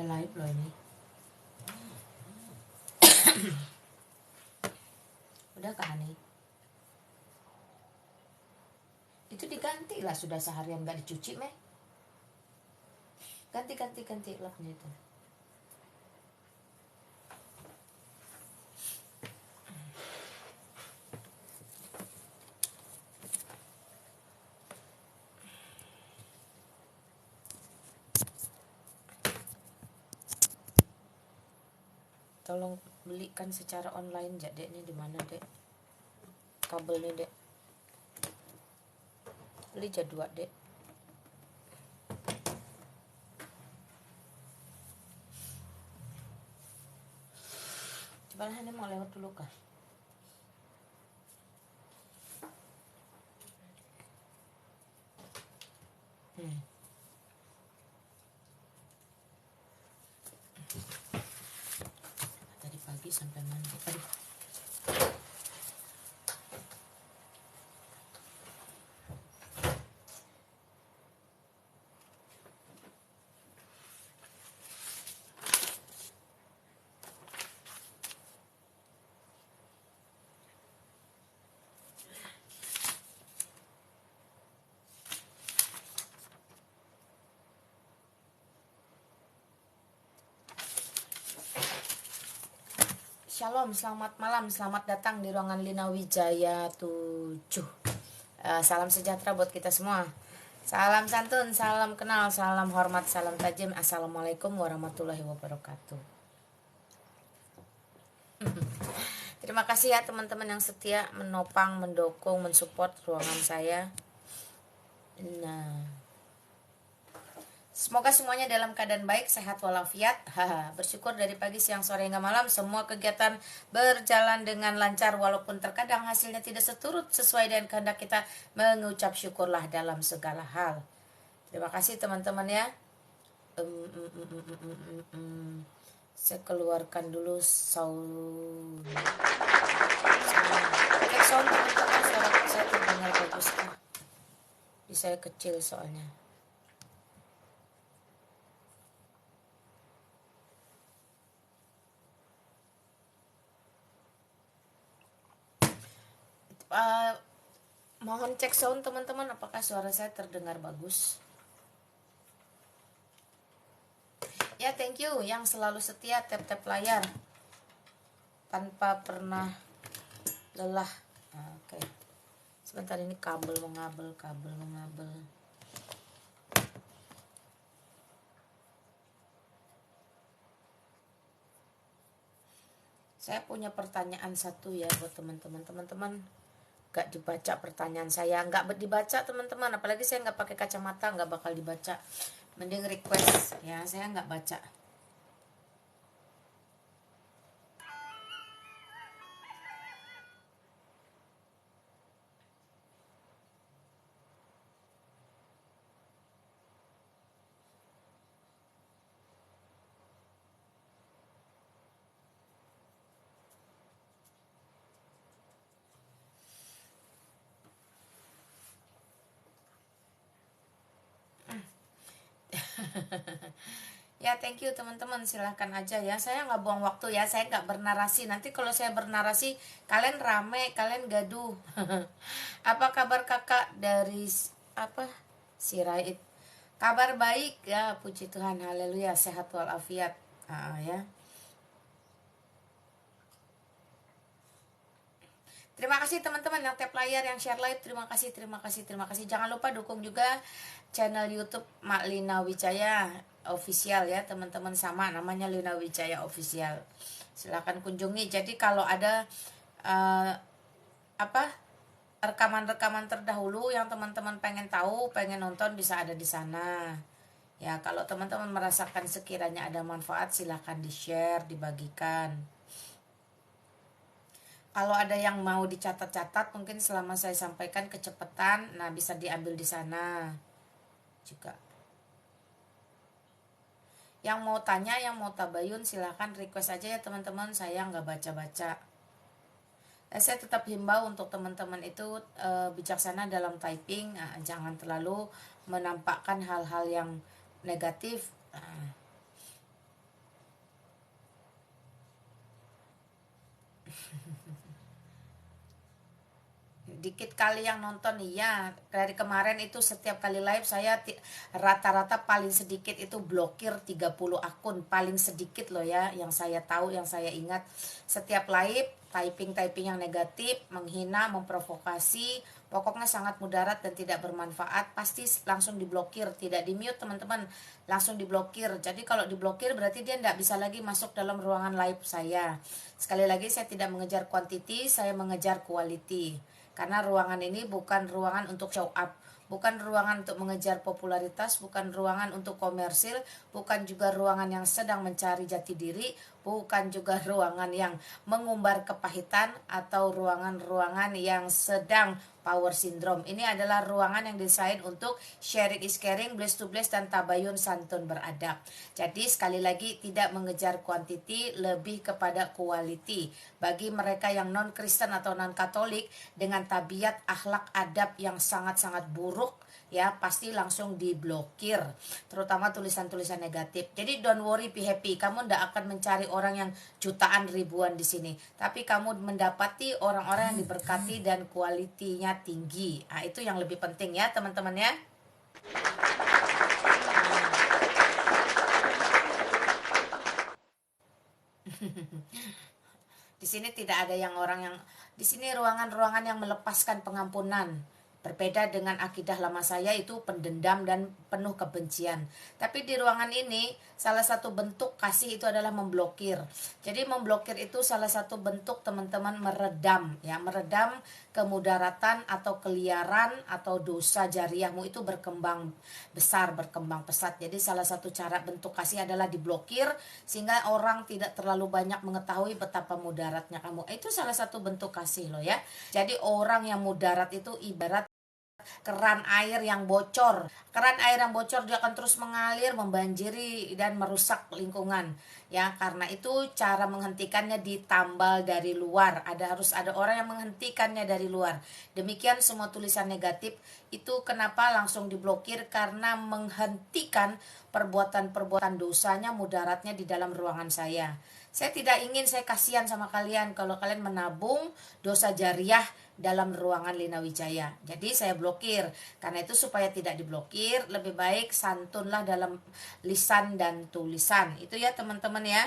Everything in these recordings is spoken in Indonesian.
Ada live loh ini. Udah kah nih? Itu diganti lah, sudah seharian gak dicuci meh. Ganti lapnya itu. Tolong belikan secara online ya dek, ini di mana dek? Kabelnya dek. Beli jadwal dek. Coba lah, ini mau lewat dulu kah? Tadi pagi sampai mandi. Aduh. Shalom, selamat malam, selamat datang di ruangan Lina Wijaya 7. Salam sejahtera buat kita semua. Salam santun, salam kenal, salam hormat, salam tajam. Assalamualaikum warahmatullahi wabarakatuh. Terima kasih ya teman-teman yang setia menopang, mendukung, mensupport ruangan saya. Nah, semoga semuanya dalam keadaan baik, sehat walafiat. Bersyukur dari pagi, siang, sore hingga malam semua kegiatan berjalan dengan lancar, walaupun terkadang hasilnya tidak seturut sesuai dengan kehendak kita. Mengucap syukurlah dalam segala hal. Terima kasih teman-teman ya. Saya keluarkan dulu sound. Cek sound teman-teman, suara saya terdengar bagus kah? Di saya kecil soalnya. Mohon cek sound teman-teman, apakah suara saya terdengar bagus. Ya, thank you yang selalu setia tap-tap layar tanpa pernah lelah. Oke. Sebentar, ini kabel mengabel. Saya punya pertanyaan satu ya buat teman-teman. Teman-teman gak dibaca pertanyaan saya, gak dibaca teman-teman, apalagi saya gak pakai kacamata, gak bakal dibaca. Mending request ya, saya gak baca. Ya, thank you teman-teman, silahkan aja ya. Saya nggak buang waktu ya, saya nggak bernarasi. Nanti kalau saya bernarasi, kalian rame, kalian gaduh. Apa kabar kakak dari apa Sirait? Kabar baik ya, puji Tuhan, haleluya, sehat walafiat. Ya. Terima kasih teman-teman yang tap layar, yang share live. Terima kasih. Jangan lupa dukung juga channel YouTube Mak Lina Wijaya Official ya teman-teman, sama namanya Lina Wijaya Official. Silahkan kunjungi. Jadi kalau ada rekaman-rekaman terdahulu yang teman-teman pengen tahu, pengen nonton, bisa ada di sana. Ya, kalau teman-teman merasakan sekiranya ada manfaat, silahkan di-share, dibagikan. Kalau ada yang mau dicatat-catat, mungkin selama saya sampaikan kecepatan, nah bisa diambil di sana juga. Yang mau tanya, yang mau tabayun, silahkan request aja ya teman-teman. Saya nggak baca-baca. Saya tetap himbau untuk teman-teman itu bijaksana dalam typing, jangan terlalu menampakkan hal-hal yang negatif. Dikit kali yang nonton, iya. Dari kemarin itu setiap kali live saya rata-rata paling sedikit itu blokir 30 akun. Paling sedikit loh ya, yang saya tahu, yang saya ingat. Setiap live, typing-typing yang negatif, menghina, memprovokasi, pokoknya sangat mudarat dan tidak bermanfaat, pasti langsung diblokir. Tidak di mute teman-teman, langsung diblokir. Jadi kalau diblokir berarti dia tidak bisa lagi masuk dalam ruangan live saya. Sekali lagi, saya tidak mengejar quantity, saya mengejar quality. Karena ruangan ini bukan ruangan untuk show up, bukan ruangan untuk mengejar popularitas, bukan ruangan untuk komersil, bukan juga ruangan yang sedang mencari jati diri, bukan juga ruangan yang mengumbar kepahitan, atau ruangan-ruangan yang sedang power syndrome. Ini adalah ruangan yang desain untuk sharing is caring, bless to bless, dan tabayun santun beradab. Jadi sekali lagi, tidak mengejar quantity, lebih kepada quality. Bagi mereka yang non-Kristen atau non-Katolik dengan tabiat akhlak adab yang sangat-sangat buruk, ya pasti langsung diblokir, terutama tulisan-tulisan negatif. Jadi don't worry, be happy. Kamu tidak akan mencari orang yang jutaan ribuan di sini, tapi kamu mendapati orang-orang yang diberkati dan kualitinya tinggi. Nah, itu yang lebih penting ya teman-teman ya. Di sini tidak ada yang orang yang, di sini ruangan-ruangan yang melepaskan pengampunan. Berbeda dengan akidah lama saya, itu pendendam dan penuh kebencian. Tapi di ruangan ini salah satu bentuk kasih itu adalah memblokir. Jadi memblokir itu salah satu bentuk teman-teman meredam, ya, meredam kemudaratan atau keliaran atau dosa jariahmu itu berkembang besar, berkembang pesat. Jadi salah satu cara bentuk kasih adalah diblokir sehingga orang tidak terlalu banyak mengetahui betapa mudaratnya kamu. Itu salah satu bentuk kasih loh ya. Jadi orang yang mudarat itu ibarat keran air yang bocor. Keran air yang bocor dia akan terus mengalir, membanjiri dan merusak lingkungan. Ya, karena itu cara menghentikannya ditambal dari luar. Harus ada orang yang menghentikannya dari luar. Demikian semua tulisan negatif itu kenapa langsung diblokir, karena menghentikan perbuatan-perbuatan dosanya, mudaratnya di dalam ruangan saya. Saya tidak ingin, saya kasihan sama kalian kalau kalian menabung dosa jariah dalam ruangan Lina Wijaya. Jadi saya blokir. Karena itu supaya tidak diblokir, lebih baik santunlah dalam lisan dan tulisan. Itu ya teman-teman ya.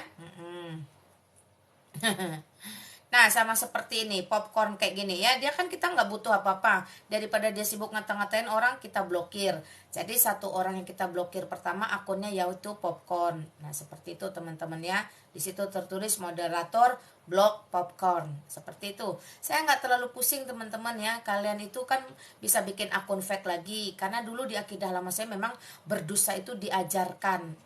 Nah, sama seperti ini, popcorn kayak gini ya, dia kan kita nggak butuh apa-apa. Daripada dia sibuk ngata-ngatain orang, kita blokir. Jadi satu orang yang kita blokir pertama akunnya yaitu popcorn. Nah, seperti itu teman-teman ya. Di situ tertulis moderator blok popcorn. Seperti itu. Saya nggak terlalu pusing teman-teman ya. Kalian itu kan bisa bikin akun fake lagi. Karena dulu di akidah lama saya memang berdosa itu diajarkan.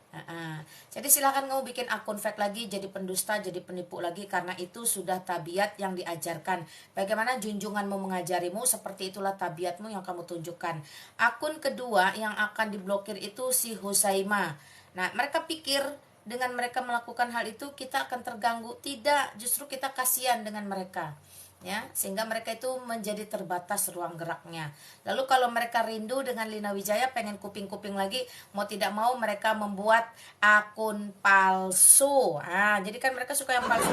Jadi silakan kamu bikin akun fake lagi, jadi pendusta, jadi penipu lagi, karena itu sudah tabiat yang diajarkan. Bagaimana junjunganmu mengajarimu, seperti itulah tabiatmu yang kamu tunjukkan. Akun kedua yang akan diblokir itu si Husaima. Nah, mereka pikir dengan mereka melakukan hal itu kita akan terganggu. Tidak, justru kita kasihan dengan mereka. Ya, sehingga mereka itu menjadi terbatas ruang geraknya. Lalu kalau mereka rindu dengan Lina Wijaya, pengen kuping-kuping lagi, mau tidak mau mereka membuat akun palsu. Jadi kan mereka suka yang palsu.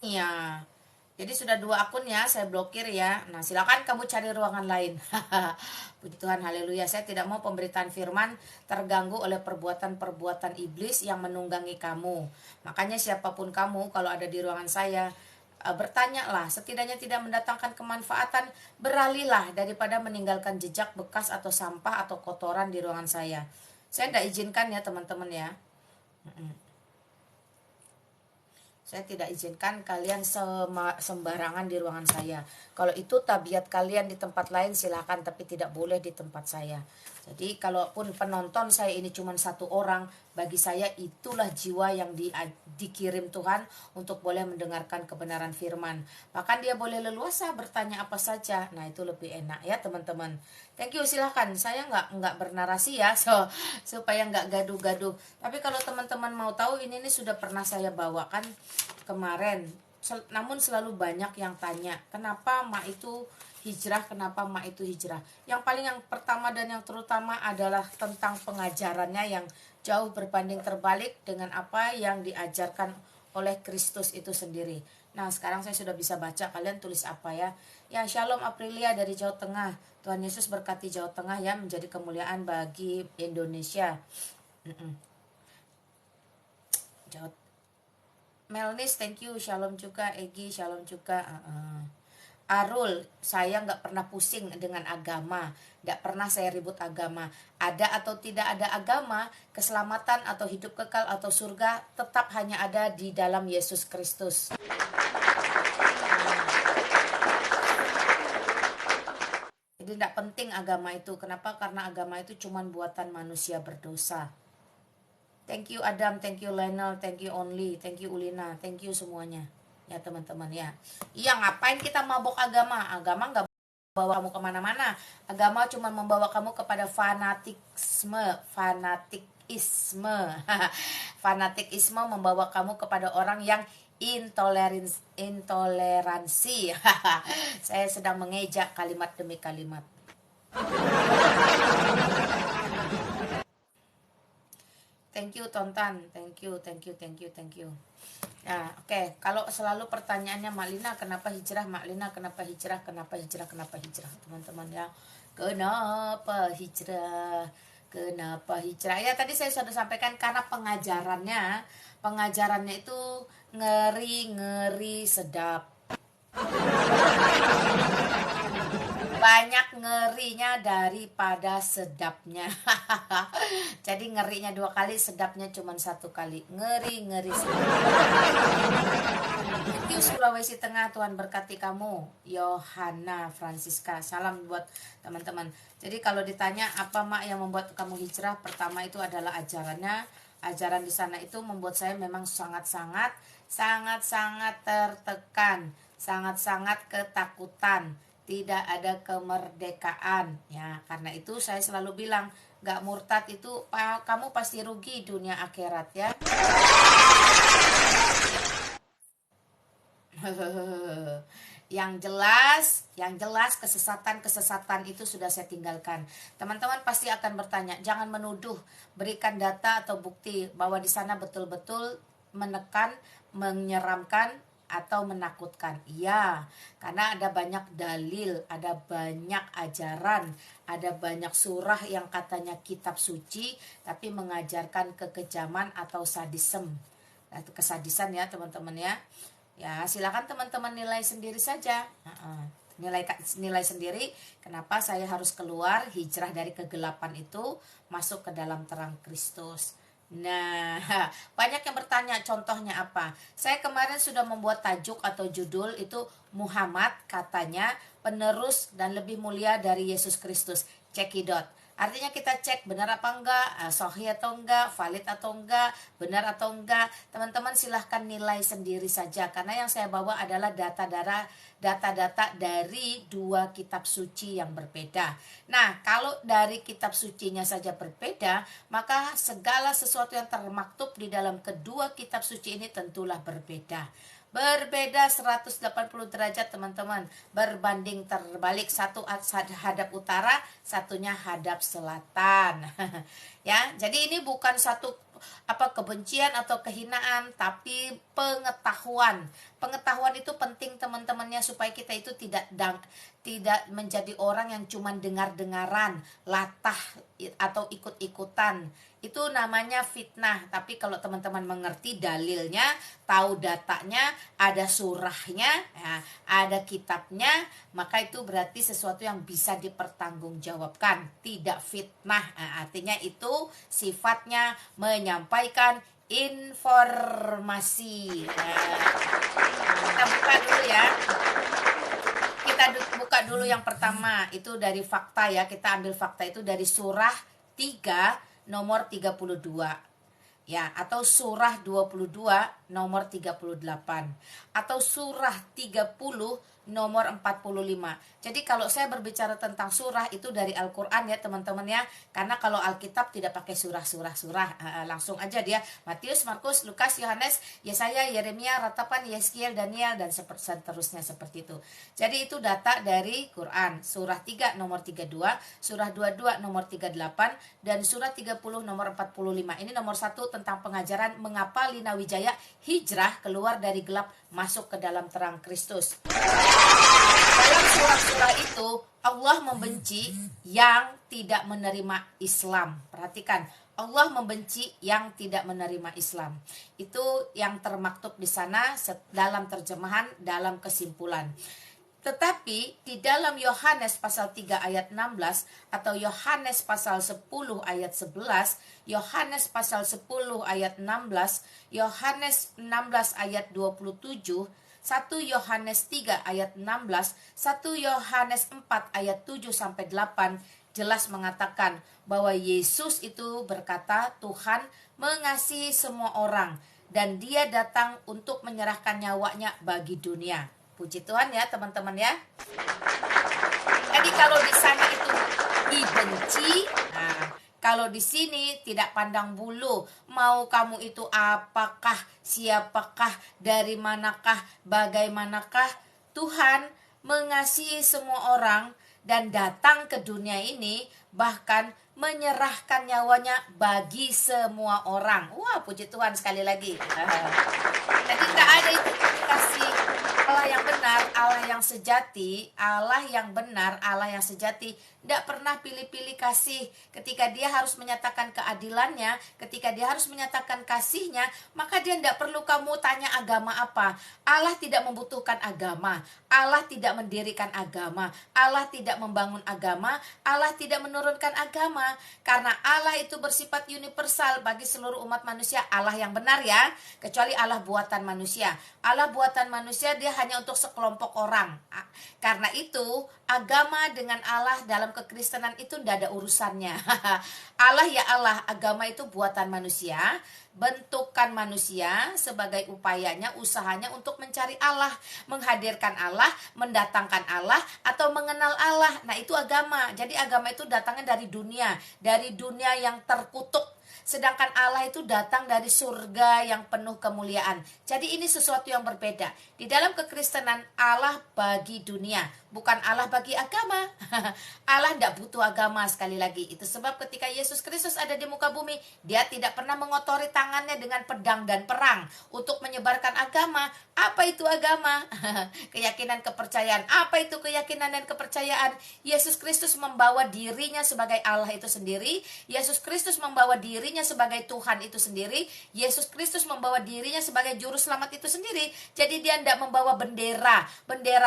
Iya. Jadi sudah 2 akun ya, saya blokir ya. Nah, silakan kamu cari ruangan lain. Puji Tuhan, haleluya. Saya tidak mau pemberitaan firman terganggu oleh perbuatan-perbuatan iblis yang menunggangi kamu. Makanya siapapun kamu, kalau ada di ruangan saya, bertanyalah, setidaknya tidak mendatangkan kemanfaatan, beralihlah daripada meninggalkan jejak bekas atau sampah atau kotoran di ruangan saya. Saya tidak izinkan ya teman-teman ya. Saya tidak izinkan kalian sembarangan di ruangan saya. Kalau itu tabiat kalian di tempat lain silahkan, tapi tidak boleh di tempat saya. Jadi kalaupun penonton saya ini cuma 1 orang, bagi saya itulah jiwa yang dikirim Tuhan untuk boleh mendengarkan kebenaran firman. Bahkan dia boleh leluasa bertanya apa saja. Nah, itu lebih enak ya teman-teman. Thank you, silahkan. Saya nggak bernarasi ya, supaya nggak gaduh-gaduh. Tapi kalau teman-teman mau tahu, ini sudah pernah saya bawakan kemarin. Namun selalu banyak yang tanya, kenapa mak itu hijrah, kenapa mak itu hijrah. Yang pertama dan yang terutama adalah tentang pengajarannya yang jauh berbanding terbalik dengan apa yang diajarkan oleh Kristus itu sendiri. Nah, sekarang saya sudah bisa baca, kalian tulis apa ya? Ya, Shalom Aprilia dari Jawa Tengah. Tuhan Yesus berkati Jawa Tengah ya, menjadi kemuliaan bagi Indonesia. Jawa Melnis, thank you. Shalom juga. Egi, shalom juga. Arul, saya nggak pernah pusing dengan agama, nggak pernah saya ribut agama. Ada atau tidak ada agama, keselamatan atau hidup kekal atau surga tetap hanya ada di dalam Yesus Kristus. Jadi nggak penting agama itu. Kenapa? Karena agama itu cuma buatan manusia berdosa. Thank you Adam, thank you Lionel, thank you Only, thank you Ulina, thank you semuanya. Ya teman-teman ya. Iya, ngapain kita mabok agama? Agama nggak bawa kamu kemana-mana. Agama cuma membawa kamu kepada fanatikisme. Fanatikisme membawa kamu kepada orang yang intoleransi. Saya sedang mengejak kalimat demi kalimat. Thank you Tontan, thank you. Nah, oke. Kalau selalu pertanyaannya Mak Lina, kenapa hijrah? Mak Lina, kenapa hijrah? Kenapa hijrah? Teman-teman ya. Kenapa hijrah? Ya tadi saya sudah sampaikan karena pengajarannya itu ngeri sedap. Banyak ngerinya daripada sedapnya. Jadi ngerinya 2 kali, sedapnya cuma 1 kali. Ngeri sedap. Thank you Sulawesi Tengah, Tuhan berkati kamu. Yohana Francisca, salam buat teman-teman. Jadi kalau ditanya apa Mak yang membuat kamu hijrah, pertama itu adalah ajarannya. Ajaran di sana itu membuat saya memang sangat-sangat tertekan, sangat-sangat ketakutan. Tidak ada kemerdekaan ya. Karena itu saya selalu bilang, gak murtad itu kamu pasti rugi dunia akhirat ya. Yang jelas kesesatan itu sudah saya tinggalkan. Teman-teman pasti akan bertanya, jangan menuduh, berikan data atau bukti bahwa di sana betul-betul menekan, menyeramkan atau menakutkan. Iya, karena ada banyak dalil, ada banyak ajaran, ada banyak surah yang katanya kitab suci tapi mengajarkan kekejaman atau sadisme. Kesadisan ya teman-teman ya. Ya, silakan teman-teman nilai sendiri saja. Nilai sendiri kenapa saya harus keluar, hijrah dari kegelapan itu masuk ke dalam terang Kristus. Nah, banyak yang bertanya contohnya apa. Saya kemarin sudah membuat tajuk atau judul itu Muhammad katanya penerus dan lebih mulia dari Yesus Kristus. Cekidot. Artinya kita cek benar apa enggak, sahih atau enggak, valid atau enggak, benar atau enggak. Teman-teman silahkan nilai sendiri saja. Karena yang saya bawa adalah data-data dari 2 kitab suci yang berbeda. Nah, kalau dari kitab sucinya saja berbeda, maka segala sesuatu yang termaktub di dalam kedua kitab suci ini tentulah berbeda. Berbeda 180 derajat teman-teman, berbanding terbalik, satu hadap utara, satunya hadap selatan. Ya, jadi ini bukan satu kebencian atau kehinaan, tapi pengetahuan. Pengetahuan itu penting teman-temannya, supaya kita itu tidak menjadi orang yang cuma dengar-dengaran, latah atau ikut-ikutan. Itu namanya fitnah. Tapi kalau teman-teman mengerti dalilnya, tahu datanya, ada surahnya, ya, ada kitabnya, maka itu berarti sesuatu yang bisa dipertanggungjawabkan, tidak fitnah. Nah, artinya itu sifatnya menyampaikan informasi. Kita buka dulu ya. Kita buka dulu yang pertama, itu dari fakta ya. Kita ambil fakta itu dari surah 3 nomor 32 ya, atau surah 22 nomor 38, atau surah 30 nomor 45. Jadi kalau saya berbicara tentang surah itu dari Al-Quran ya teman-teman ya. Karena kalau Alkitab tidak pakai surah. Langsung aja dia Matius, Markus, Lukas, Yohanes, Yesaya, Yeremia, Ratapan, Yeskiel, Daniel, dan seterusnya seperti itu. Jadi itu data dari Quran. Surah 3 nomor 32, surah 22 nomor 38, dan surah 30 nomor 45. Ini nomor 1 tentang pengajaran mengapa Lina Wijaya hijrah keluar dari gelap masuk ke dalam terang Kristus. Dalam surah-surah itu Allah membenci yang tidak menerima Islam. Perhatikan, Allah membenci yang tidak menerima Islam. Itu yang termaktub di sana dalam terjemahan, dalam kesimpulan. Tetapi di dalam Yohanes pasal 3 ayat 16 atau Yohanes pasal 10 ayat 11, Yohanes pasal 10 ayat 16, Yohanes 16 ayat 27, 1 Yohanes 3 ayat 16, 1 Yohanes 4 ayat 7 sampai 8 jelas mengatakan bahwa Yesus itu berkata, Tuhan mengasihi semua orang dan dia datang untuk menyerahkan nyawanya bagi dunia. Puji Tuhan ya teman-teman ya. Jadi kalau di sana itu dibenci, nah kalau di sini tidak pandang bulu, mau kamu itu apakah, siapakah, dari manakah, bagaimanakah, Tuhan mengasihi semua orang dan datang ke dunia ini, bahkan menyerahkan nyawanya bagi semua orang. Wah, puji Tuhan sekali lagi. Jadi tak ada itu kasih Allah yang benar, Allah yang sejati, Allah yang benar, Allah yang sejati, tidak pernah pilih-pilih kasih. Ketika dia harus menyatakan keadilannya, ketika dia harus menyatakan kasihnya, maka dia tidak perlu kamu tanya agama apa. Allah tidak membutuhkan agama, Allah tidak mendirikan agama, Allah tidak membangun agama, Allah tidak menurunkan agama. Karena Allah itu bersifat universal bagi seluruh umat manusia. Allah yang benar ya, kecuali Allah buatan manusia. Allah buatan manusia dia hanya untuk sekelompok orang. Karena itu agama dengan Allah dalam kekristenan itu tidak ada urusannya. Allah ya Allah, agama itu buatan manusia, bentukan manusia sebagai upayanya, usahanya untuk mencari Allah, menghadirkan Allah, mendatangkan Allah, atau mengenal Allah. Nah itu agama. Jadi agama itu datangnya dari dunia yang terkutuk. Sedangkan Allah itu datang dari surga yang penuh kemuliaan. Jadi ini sesuatu yang berbeda. Di dalam kekristenan Allah bagi dunia, bukan Allah bagi agama. Allah tidak butuh agama sekali lagi. Itu sebab ketika Yesus Kristus ada di muka bumi, dia tidak pernah mengotori tangannya dengan pedang dan perang untuk menyebarkan agama. Apa itu agama? Keyakinan, kepercayaan. Apa itu keyakinan dan kepercayaan? Yesus Kristus membawa dirinya sebagai Allah itu sendiri. Yesus Kristus membawa dirinya sebagai Tuhan itu sendiri. Yesus Kristus membawa dirinya sebagai juru selamat itu sendiri. Jadi dia tidak membawa bendera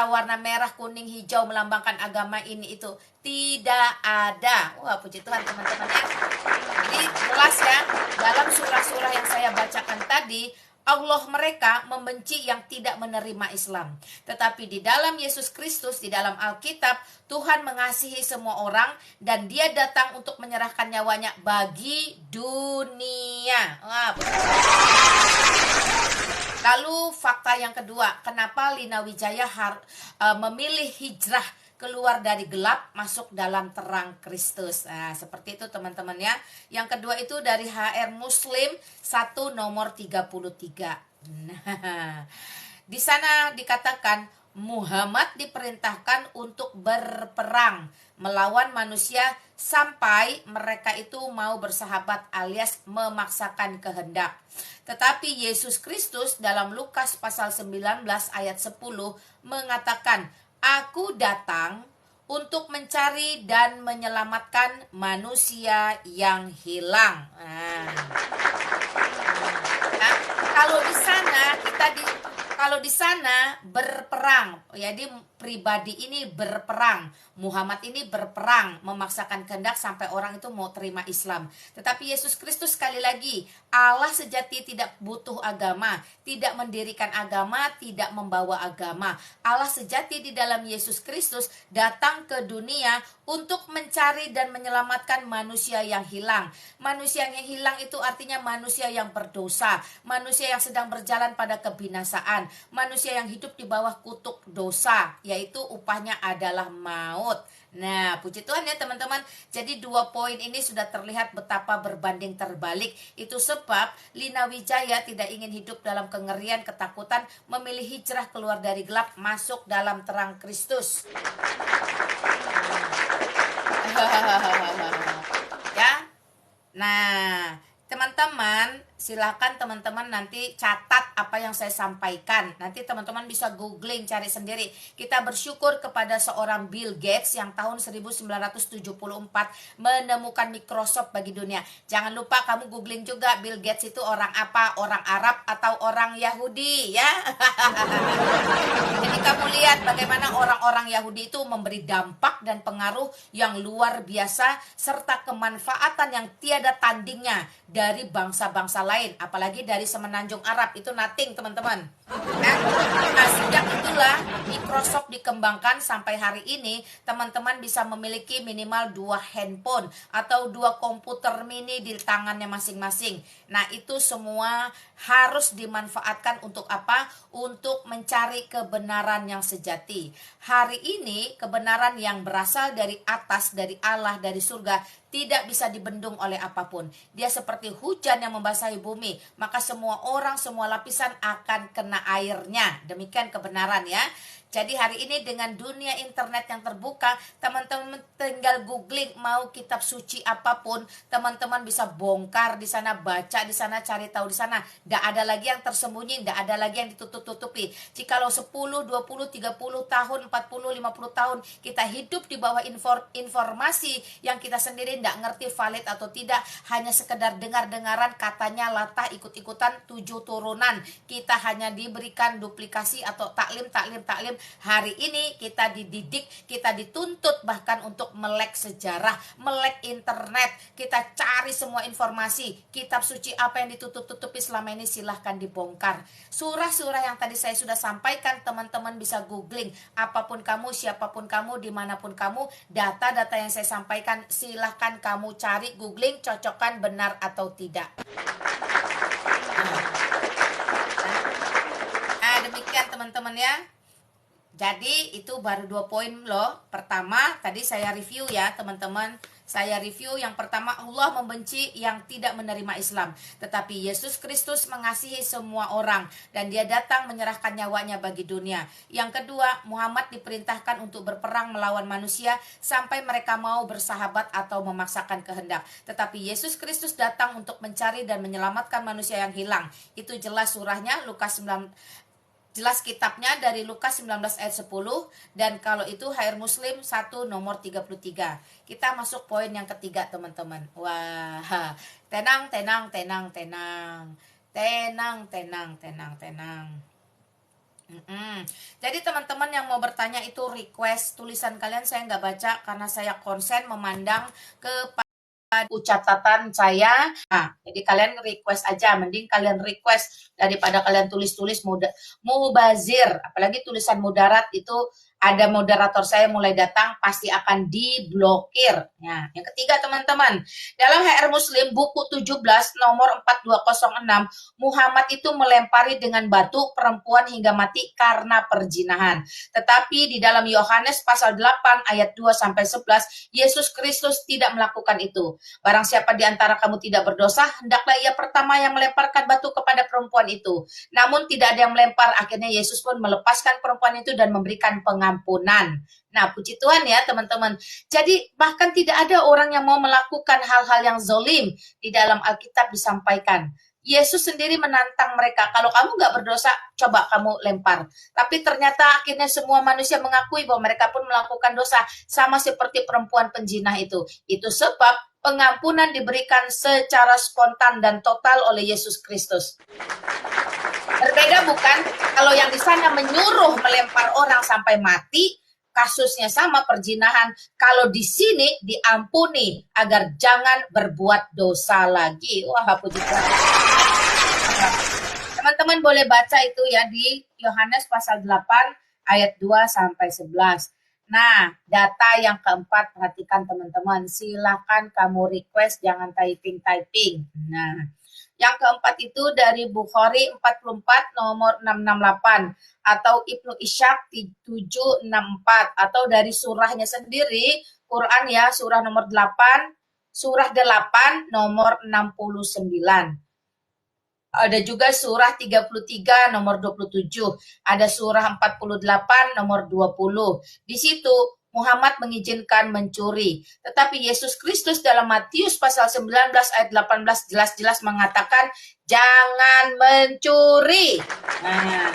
warna merah, kuning, hijau melambangkan agama ini itu. Tidak ada. Wah, puji Tuhan teman-teman ya. Jadi jelas ya, dalam surah-surah yang saya bacakan tadi, Allah mereka membenci yang tidak menerima Islam. Tetapi di dalam Yesus Kristus, di dalam Alkitab, Tuhan mengasihi semua orang dan dia datang untuk menyerahkan nyawanya bagi dunia. Wah, lalu fakta yang kedua, kenapa Lina Wijaya memilih hijrah keluar dari gelap masuk dalam terang Kristus. Nah, seperti itu teman-teman ya. Yang kedua itu dari HR Muslim 1 nomor 33. Nah, di sana dikatakan Muhammad diperintahkan untuk berperang melawan manusia sampai mereka itu mau bersahabat alias memaksakan kehendak. Tetapi Yesus Kristus dalam Lukas pasal 19 ayat 10 mengatakan, Aku datang untuk mencari dan menyelamatkan manusia yang hilang. Nah, kalau di sana berperang, jadi pribadi ini berperang, Muhammad ini berperang memaksakan kehendak sampai orang itu mau terima Islam. Tetapi Yesus Kristus sekali lagi, Allah sejati tidak butuh agama, tidak mendirikan agama, tidak membawa agama. Allah sejati di dalam Yesus Kristus datang ke dunia untuk mencari dan menyelamatkan manusia yang hilang. Manusia yang hilang itu artinya manusia yang berdosa, manusia yang sedang berjalan pada kebinasaan, manusia yang hidup di bawah kutuk dosa, yaitu upahnya adalah maut. Nah, puji Tuhan ya teman-teman. Jadi 2 poin ini sudah terlihat betapa berbanding terbalik. Itu sebab Lina Wijaya tidak ingin hidup dalam kengerian, ketakutan, memilih hijrah keluar dari gelap masuk dalam terang Kristus. Ya. Nah, teman-teman, Silakan teman-teman nanti catat apa yang saya sampaikan. Nanti teman-teman bisa googling, cari sendiri. Kita bersyukur kepada seorang Bill Gates yang tahun 1974 menemukan Microsoft bagi dunia. Jangan lupa kamu googling juga Bill Gates itu orang apa, orang Arab atau orang Yahudi ya. Jadi kamu lihat bagaimana orang-orang Yahudi itu memberi dampak dan pengaruh yang luar biasa serta kemanfaatan yang tiada tandingnya dari bangsa-bangsa lain, apalagi dari semenanjung Arab. Itu nothing teman-teman. Nah, sejak itulah Microsoft dikembangkan sampai hari ini teman-teman bisa memiliki minimal 2 handphone atau 2 komputer mini di tangannya masing-masing. Nah, itu semua harus dimanfaatkan untuk apa? Untuk mencari kebenaran yang sejati. Hari ini kebenaran yang berasal dari atas, dari Allah, dari surga tidak bisa dibendung oleh apapun. Dia seperti hujan yang membasahi bumi, maka semua orang, semua lapisan akan kena airnya. Demikian kebenaran ya. Jadi hari ini dengan dunia internet yang terbuka, teman-teman tinggal googling mau kitab suci apapun, teman-teman bisa bongkar di sana, baca di sana, cari tahu di sana. Tidak ada lagi yang tersembunyi, tidak ada lagi yang ditutup-tutupi. Jikalau 10, 20, 30 tahun, 40, 50 tahun kita hidup di bawah informasi yang kita sendiri tidak ngerti valid atau tidak, hanya sekedar dengar-dengaran katanya latah ikut-ikutan 7 turunan. Kita hanya diberikan duplikasi atau taklim. Hari ini kita dididik, kita dituntut bahkan untuk melek sejarah, melek internet. Kita cari semua informasi. Kitab suci apa yang ditutup-tutupi selama ini silahkan dibongkar. Surah-surah yang tadi saya sudah sampaikan, teman-teman bisa googling. Apapun kamu, siapapun kamu, dimanapun kamu, data-data yang saya sampaikan silahkan kamu cari, googling, cocokkan benar atau tidak. Nah, demikian teman-teman ya. Jadi itu baru 2 poin loh. Pertama tadi saya review ya teman-teman. Saya review yang pertama, Allah membenci yang tidak menerima Islam. Tetapi Yesus Kristus mengasihi semua orang dan dia datang menyerahkan nyawanya bagi dunia. Yang kedua, Muhammad diperintahkan untuk berperang melawan manusia sampai mereka mau bersahabat atau memaksakan kehendak. Tetapi Yesus Kristus datang untuk mencari dan menyelamatkan manusia yang hilang. Itu jelas surahnya Lukas 9. Jelas kitabnya dari Lukas 19 ayat 10. Dan kalau itu HR Muslim 1 nomor 33. Kita masuk poin yang ketiga teman-teman. Wah, tenang. Jadi teman-teman yang mau bertanya itu request tulisan kalian, saya nggak baca karena saya konsen memandang ke catatan saya. Nah, jadi kalian request aja, mending kalian request daripada kalian tulis-tulis mubazir, apalagi tulisan mudarat itu ada moderator saya mulai datang pasti akan diblokir. Nah, yang ketiga teman-teman, dalam HR Muslim buku 17 nomor 4206, Muhammad itu melempari dengan batu perempuan hingga mati karena perzinahan. Tetapi di dalam Yohanes pasal 8 ayat 2 sampai 11, Yesus Kristus tidak melakukan itu. Barang siapa di antara kamu tidak berdosa, hendaklah ia pertama yang melemparkan batu kepada perempuan itu. Namun tidak ada yang melempar, akhirnya Yesus pun melepaskan perempuan itu dan memberikan pengampunan. Nah, puji Tuhan ya teman-teman. Jadi bahkan tidak ada orang yang mau melakukan hal-hal yang zolim di dalam Alkitab disampaikan. Yesus sendiri menantang mereka, kalau kamu gak berdosa, coba kamu lempar. Tapi ternyata akhirnya semua manusia mengakui bahwa mereka pun melakukan dosa, sama seperti perempuan penjinah itu. Itu sebab pengampunan diberikan secara spontan dan total oleh Yesus Kristus. Berbeda bukan? Kalau yang di sana menyuruh melempar orang sampai mati, kasusnya sama perzinahan. Kalau di sini diampuni agar jangan berbuat dosa lagi. Wah, puji Tuhan. Teman-teman boleh baca itu ya di Yohanes pasal 8 ayat 2 sampai 11. Nah, data yang keempat, perhatikan teman-teman. Silakan kamu request, jangan typing. Nah, yang keempat itu dari Bukhari 44 nomor 668 atau Ibnu Ishaq 764 atau dari surahnya sendiri, Quran ya, surah nomor 8, surah 8 nomor 69. Ada juga surah 33 nomor 27, ada surah 48 nomor 20. Di situ Muhammad mengizinkan mencuri. Tetapi Yesus Kristus dalam Matius pasal 19 ayat 18 jelas-jelas mengatakan jangan mencuri. Nah,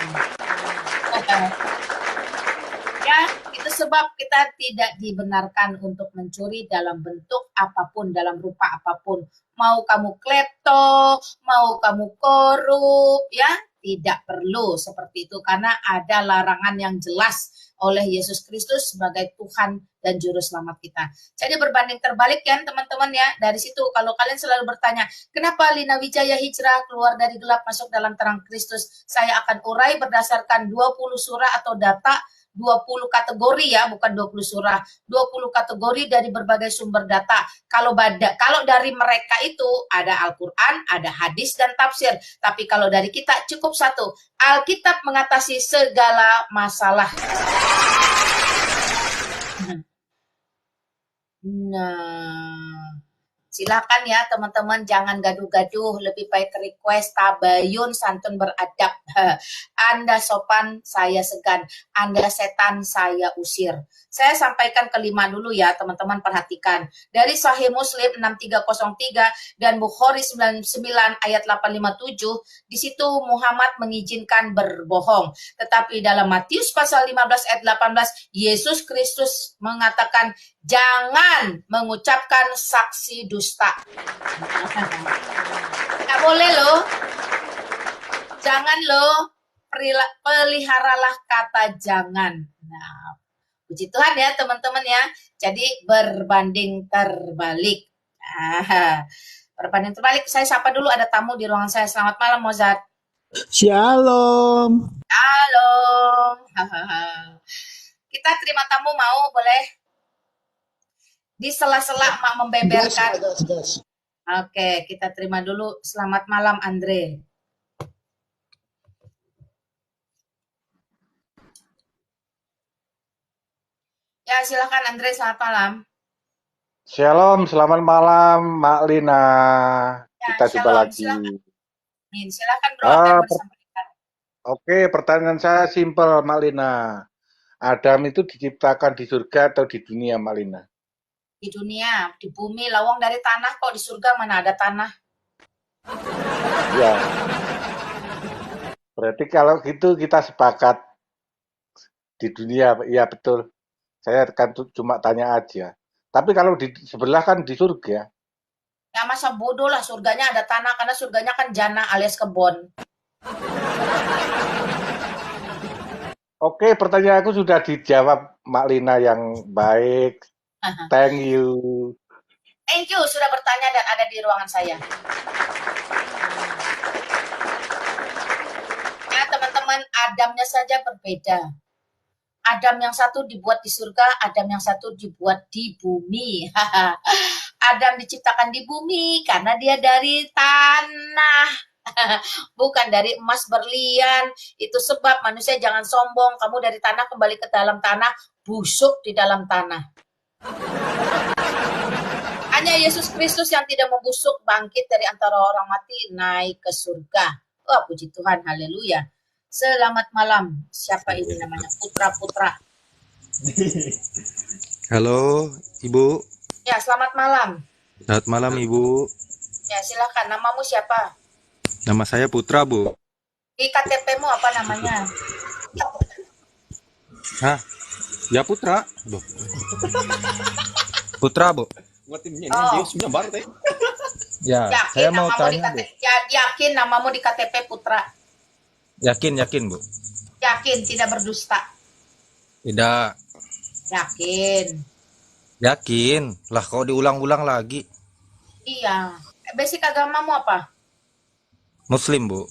ya, itu sebab kita tidak dibenarkan untuk mencuri dalam bentuk apapun, dalam rupa apapun. Mau kamu klepto, mau kamu korup, ya, tidak perlu seperti itu karena ada larangan yang jelas oleh Yesus Kristus sebagai Tuhan dan juru selamat kita. Jadi berbanding terbalik ya teman-teman ya. Dari situ kalau kalian selalu bertanya, kenapa Lina Wijaya hijrah keluar dari gelap masuk dalam terang Kristus? Saya akan urai berdasarkan 20 surah atau data 20 kategori ya, bukan 20 surah, 20 kategori dari berbagai sumber data. Kalau dari mereka itu ada Al-Qur'an, ada hadis dan tafsir. Tapi kalau dari kita cukup satu, Alkitab mengatasi segala masalah. Nah, silakan ya teman-teman, jangan gaduh-gaduh, lebih baik request tabayun, santun beradab. Anda sopan, saya segan. Anda setan, saya usir. Saya sampaikan kelima dulu ya teman-teman, perhatikan. Dari Sahih Muslim 6303 dan Bukhari 99 ayat 857, di situ Muhammad mengizinkan berbohong. Tetapi dalam Matius pasal 15 ayat 18, Yesus Kristus mengatakan jangan mengucapkan saksi dusta. Nggak boleh loh. Jangan loh. Peliharalah kata jangan. Nah, puji Tuhan ya teman-teman ya. Jadi berbanding terbalik. Berbanding terbalik. Saya sapa dulu, ada tamu di ruangan saya. Selamat malam Mozart. Shalom. Halo. Kita terima tamu, mau boleh? Di sela-sela mak membeberkan. Gas. Oke, kita terima dulu. Selamat malam Andre. Ya, silakan Andre, selamat malam. Shalom, selamat malam Mak Lina. Ya, Kita jumpa shalom, lagi. Silakan bro, akan bersampaikan. Oke, pertanyaan saya simpel Mak Lina. Adam itu diciptakan di surga atau di dunia Mak Lina? Di dunia, di bumi, lawang dari tanah, kok di surga mana ada tanah? Ya. Berarti kalau gitu kita sepakat di dunia, ya betul. Saya kan cuma tanya aja. Tapi kalau di sebelah kan di surga. Ya masa bodoh lah, surganya ada tanah, karena surganya kan jannah alias kebon. Oke, pertanyaan aku sudah dijawab Mak Lina yang baik. Thank you. Thank you sudah bertanya dan ada di ruangan saya. Ya teman-teman, Adamnya saja berbeda. Adam yang satu dibuat di surga, Adam yang satu dibuat di bumi. Adam diciptakan di bumi karena dia dari tanah. Bukan dari emas berlian. Itu sebab manusia jangan sombong. Kamu dari tanah kembali ke dalam tanah, busuk di dalam tanah. Hanya Yesus Kristus yang tidak membusuk, bangkit dari antara orang mati, naik ke surga. Oh, puji Tuhan, haleluya. Selamat malam. Siapa ini namanya? Putra-putra. Halo, Ibu. Ya, selamat malam. Selamat malam, Ibu. Ya, silakan. Namamu siapa? Nama saya Putra, Bu. Di KTP-mu apa namanya? Hah? Ya Putra. Bu. Putra, Bu. Oh. Ya, saya mau tanya, Bu. Yakin namamu di KTP Putra? Yakin, Bu. Yakin, tidak berdusta? Tidak. Yakin. Lah, kok diulang-ulang lagi? Iya. Basic agamamu apa? Muslim, Bu.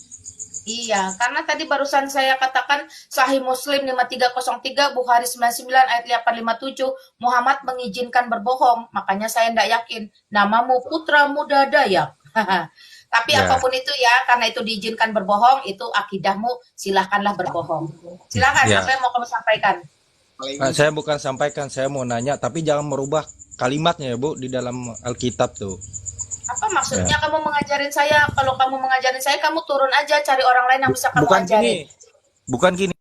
Iya, karena tadi barusan saya katakan Sahih Muslim 5303, Bukhari 99 ayat 857, Muhammad mengizinkan berbohong, makanya saya tidak yakin. Namamu Putra Muda Dayak. Tapi Ya. apapun itu ya, karena itu diizinkan berbohong, itu akidahmu, silahkanlah berbohong. Silahkan, Ya. apa yang mau kamu sampaikan? Nah, saya bukan sampaikan, saya mau nanya, tapi jangan merubah kalimatnya ya, Bu, di dalam Alkitab tuh. Apa maksudnya kamu mengajarin saya? Kalau kamu mengajarin saya, kamu turun aja cari orang lain yang bisa kamu ajarin. Bukan gini.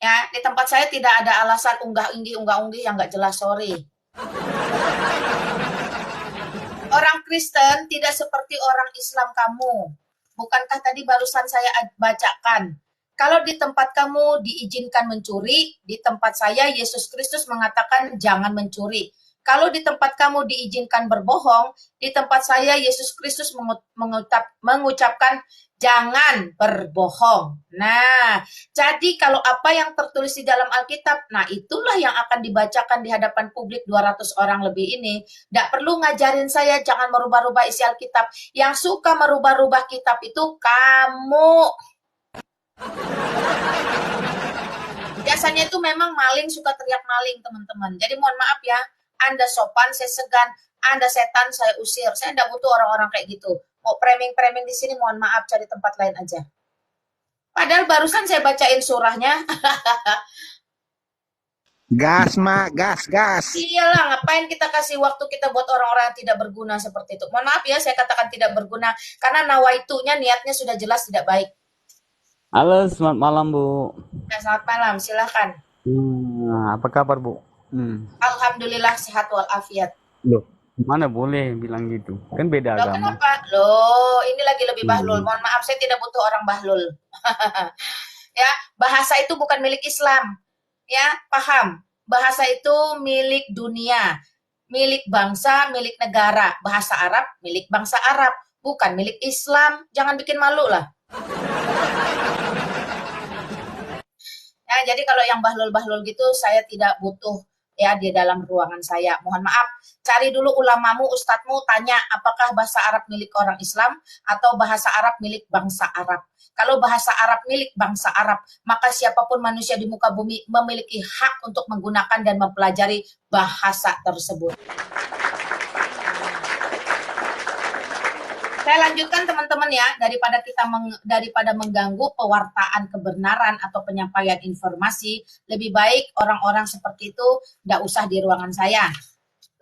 Ya, di tempat saya tidak ada alasan unggah-ungguh yang nggak jelas, sorry. Orang Kristen tidak seperti orang Islam kamu. Bukankah tadi barusan saya bacakan? Kalau di tempat kamu diizinkan mencuri, di tempat saya Yesus Kristus mengatakan jangan mencuri. Kalau di tempat kamu diizinkan berbohong, di tempat saya Yesus Kristus mengucapkan jangan berbohong. Nah, jadi kalau apa yang tertulis di dalam Alkitab, nah itulah yang akan dibacakan di hadapan publik 200 orang lebih ini. Tidak perlu ngajarin saya jangan merubah-rubah isi Alkitab. Yang suka merubah-rubah kitab itu kamu. Biasanya itu memang maling suka teriak maling, teman-teman. Jadi mohon maaf ya, Anda sopan, saya segan. Anda setan, saya usir. Saya tidak butuh orang-orang kayak gitu. Mau framing-framing di sini, mohon maaf, cari tempat lain aja. Padahal barusan saya bacain surahnya. Gas, Mak, gas. Iyalah, ngapain kita kasih waktu kita buat orang-orang yang tidak berguna seperti itu. Mohon maaf ya, saya katakan tidak berguna. Karena nawaitunya, niatnya sudah jelas tidak baik. Halo, selamat malam Bu. Nah, selamat malam, silahkan. Apa kabar Bu? Alhamdulillah sehat walafiat. Loh, mana boleh bilang gitu? Kan beda Loh, agama. kenapa? Loh, ini lagi lebih bahlul. Mohon maaf, saya tidak butuh orang bahlul. Ya, bahasa itu bukan milik Islam. Ya, paham? Bahasa itu milik dunia, milik bangsa, milik negara. Bahasa Arab milik bangsa Arab, bukan milik Islam. Jangan bikin malu lah. Ya, jadi kalau yang bahlul-bahlul gitu saya tidak butuh ya di dalam ruangan saya. Mohon maaf, cari dulu ulamamu, ustadzmu, tanya apakah bahasa Arab milik orang Islam atau bahasa Arab milik bangsa Arab. Kalau bahasa Arab milik bangsa Arab, maka siapapun manusia di muka bumi memiliki hak untuk menggunakan dan mempelajari bahasa tersebut. Saya lanjutkan teman-teman ya, daripada mengganggu pewartaan kebenaran atau penyampaian informasi, lebih baik orang-orang seperti itu tidak usah di ruangan saya.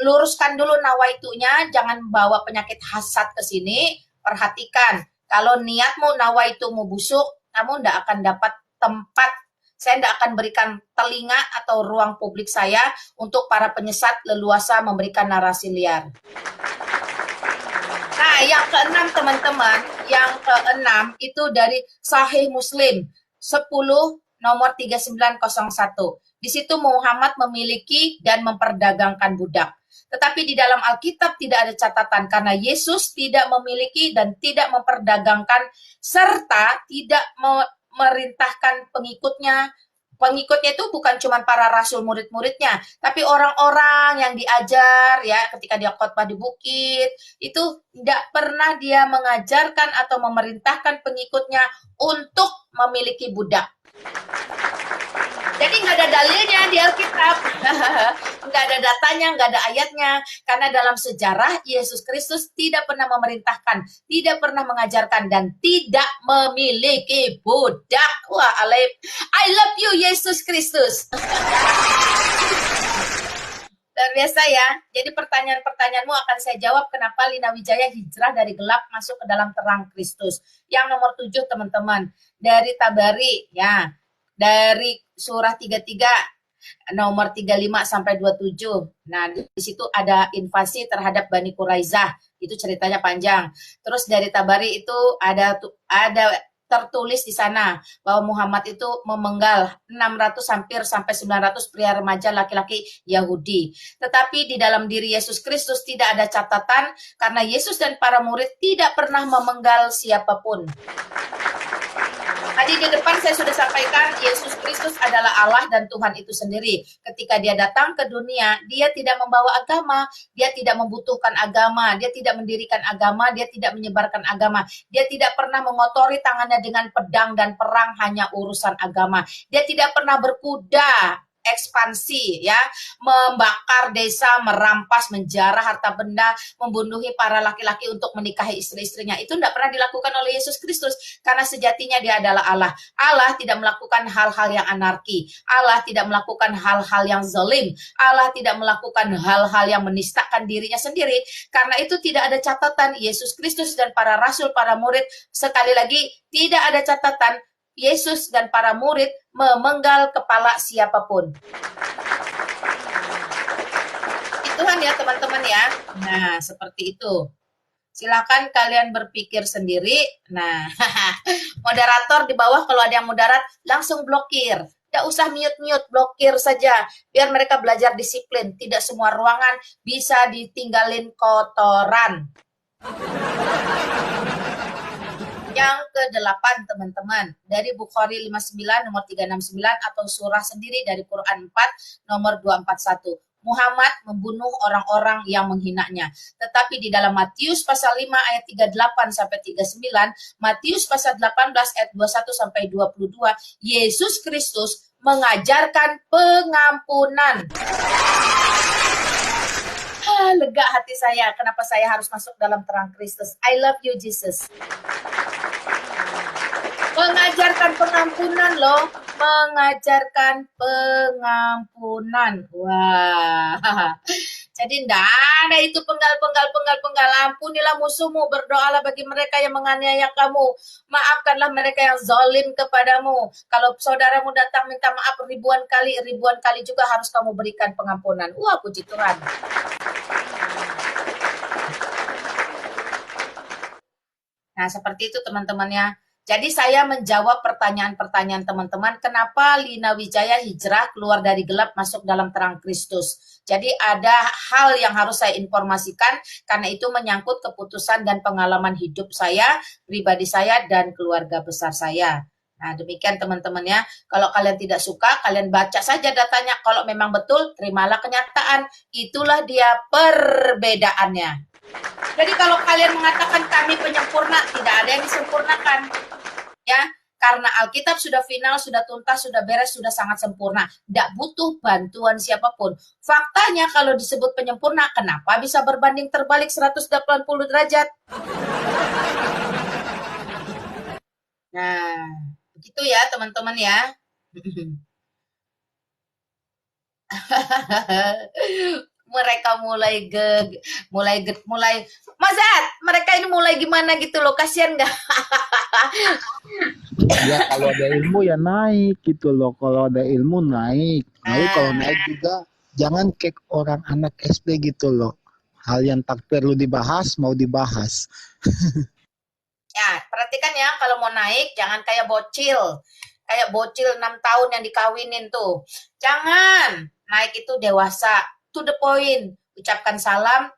Luruskan dulu nawaitunya, jangan bawa penyakit hasad ke sini. Perhatikan, kalau niatmu nawaitumu busuk, kamu tidak akan dapat tempat. Saya tidak akan berikan telinga atau ruang publik saya untuk para penyesat leluasa memberikan narasi liar. Nah, yang keenam teman-teman, yang keenam itu dari Sahih Muslim 10 nomor 3901. Di situ Muhammad memiliki dan memperdagangkan budak. Tetapi di dalam Alkitab tidak ada catatan karena Yesus tidak memiliki dan tidak memperdagangkan serta tidak memerintahkan pengikutnya. Pengikutnya itu bukan cuma para rasul murid-muridnya, tapi orang-orang yang diajar ya ketika dia khotbah di bukit, itu tidak pernah dia mengajarkan atau memerintahkan pengikutnya untuk memiliki budak. Jadi nggak ada dalilnya di Alkitab, nggak ada datanya, nggak ada ayatnya. Karena dalam sejarah Yesus Kristus tidak pernah memerintahkan, tidak pernah mengajarkan, dan tidak memiliki budak. Wah, I love you Yesus Kristus. Luar biasa ya. Jadi pertanyaan-pertanyaanmu akan saya jawab kenapa Lina Wijaya hijrah dari gelap masuk ke dalam terang Kristus. Yang nomor 7 teman-teman, dari Tabari ya. Dari surah 33 nomor 35 sampai 27. Nah, di situ ada invasi terhadap Bani Quraizah. Itu ceritanya panjang. Terus dari Tabari itu ada tertulis di sana bahwa Muhammad itu memenggal 600 hampir sampai 900 pria remaja laki-laki Yahudi. Tetapi di dalam diri Yesus Kristus tidak ada catatan karena Yesus dan para murid tidak pernah memenggal siapapun. Tadi di depan saya sudah sampaikan Yesus Kristus adalah Allah dan Tuhan itu sendiri. Ketika dia datang ke dunia, dia tidak membawa agama, dia tidak membutuhkan agama, dia tidak mendirikan agama, dia tidak menyebarkan agama. Dia tidak pernah mengotori tangannya dengan pedang dan perang hanya urusan agama. Dia tidak pernah berkuda ekspansi ya, membakar desa, merampas, menjarah harta benda, membunuhi para laki-laki untuk menikahi istri-istrinya. Itu tidak pernah dilakukan oleh Yesus Kristus karena sejatinya dia adalah Allah. Allah tidak melakukan hal-hal yang anarki. Allah tidak melakukan hal-hal yang zalim. Allah tidak melakukan hal-hal yang menistakan dirinya sendiri. Karena itu tidak ada catatan Yesus Kristus dan para rasul, para murid, sekali lagi tidak ada catatan Yesus dan para murid memenggal kepala siapapun. Tuhan ya teman-teman ya. Nah, seperti itu. Silakan kalian berpikir sendiri. Nah, moderator di bawah kalau ada yang moderat langsung blokir. Tidak usah mute-mute, blokir saja. Biar mereka belajar disiplin. Tidak semua ruangan bisa ditinggalin kotoran. Yang ke-8 teman-teman. Dari Bukhari 59 nomor 369 atau surah sendiri dari Quran 4 nomor 241. Muhammad membunuh orang-orang yang menghinanya. Tetapi di dalam Matius pasal 5 ayat 38 sampai 39, Matius pasal 18 ayat 21 sampai 22, Yesus Kristus mengajarkan pengampunan. Lega hati saya. Kenapa saya harus masuk dalam terang Kristus? I love you Jesus. Mengajarkan pengampunan loh. Mengajarkan pengampunan. Wah. Jadi enggak ada itu penggal. Ampunilah musuhmu, berdoalah bagi mereka yang menganiaya kamu. Maafkanlah mereka yang zalim kepadamu. Kalau saudaramu datang minta maaf ribuan kali juga harus kamu berikan pengampunan. Wah, puji Tuhan. Nah, seperti itu teman-temannya. Jadi saya menjawab pertanyaan-pertanyaan teman-teman, kenapa Lina Wijaya hijrah keluar dari gelap masuk dalam terang Kristus. Jadi ada hal yang harus saya informasikan, karena itu menyangkut keputusan dan pengalaman hidup saya, pribadi saya, dan keluarga besar saya. Nah, demikian teman-teman ya. Kalau kalian tidak suka, kalian baca saja datanya. Kalau memang betul, terimalah kenyataan. Itulah dia perbedaannya. Jadi kalau kalian mengatakan kami penyempurna, tidak ada yang disempurnakan. Ya, karena Alkitab sudah final, sudah tuntas, sudah beres, sudah sangat sempurna. Tidak butuh bantuan siapapun. Faktanya kalau disebut penyempurna, kenapa bisa berbanding terbalik 180 derajat? Nah, begitu ya teman-teman ya. Mereka mulai Mazat, mereka ini mulai gimana gitu loh, kasihan nggak? Ya kalau ada ilmu ya naik gitu loh. Kalau ada ilmu naik. Lalu kalau naik juga jangan kayak orang anak SD gitu loh. Hal yang tak perlu dibahas mau dibahas. Ya, perhatikan ya, kalau mau naik jangan kayak bocil. Kayak bocil 6 tahun yang dikawinin tuh. Jangan, naik itu dewasa. To the point, ucapkan salam,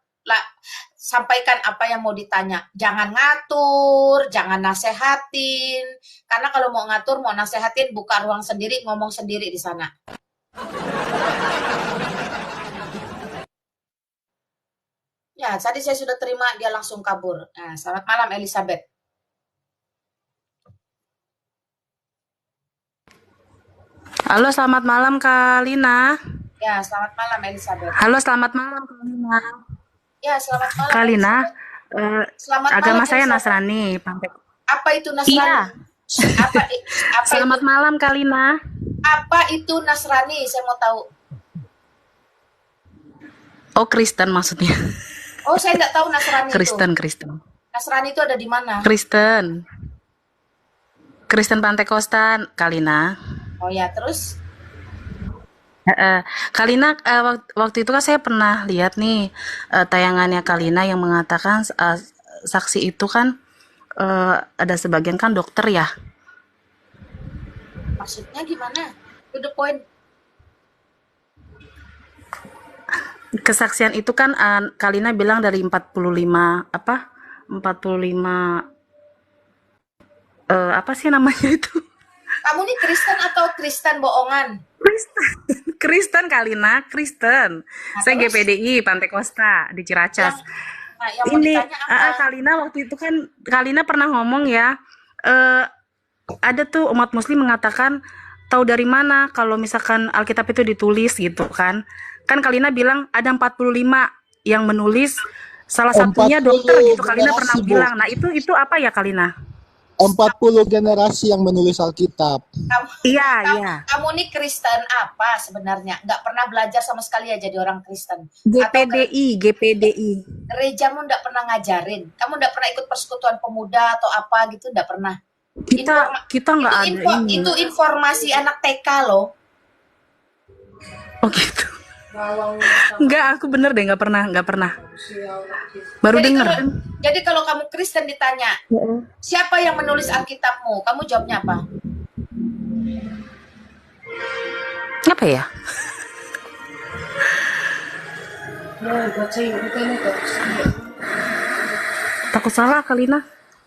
sampaikan apa yang mau ditanya. Jangan ngatur, jangan nasehatin. Karena kalau mau ngatur, mau nasehatin, buka ruang sendiri, ngomong sendiri di sana. Ya, tadi saya sudah terima, dia langsung kabur. Nah, selamat malam Elizabeth. Halo, selamat malam Kak Lina. Ya, selamat malam Elizabeth. Halo, selamat malam Kak Lina. Ya, selamat malam. Kak Lina, selamat agama malam, saya Elizabeth. Nasrani. Apa itu Nasrani? Iya. Apa Selamat itu? malam Kak Lina. Apa itu Nasrani? Saya mau tahu. Oh, Kristen maksudnya. Oh, saya nggak tahu Nasrani Kristen. Nasrani itu ada di mana? Kristen Pantekostan, Kak Lina. Oh ya, terus? Kak Lina, waktu itu kan saya pernah lihat nih tayangannya Kak Lina yang mengatakan saksi itu kan ada sebagian kan dokter ya. Maksudnya gimana? To the point. Kesaksian itu kan Kak Lina bilang dari 45 apa sih namanya itu? Kamu nih Kristen atau Kristen bohongan? Kristen Kak Lina, Kristen. Nah, Saya terus? GPDI Pantai Kosta di Ciracas. Yang mau Ini ditanya apa? Kak Lina waktu itu kan Kak Lina pernah ngomong ya, ada tuh umat muslim mengatakan tahu dari mana kalau misalkan Alkitab itu ditulis gitu kan. Kan Kak Lina bilang ada 45 yang menulis, salah satunya 40 dokter gitu. Kak Lina pernah generasi, Bu. bilang. Nah, itu apa ya Kak Lina? 40 generasi yang menulis Alkitab. Iya. Kamu nih Kristen apa sebenarnya? Nggak pernah belajar sama sekali ya jadi orang Kristen. GPDI. Gerejamu nggak pernah ngajarin. Kamu nggak pernah ikut persekutuan pemuda atau apa gitu, nggak pernah. Kita nggak ada ini. Itu informasi anak TK loh. Oh gitu. Enggak, aku bener deh nggak pernah. Baru denger. Jadi kalau kamu Kristen ditanya, siapa yang menulis Alkitabmu? Kamu jawabnya apa? Apa ya? Takut salah Kalina.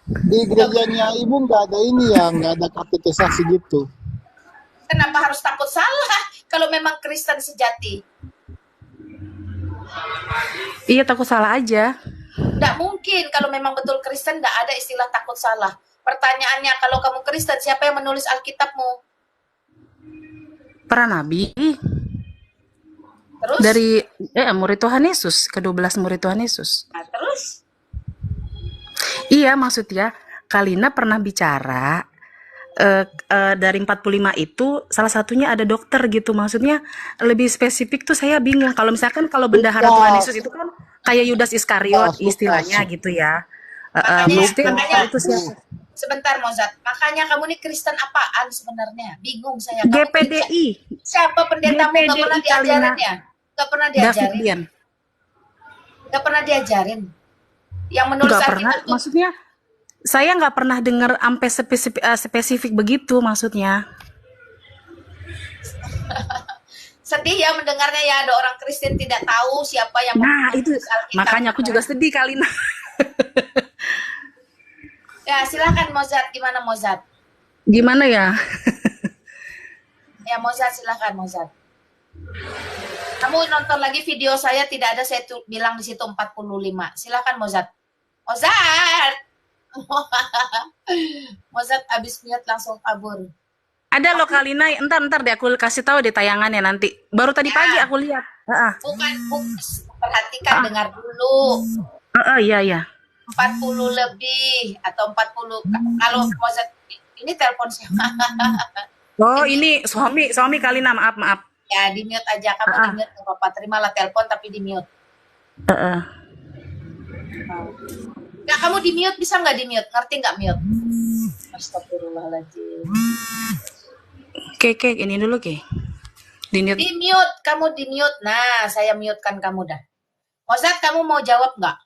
Di gerejanya ibu nggak ada ini ya, nggak ada katekisasi gitu. Kenapa harus takut salah kalau memang Kristen sejati? Iya, takut salah aja. Nggak mungkin kalau memang betul Kristen nggak ada istilah takut salah. Pertanyaannya, kalau kamu Kristen, siapa yang menulis Alkitabmu? Para nabi Terus? dari murid Tuhan Yesus, ke-12 murid Tuhan Yesus. Nah, terus? Iya, maksudnya Kalina pernah bicara dari 45 itu salah satunya ada dokter gitu. Maksudnya lebih spesifik tuh saya bingung. Kalau misalkan kalau bendahara Bukan. Tuhan Yesus itu kan kayak Yudas Iskariot Lukas. istilahnya gitu ya. Makanya- Itu siapa? Sebentar Mozart, makanya kamu nih Kristen apaan sebenarnya? Bingung saya. Kamu GPDI, siapa pendetamu? Gak pernah GPDI diajarin Kalina. ya? Gak pernah David diajarin? Dian. Gak pernah diajarin? Yang menulis Nggak pernah, Alkitab tuh maksudnya saya nggak pernah dengar sampai spesifik begitu maksudnya. sedih ya mendengarnya ya, ada orang Kristen tidak tahu siapa yang Nah itu menulis Alkitab. makanya aku juga sedih Kalina. Ya silakan Mozart, gimana Mozart? Gimana ya? Ya Mozart, silakan Mozart. Kamu nonton lagi video saya, tidak ada saya bilang di situ 45. Silakan Mozart. Mozart. Mozart abis lihat langsung kabur. Ada loh Kalina, entar deh aku kasih tahu deh tayangannya nanti. Baru tadi pagi aku lihat. Bukan, perhatikan, dengar dulu. Iya. 40 lebih atau 40. Kalau Mozart ini telepon siapa? Oh ini suami Kalina, maaf. Ya di mute aja, kamu di mute nggak apa-apa. Terimalah telepon tapi di mute. Nah, kamu di mute, bisa nggak di mute? Ngerti nggak mute? Astagfirullahaladzim. Oke, ini dulu Ke. Di mute. Di mute, kamu di mute. Nah, saya mutekan kamu dah. Mozart, kamu mau jawab nggak?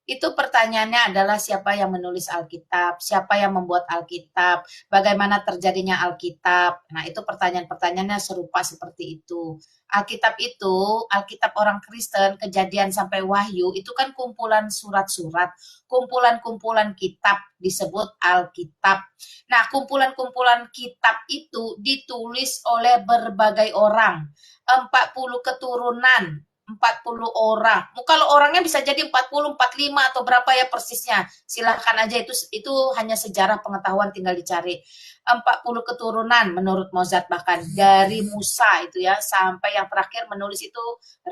Itu pertanyaannya adalah siapa yang menulis Alkitab, siapa yang membuat Alkitab, bagaimana terjadinya Alkitab. Nah, itu pertanyaan-pertanyaannya serupa seperti itu. Alkitab itu, Alkitab orang Kristen, Kejadian sampai Wahyu, itu kan kumpulan surat-surat, kumpulan-kumpulan kitab disebut Alkitab. Nah, kumpulan-kumpulan kitab itu ditulis oleh berbagai orang, 40 keturunan, 40 orang. Kalau orangnya bisa jadi 40, 45 atau berapa ya persisnya. Silahkan aja, itu hanya sejarah pengetahuan, tinggal dicari. 40 keturunan menurut Mozart, bahkan dari Musa itu ya sampai yang terakhir menulis itu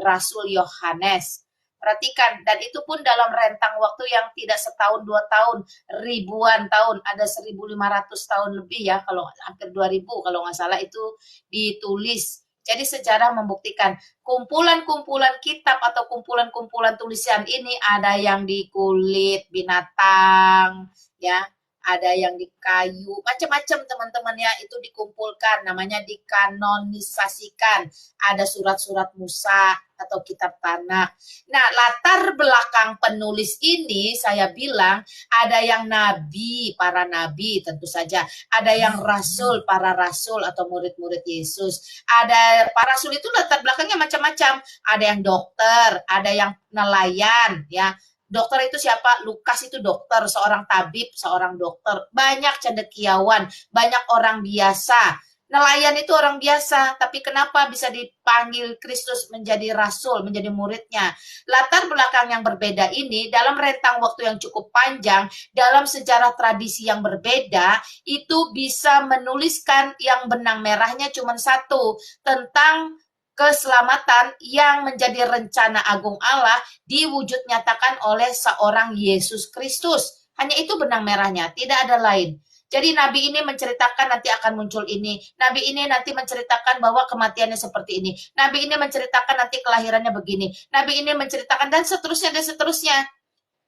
Rasul Yohanes. Perhatikan, dan itu pun dalam rentang waktu yang tidak setahun 2 tahun, ribuan tahun, ada 1.500 tahun lebih ya, kalau hampir 2.000 kalau nggak salah itu ditulis. Jadi sejarah membuktikan kumpulan-kumpulan kitab atau kumpulan-kumpulan tulisan ini ada yang di kulit binatang, ya, ada yang di kayu, macam-macam teman-teman ya, itu dikumpulkan, namanya dikanonisasikan. Ada surat-surat Musa atau kitab Tanakh. Nah, latar belakang penulis ini saya bilang ada yang nabi, para nabi tentu saja, ada yang rasul, para rasul atau murid-murid Yesus. Ada para rasul itu latar belakangnya macam-macam. Ada yang dokter, ada yang nelayan, ya. Dokter itu siapa? Lukas itu dokter, seorang tabib, seorang dokter. Banyak cendekiawan, banyak orang biasa. Nelayan itu orang biasa, tapi kenapa bisa dipanggil Kristus menjadi rasul, menjadi muridnya? Latar belakang yang berbeda ini dalam rentang waktu yang cukup panjang, dalam sejarah tradisi yang berbeda, itu bisa menuliskan yang benang merahnya cuma satu, tentang keselamatan yang menjadi rencana agung Allah diwujud nyatakan oleh seorang Yesus Kristus. Hanya itu benang merahnya, tidak ada lain. Jadi nabi ini menceritakan nanti akan muncul ini. Nabi ini nanti menceritakan bahwa kematiannya seperti ini. Nabi ini menceritakan nanti kelahirannya begini. Nabi ini menceritakan dan seterusnya.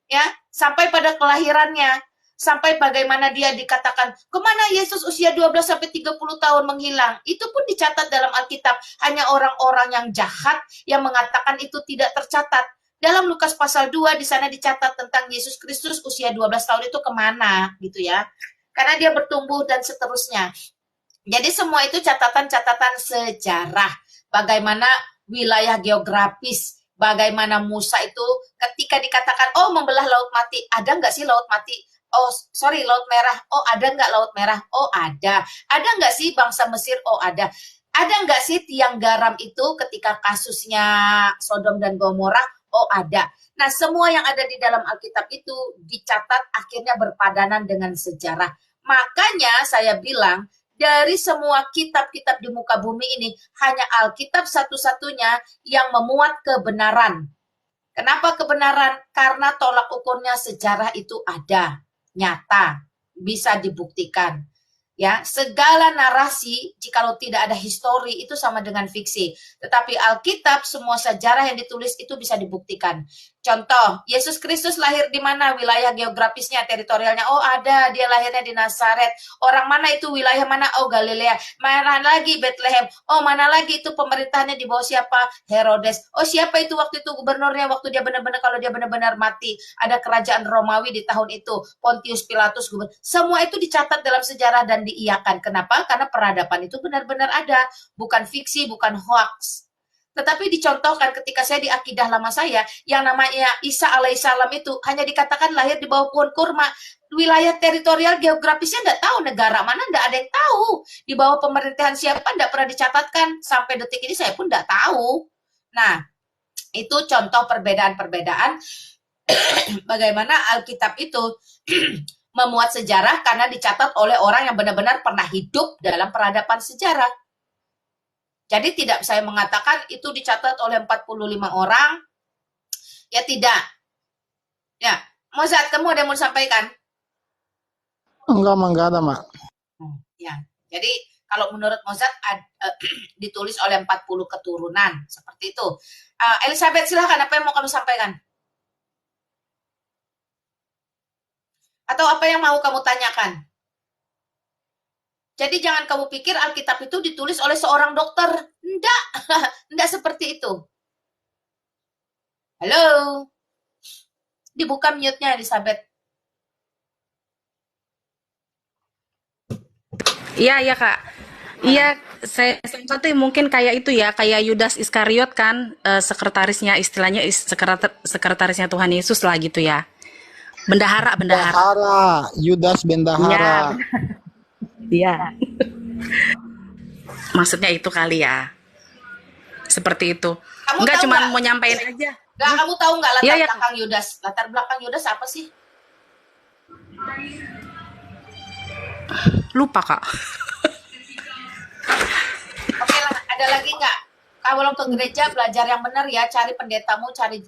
Ya, sampai pada kelahirannya. Sampai bagaimana dia dikatakan, kemana Yesus usia 12 sampai 30 tahun menghilang. Itu pun dicatat dalam Alkitab. Hanya orang-orang yang jahat yang mengatakan itu tidak tercatat. Dalam Lukas pasal 2 di sana dicatat tentang Yesus Kristus usia 12 tahun itu kemana gitu ya. Karena dia bertumbuh dan seterusnya. Jadi semua itu catatan-catatan sejarah. Bagaimana wilayah geografis, bagaimana Musa itu ketika dikatakan, oh membelah laut mati, ada nggak sih laut mati? Oh, sorry, Laut Merah. Oh, ada nggak Laut Merah? Oh, ada. Ada nggak sih bangsa Mesir? Oh, ada. Ada nggak sih tiang garam itu ketika kasusnya Sodom dan Gomora? Oh, ada. Nah, semua yang ada di dalam Alkitab itu dicatat akhirnya berpadanan dengan sejarah. Makanya saya bilang, dari semua kitab-kitab di muka bumi ini, hanya Alkitab satu-satunya yang memuat kebenaran. Kenapa kebenaran? Karena tolak ukurnya sejarah itu ada. Nyata, bisa dibuktikan. Ya, segala narasi jikalau tidak ada histori itu sama dengan fiksi. Tetapi Alkitab semua sejarah yang ditulis itu bisa dibuktikan. Contoh, Yesus Kristus lahir di mana? Wilayah geografisnya, teritorialnya. Oh, ada, dia lahirnya di Nazaret. Orang mana itu? Wilayah mana? Oh, Galilea. Mana lagi? Bethlehem. Oh, mana lagi itu pemerintahannya di bawah siapa? Herodes. Oh, siapa itu waktu itu gubernurnya? Waktu dia benar-benar, kalau dia benar-benar mati. Ada kerajaan Romawi di tahun itu. Pontius Pilatus gubernur. Semua itu dicatat dalam sejarah dan diiyakan. Kenapa? Karena peradaban itu benar-benar ada. Bukan fiksi, bukan hoax. Tetapi dicontohkan ketika saya di akidah lama saya, yang namanya Isa alaihissalam itu hanya dikatakan lahir di bawah pohon kurma. Wilayah teritorial geografisnya enggak tahu, negara mana enggak ada yang tahu. Di bawah pemerintahan siapa enggak pernah dicatatkan. Sampai detik ini saya pun enggak tahu. Nah, itu contoh perbedaan-perbedaan bagaimana Alkitab itu memuat sejarah karena dicatat oleh orang yang benar-benar pernah hidup dalam peradaban sejarah. Jadi tidak saya mengatakan itu dicatat oleh 45 orang. Ya tidak. Ya, Mozart, kamu ada yang mau disampaikan? Enggak ada, Mak. Ya. Jadi kalau menurut Mozart ditulis oleh 40 keturunan seperti itu. Elizabeth, silahkan, apa yang mau kamu sampaikan? Atau apa yang mau kamu tanyakan? Jadi jangan kamu pikir Alkitab itu ditulis oleh seorang dokter. Enggak, enggak seperti itu. Halo? Dibuka mute-nya, Elizabeth. Iya Kak. Iya, saya satu mungkin kayak itu ya, kayak Yudas Iskariot kan, sekretarisnya, istilahnya sekretarisnya Tuhan Yesus lah gitu ya. Bendahara. Yudas bendahara. Iya. Maksudnya itu kali ya. Seperti itu. Kamu Enggak, tahu cuma nggak? mau nyampein aja. Enggak, kamu tahu nggak latar Iya, iya. belakang Yudas? Latar belakang Yudas apa sih? Lupa Kak. Oke lah, ada lagi nggak? Kalau ke gereja belajar yang benar ya, cari pendetamu, cari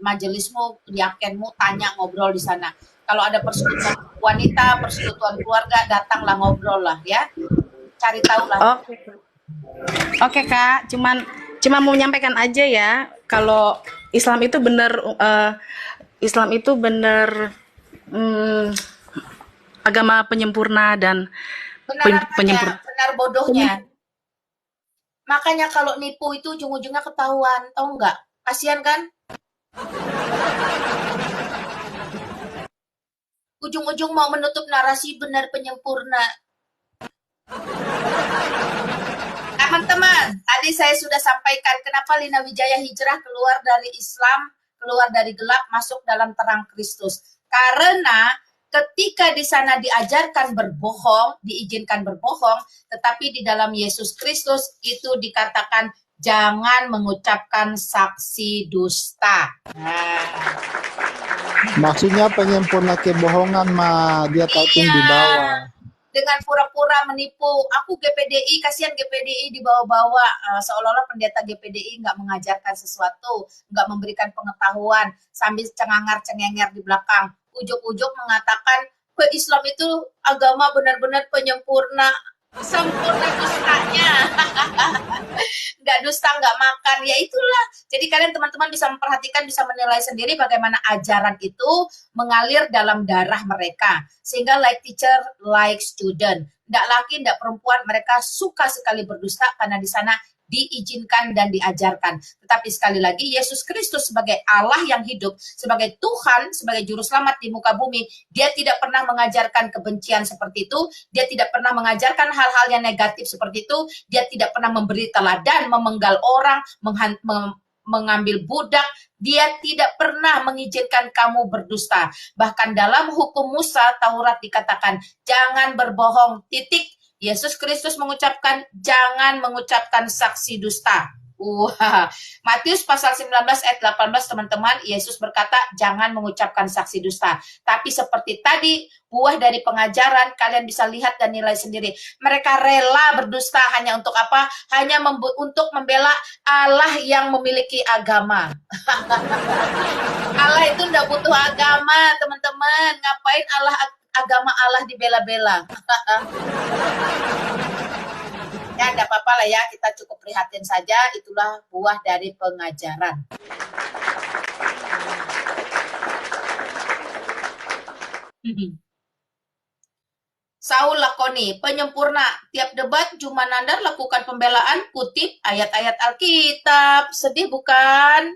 majelismu, yakinmu, tanya, ngobrol di sana. Kalau ada persekutuan wanita, persekutuan keluarga, datanglah ngobrol lah ya. Cari tahu lah. Oke Kak, cuma mau menyampaikan aja ya, kalau Islam itu benar agama penyempurna dan Benar penyempurna. benar bodohnya. Makanya kalau nipu itu ujung-ujungnya ketahuan, tahu nggak? Kasihan kan? Ujung-ujung mau menutup narasi benar penyempurna. Teman-teman, tadi saya sudah sampaikan kenapa Lina Wijaya hijrah keluar dari Islam, keluar dari gelap, masuk dalam terang Kristus. Karena ketika di sana diajarkan berbohong, diizinkan berbohong, tetapi di dalam Yesus Kristus itu dikatakan jangan mengucapkan saksi dusta. Maksudnya penyempurna kebohongan mah dia tahu di bawah. Dengan pura-pura menipu, aku GPDI, kasihan GPDI dibawa-bawa, seolah-olah pendeta GPDI nggak mengajarkan sesuatu, nggak memberikan pengetahuan, sambil cengangar-cengenger di belakang. Ujuk-ujuk mengatakan, Islam itu agama benar-benar penyempurna. Sempurna dustanya. Nggak dusta, nggak makan, ya itulah. Jadi kalian teman-teman bisa memperhatikan, bisa menilai sendiri bagaimana ajaran itu mengalir dalam darah mereka. Sehingga like teacher, like student. Nggak laki, nggak perempuan, mereka suka sekali berdusta karena di sana diizinkan dan diajarkan. Tetapi sekali lagi, Yesus Kristus sebagai Allah yang hidup, sebagai Tuhan, sebagai Juru Selamat di muka bumi, dia tidak pernah mengajarkan kebencian seperti itu, dia tidak pernah mengajarkan hal-hal yang negatif seperti itu, dia tidak pernah memberi teladan, memenggal orang, mengambil budak, dia tidak pernah mengizinkan kamu berdusta. Bahkan dalam hukum Musa, Taurat dikatakan, jangan berbohong, titik. Yesus Kristus mengucapkan, jangan mengucapkan saksi dusta. Matius pasal 19 ayat 18 teman-teman, Yesus berkata jangan mengucapkan saksi dusta. Tapi seperti tadi, buah dari pengajaran kalian bisa lihat dan nilai sendiri. Mereka rela berdusta hanya untuk apa? Hanya untuk membela Allah yang memiliki agama. Allah itu enggak butuh agama, teman-teman. Ngapain agama Allah dibela-bela? Ya, enggak apa-apa lah ya, kita cukup prihatin saja, itulah buah dari pengajaran. Saul lakoni, penyempurna, tiap debat cuma Nandar lakukan pembelaan, kutip ayat-ayat Alkitab. Sedih bukan?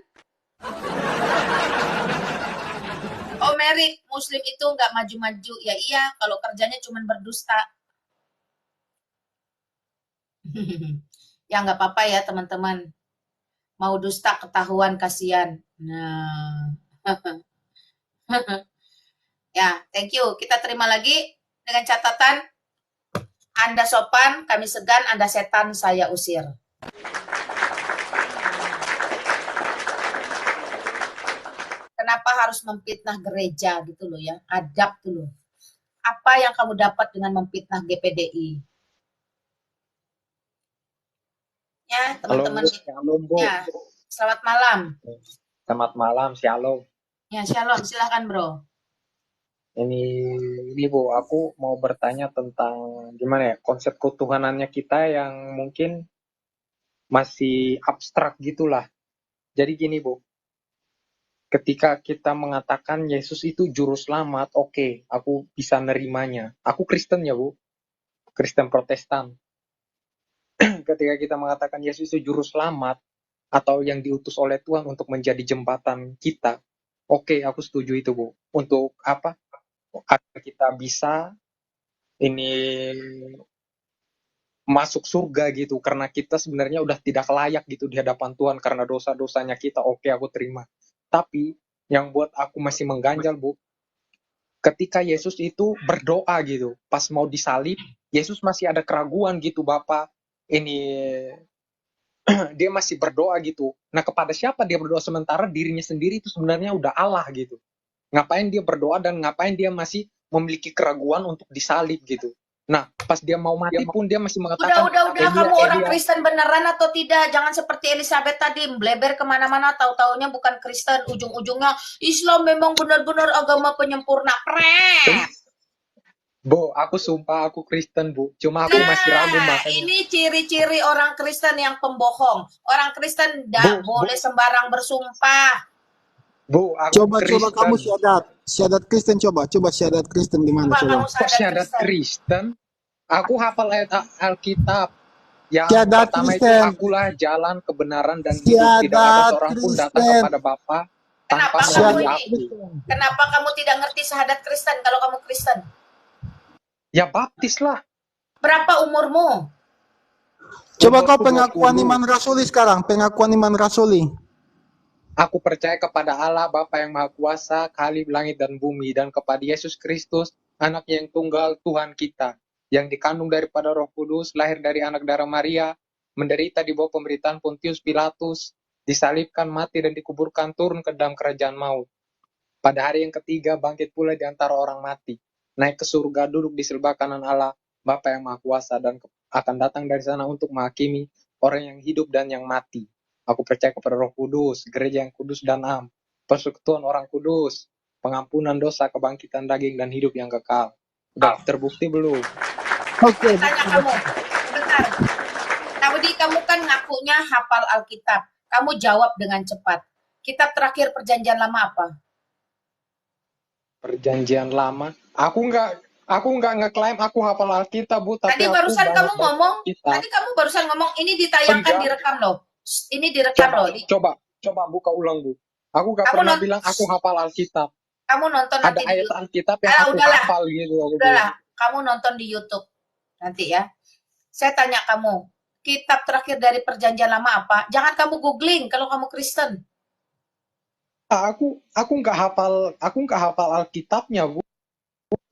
Oh Merik, Muslim itu nggak maju-maju. Ya iya, kalau kerjanya cuma berdusta. Ya nggak apa-apa ya teman-teman. Mau dusta ketahuan kasihan. Nah, ya thank you. Kita terima lagi dengan catatan Anda sopan, kami segan, Anda setan, saya usir. Kenapa harus memfitnah gereja gitu loh ya? Adab dulu. Apa yang kamu dapat dengan memfitnah GPDI? Ya, teman-teman. Shalom, Bu. Ya, selamat malam. Selamat malam, Shalom. Ya, shalom. Silahkan, bro. Ini Bu, aku mau bertanya tentang gimana ya, konsep ketuhanannya kita yang mungkin masih abstrak gitulah. Jadi gini, Bu. Ketika kita mengatakan Yesus itu juru selamat, oke, aku bisa nerimanya. Aku Kristen ya, Bu. Kristen Protestan. Ketika kita mengatakan Yesus itu juru selamat atau yang diutus oleh Tuhan untuk menjadi jembatan kita, oke, aku setuju itu, Bu. Untuk apa? Agar kita bisa ini masuk surga gitu, karena kita sebenarnya udah tidak layak gitu di hadapan Tuhan karena dosa-dosanya kita. Oke, aku terima. Tapi yang buat aku masih mengganjal, Bu, ketika Yesus itu berdoa gitu, pas mau disalib, Yesus masih ada keraguan gitu, Bapak. Ini dia masih berdoa gitu. Nah, kepada siapa dia berdoa sementara dirinya sendiri itu sebenarnya udah Allah gitu. Ngapain dia berdoa dan ngapain dia masih memiliki keraguan untuk disalib gitu. Nah, pas dia mau mati pun dia masih mengatakan, Udah, kamu orang Kristen beneran atau tidak? Jangan seperti Elizabeth tadi, bleber kemana-mana, tahu-taunya bukan Kristen, ujung-ujungnya Islam memang benar-benar agama penyempurna. Bu, aku sumpah aku Kristen, Bu. Cuma aku masih ragu makanya. Ini ciri-ciri orang Kristen yang pembohong. Orang Kristen tidak boleh sembarang bersumpah. Bu, aku Coba kamu syahadat Kristen, coba syahadat Kristen gimana coba? Kok syahadat Kristen? Aku hafal ayat Alkitab. Yang Syahadat pertama Kristen. itu akulah jalan kebenaran dan hidup. Tidak ada seorang pun datang kepada Bapa tanpa melalui aku. Kenapa kamu tidak ngerti syahadat Kristen kalau kamu Kristen? Ya baptis lah. Berapa umurmu? Coba kau pengakuan iman rasuli sekarang, pengakuan iman rasuli. Aku percaya kepada Allah Bapa yang Maha Kuasa, Khalif langit dan bumi, dan kepada Yesus Kristus, anak yang tunggal Tuhan kita, yang dikandung daripada Roh Kudus, lahir dari anak darah Maria, menderita di bawah pemerintahan Pontius Pilatus, disalibkan, mati dan dikuburkan, turun ke dalam kerajaan maut. Pada hari yang ketiga bangkit pula di antara orang mati, naik ke surga, duduk di sebelah kanan Allah, Bapa yang Maha Kuasa, dan akan datang dari sana untuk menghakimi orang yang hidup dan yang mati. Aku percaya kepada Roh Kudus, gereja yang kudus dan am, persekutuan orang kudus, pengampunan dosa, kebangkitan daging, dan hidup yang kekal. Udah terbukti belum? Oke, Saya tanya kamu, sebentar. Tadi kamu kan ngakunya hafal Alkitab. Kamu jawab dengan cepat. Kitab terakhir perjanjian lama apa? Perjanjian lama. Aku nggak ngeklaim aku hafal Alkitab, Bu, tapi Tadi aku barusan banyak kamu baca ngomong, Alkitab. ini ditayangkan, Enggak. direkam loh. Ini direkam loh. Coba buka ulang, Bu. Aku nggak Kamu pernah non- bilang aku hafal Alkitab. Kamu nonton Ada nanti di ayat YouTube. Alkitab yang aku Udahlah, hafal gitu. Aku bilang. udahlah. Kamu nonton di YouTube nanti ya. Saya tanya kamu, kitab terakhir dari perjanjian lama apa? Jangan kamu googling kalau kamu Kristen. Aku nggak hafal Alkitabnya, Bu.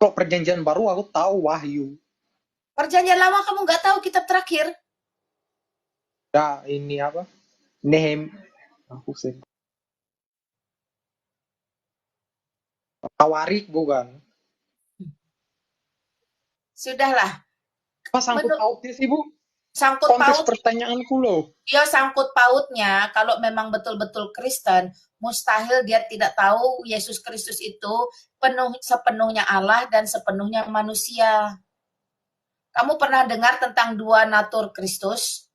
Kalau perjanjian baru aku tahu Wahyu. Perjanjian lama kamu nggak tahu kitab terakhir? Nah, ini apa? Aku sih. Tawarik bukan? Sudahlah. Apa sangkut pautnya sih, Bu? Sangkut Konteks paut. pertanyaanku loh. Ya sangkut pautnya kalau memang betul-betul Kristen, mustahil dia tidak tahu Yesus Kristus itu sepenuhnya Allah dan sepenuhnya manusia. Kamu pernah dengar tentang dua natur Kristus?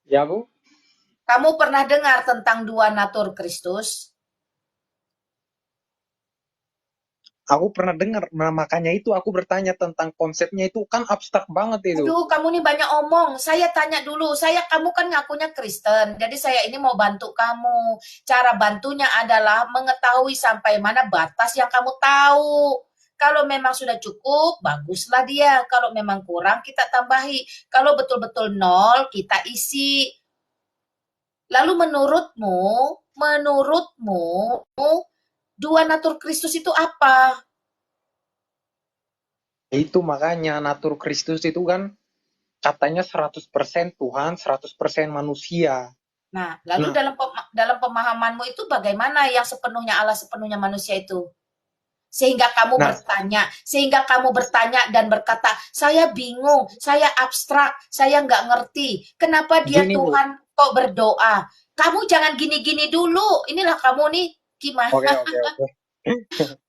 Ya, Bu? Kamu pernah dengar tentang dua natur Kristus? Aku pernah dengar, nah, makanya itu aku bertanya tentang konsepnya itu kan abstrak banget itu. Aduh, kamu nih banyak omong. Saya tanya dulu, kamu kan ngakunya Kristen, jadi saya ini mau bantu kamu. Cara bantunya adalah mengetahui sampai mana batas yang kamu tahu. Kalau memang sudah cukup, baguslah dia. Kalau memang kurang, kita tambahi. Kalau betul-betul nol, kita isi. Lalu menurutmu, dua natur Kristus itu apa? Itu makanya natur Kristus itu kan katanya 100% Tuhan, 100% manusia. Nah, lalu dalam pemahamanmu itu bagaimana yang sepenuhnya Allah, sepenuhnya manusia itu? Sehingga kamu bertanya dan berkata, saya bingung, saya abstrak, saya nggak ngerti. Kenapa dia Gini, Tuhan kok berdoa? Kamu jangan gini-gini dulu. Inilah kamu nih, gimana? Oke.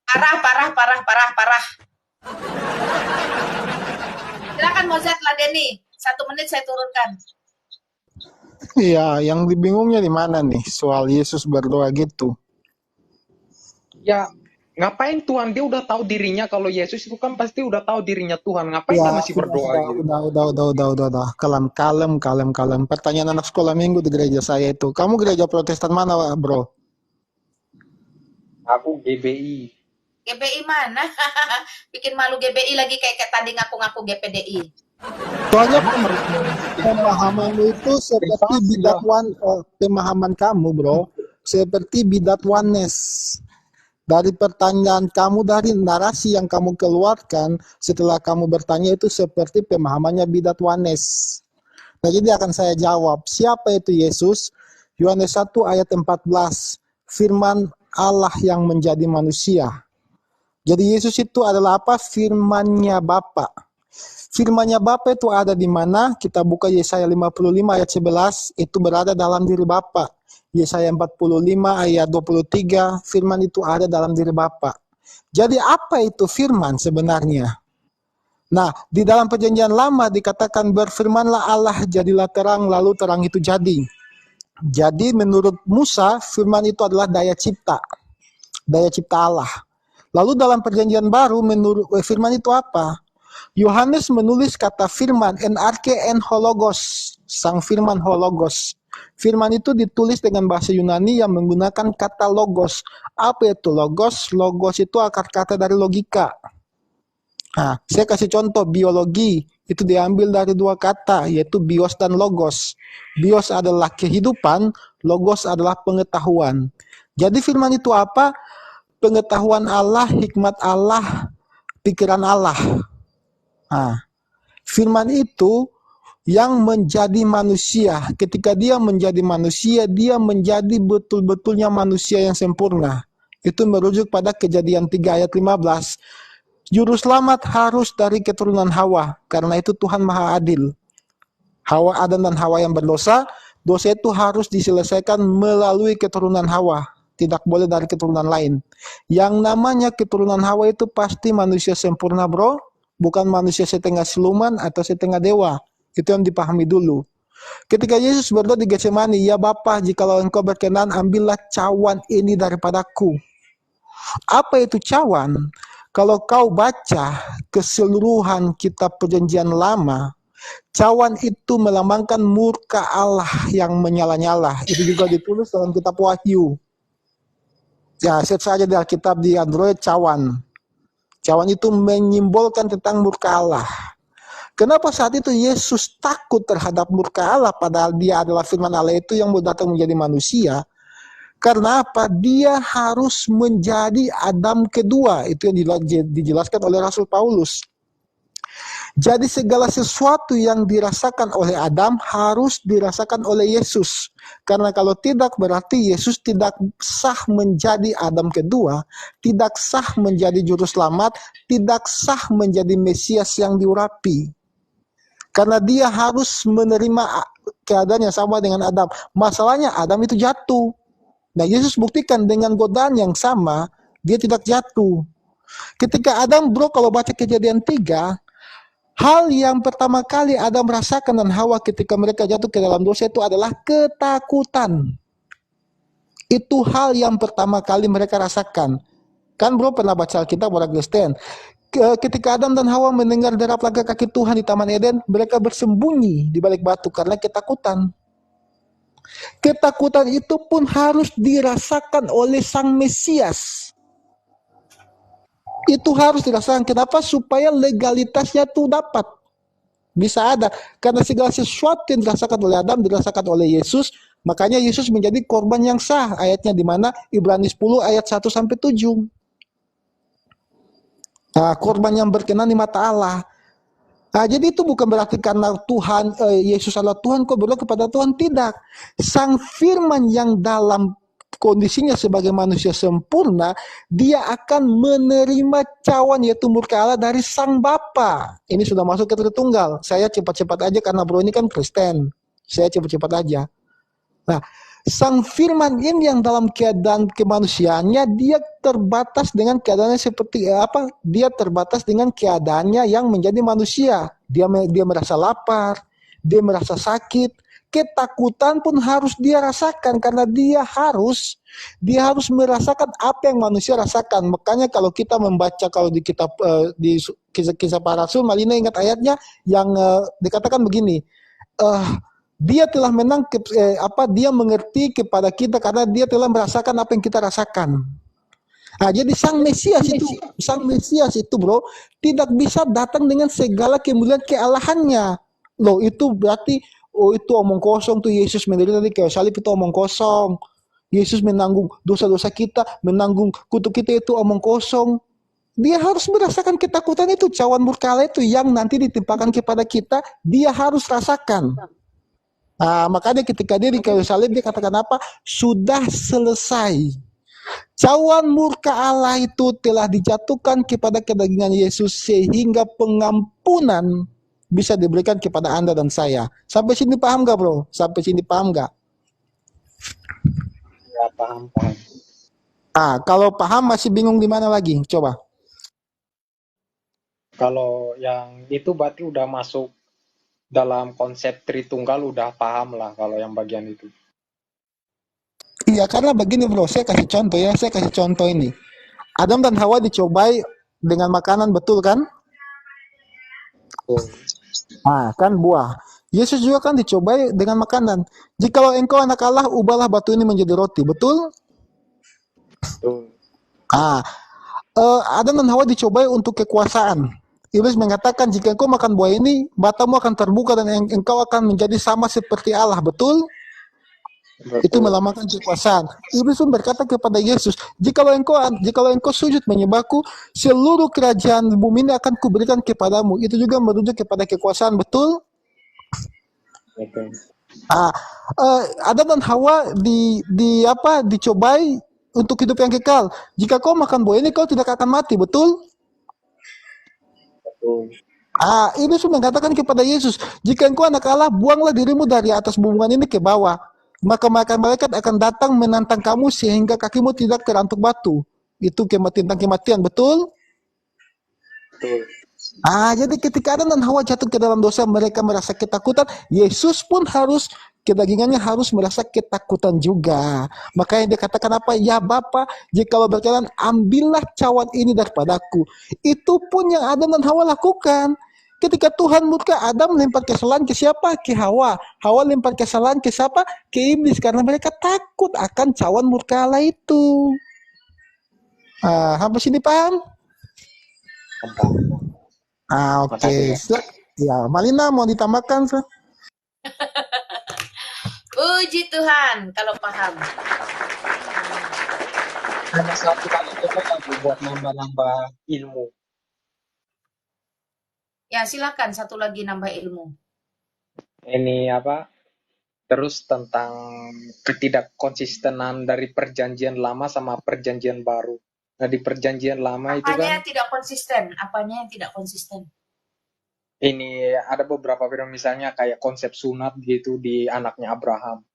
Parah. Silakan Mozart ladeni. 1 menit saya turunkan. Iya, yang dibingungnya di mana nih soal Yesus berdoa gitu? Ya, ngapain Tuhan? Dia udah tahu dirinya, kalau Yesus itu kan pasti udah tahu dirinya Tuhan. Ngapain dia masih berdoa gitu? Udah. Kalem. Pertanyaan anak sekolah minggu di gereja saya itu. Kamu gereja Protestan mana, bro? Aku GBI. GBI mana? Bikin malu GBI lagi kayak tadi ngaku-ngaku GPDI. Soalnya pemahamanmu itu seperti bidat pemahaman kamu, bro, seperti bidat oneness. Dari pertanyaan kamu, dari narasi yang kamu keluarkan setelah kamu bertanya itu seperti pemahamannya bidat oneness. Nah, jadi akan saya jawab, siapa itu Yesus? Yohanes 1 ayat 14, firman Allah yang menjadi manusia. Jadi Yesus itu adalah apa? Firman-Nya Bapa. Firman-Nya Bapa itu ada di mana? Kita buka Yesaya 55 ayat 11, itu berada dalam diri Bapa. Yesaya 45 ayat 23, firman itu ada dalam diri Bapa. Jadi apa itu firman sebenarnya? Nah, di dalam perjanjian lama dikatakan berfirmanlah Allah, jadilah terang, lalu terang itu jadi. Jadi menurut Musa, firman itu adalah daya cipta Allah. Lalu dalam perjanjian baru menurut firman itu apa? Yohanes menulis kata firman, NRK hologos, sang firman hologos. Firman itu ditulis dengan bahasa Yunani yang menggunakan kata logos. Apa itu logos? Logos itu akar kata dari logika. Nah, saya kasih contoh biologi, itu diambil dari dua kata, yaitu bios dan logos. Bios adalah kehidupan, logos adalah pengetahuan. Jadi firman itu apa? Pengetahuan Allah, hikmat Allah, pikiran Allah. Nah, firman itu yang menjadi manusia. Ketika dia menjadi manusia, dia menjadi betul-betulnya manusia yang sempurna. Itu merujuk pada Kejadian 3 ayat 15. Juru selamat harus dari keturunan Hawa, karena itu Tuhan Maha Adil. Adam dan Hawa yang berdosa, dosa itu harus diselesaikan melalui keturunan Hawa. Tidak boleh dari keturunan lain. Yang namanya keturunan Hawa itu pasti manusia sempurna, bro. bukan manusia setengah siluman atau setengah dewa. Itu yang dipahami dulu. Ketika Yesus berdoa di Getsemani, ya Bapa, jikalau engkau berkenan, ambillah cawan ini daripadaku. Apa itu cawan? Kalau kau baca keseluruhan kitab perjanjian lama, cawan itu melambangkan murka Allah yang menyala-nyala. Itu juga ditulis dalam kitab Wahyu. Ya, set saja di Alkitab di Android cawan. Cawan itu menyimbolkan tentang murka Allah. Kenapa saat itu Yesus takut terhadap murka Allah padahal dia adalah firman Allah itu yang datang menjadi manusia? Karena apa? Dia harus menjadi Adam kedua. Itu yang dijelaskan oleh Rasul Paulus. Jadi segala sesuatu yang dirasakan oleh Adam harus dirasakan oleh Yesus. Karena kalau tidak berarti Yesus tidak sah menjadi Adam kedua, tidak sah menjadi juru selamat, tidak sah menjadi Mesias yang diurapi. Karena dia harus menerima keadaan yang sama dengan Adam. Masalahnya Adam itu jatuh. Nah, Yesus buktikan dengan godaan yang sama, dia tidak jatuh. Ketika Adam, kalau baca Kejadian 3, hal yang pertama kali Adam rasakan dan Hawa ketika mereka jatuh ke dalam dosa itu adalah ketakutan. Itu hal yang pertama kali mereka rasakan. Kan bro pernah baca Alkitab, Brother Glesten. Ketika Adam dan Hawa mendengar derap langkah kaki Tuhan di Taman Eden, mereka bersembunyi di balik batu karena ketakutan. Ketakutan itu pun harus dirasakan oleh Sang Mesias. Itu harus dirasakan. Kenapa? Supaya legalitasnya itu dapat. Bisa ada. Karena segala sesuatu yang dirasakan oleh Adam, dirasakan oleh Yesus. Makanya Yesus menjadi korban yang sah. Ayatnya di mana? Ibrani 10 ayat 1-7. Nah, korban yang berkenan di mata Allah. Nah, jadi itu bukan berarti karena Tuhan, Yesus adalah Tuhan, kok berdoa kepada Tuhan. Tidak. Sang firman yang dalam kondisinya sebagai manusia sempurna, dia akan menerima cawan yaitu murka Allah dari Sang Bapa. Ini sudah masuk ke Tritunggal. Saya cepat-cepat aja karena bro ini kan Kristen. Saya cepat-cepat aja. Nah, Sang firman ini yang dalam keadaan kemanusiaannya dia terbatas dengan keadaannya seperti apa? Dia terbatas dengan keadaannya yang menjadi manusia. Dia merasa lapar, dia merasa sakit, ketakutan pun harus dia rasakan karena dia harus merasakan apa yang manusia rasakan. Makanya kalau kita membaca kalau di kitab di kisah para rasul, Malina ingat ayatnya yang dikatakan begini. Dia telah dia mengerti kepada kita karena dia telah merasakan apa yang kita rasakan. Nah, jadi Sang Mesias itu bro, tidak bisa datang dengan segala kemuliaan kealahannya. Loh, itu berarti, itu omong kosong tuh Yesus menderita di kayu salib itu omong kosong. Yesus menanggung dosa-dosa kita, menanggung kutuk kita itu omong kosong. Dia harus merasakan ketakutan itu, cawan murka Allah itu yang nanti ditimpakan kepada kita, dia harus rasakan. Nah, makanya ketika dia di kayu salib dia katakan apa? Sudah selesai. Cawan murka Allah itu telah dijatuhkan kepada kedagingan Yesus sehingga pengampunan bisa diberikan kepada Anda dan saya. Sampai sini paham gak bro? Sampai sini paham gak? Ya, paham. Kalau paham masih bingung di mana lagi? Coba. Kalau yang itu berarti udah masuk dalam konsep Tritunggal, udah paham lah kalau yang bagian itu. Iya, karena begini bro, saya kasih contoh ini. Adam dan Hawa dicobai dengan makanan, betul kan? Kan buah. Yesus juga kan dicobai dengan makanan. Jikalau engkau anak Allah, ubahlah batu ini menjadi roti, betul? Betul. Adam dan Hawa dicobai untuk kekuasaan. Iblis mengatakan jika engkau makan buah ini, matamu akan terbuka dan engkau akan menjadi sama seperti Allah, betul? Itu melambangkan kekuasaan. Iblis pun berkata kepada Yesus, jikalau engkau sujud menyembahku, seluruh kerajaan bumi ini akan kuberikan kepadamu. Itu juga merujuk kepada kekuasaan, betul? Betul. Adam dan Hawa dicobai untuk hidup yang kekal. Jika kau makan buah ini, kau tidak akan mati, betul? Iblis mengatakan kepada Yesus, jika engkau anak Allah, buanglah dirimu dari atas bumbungan ini ke bawah. Maka malaikat akan datang menantang kamu sehingga kakimu tidak terantuk batu. Itu tentang kematian, betul? Betul. Jadi ketika Adam dan Hawa jatuh ke dalam dosa, mereka merasa ketakutan. Yesus pun harus, kedagingannya harus merasa ketakutan juga. Makanya dia katakan apa? Ya Bapa, jikalau berkenan, ambillah cawan ini daripadaku. Itu pun yang Adam dan Hawa lakukan. Ketika Tuhan murka, Adam lempar kesalahan ke siapa? Ke Hawa. Hawa lempar kesalahan ke siapa? Ke iblis. Karena mereka takut akan cawan murka Allah itu. Sampai sini paham? Oke. Makasih, Ya, Malina mau ditambahkan? Puji Tuhan kalau paham. Ada satu kali lagi buat nambah-nambah ilmu. Ya, silakan satu lagi nambah ilmu. Ini apa? Terus tentang ketidakkonsistenan dari perjanjian lama sama perjanjian baru. Nah, di perjanjian lama itu Apanya kan yang tidak konsisten? Apanya yang tidak konsisten? ini ada beberapa firman misalnya kayak konsep sunat gitu di anaknya Abraham.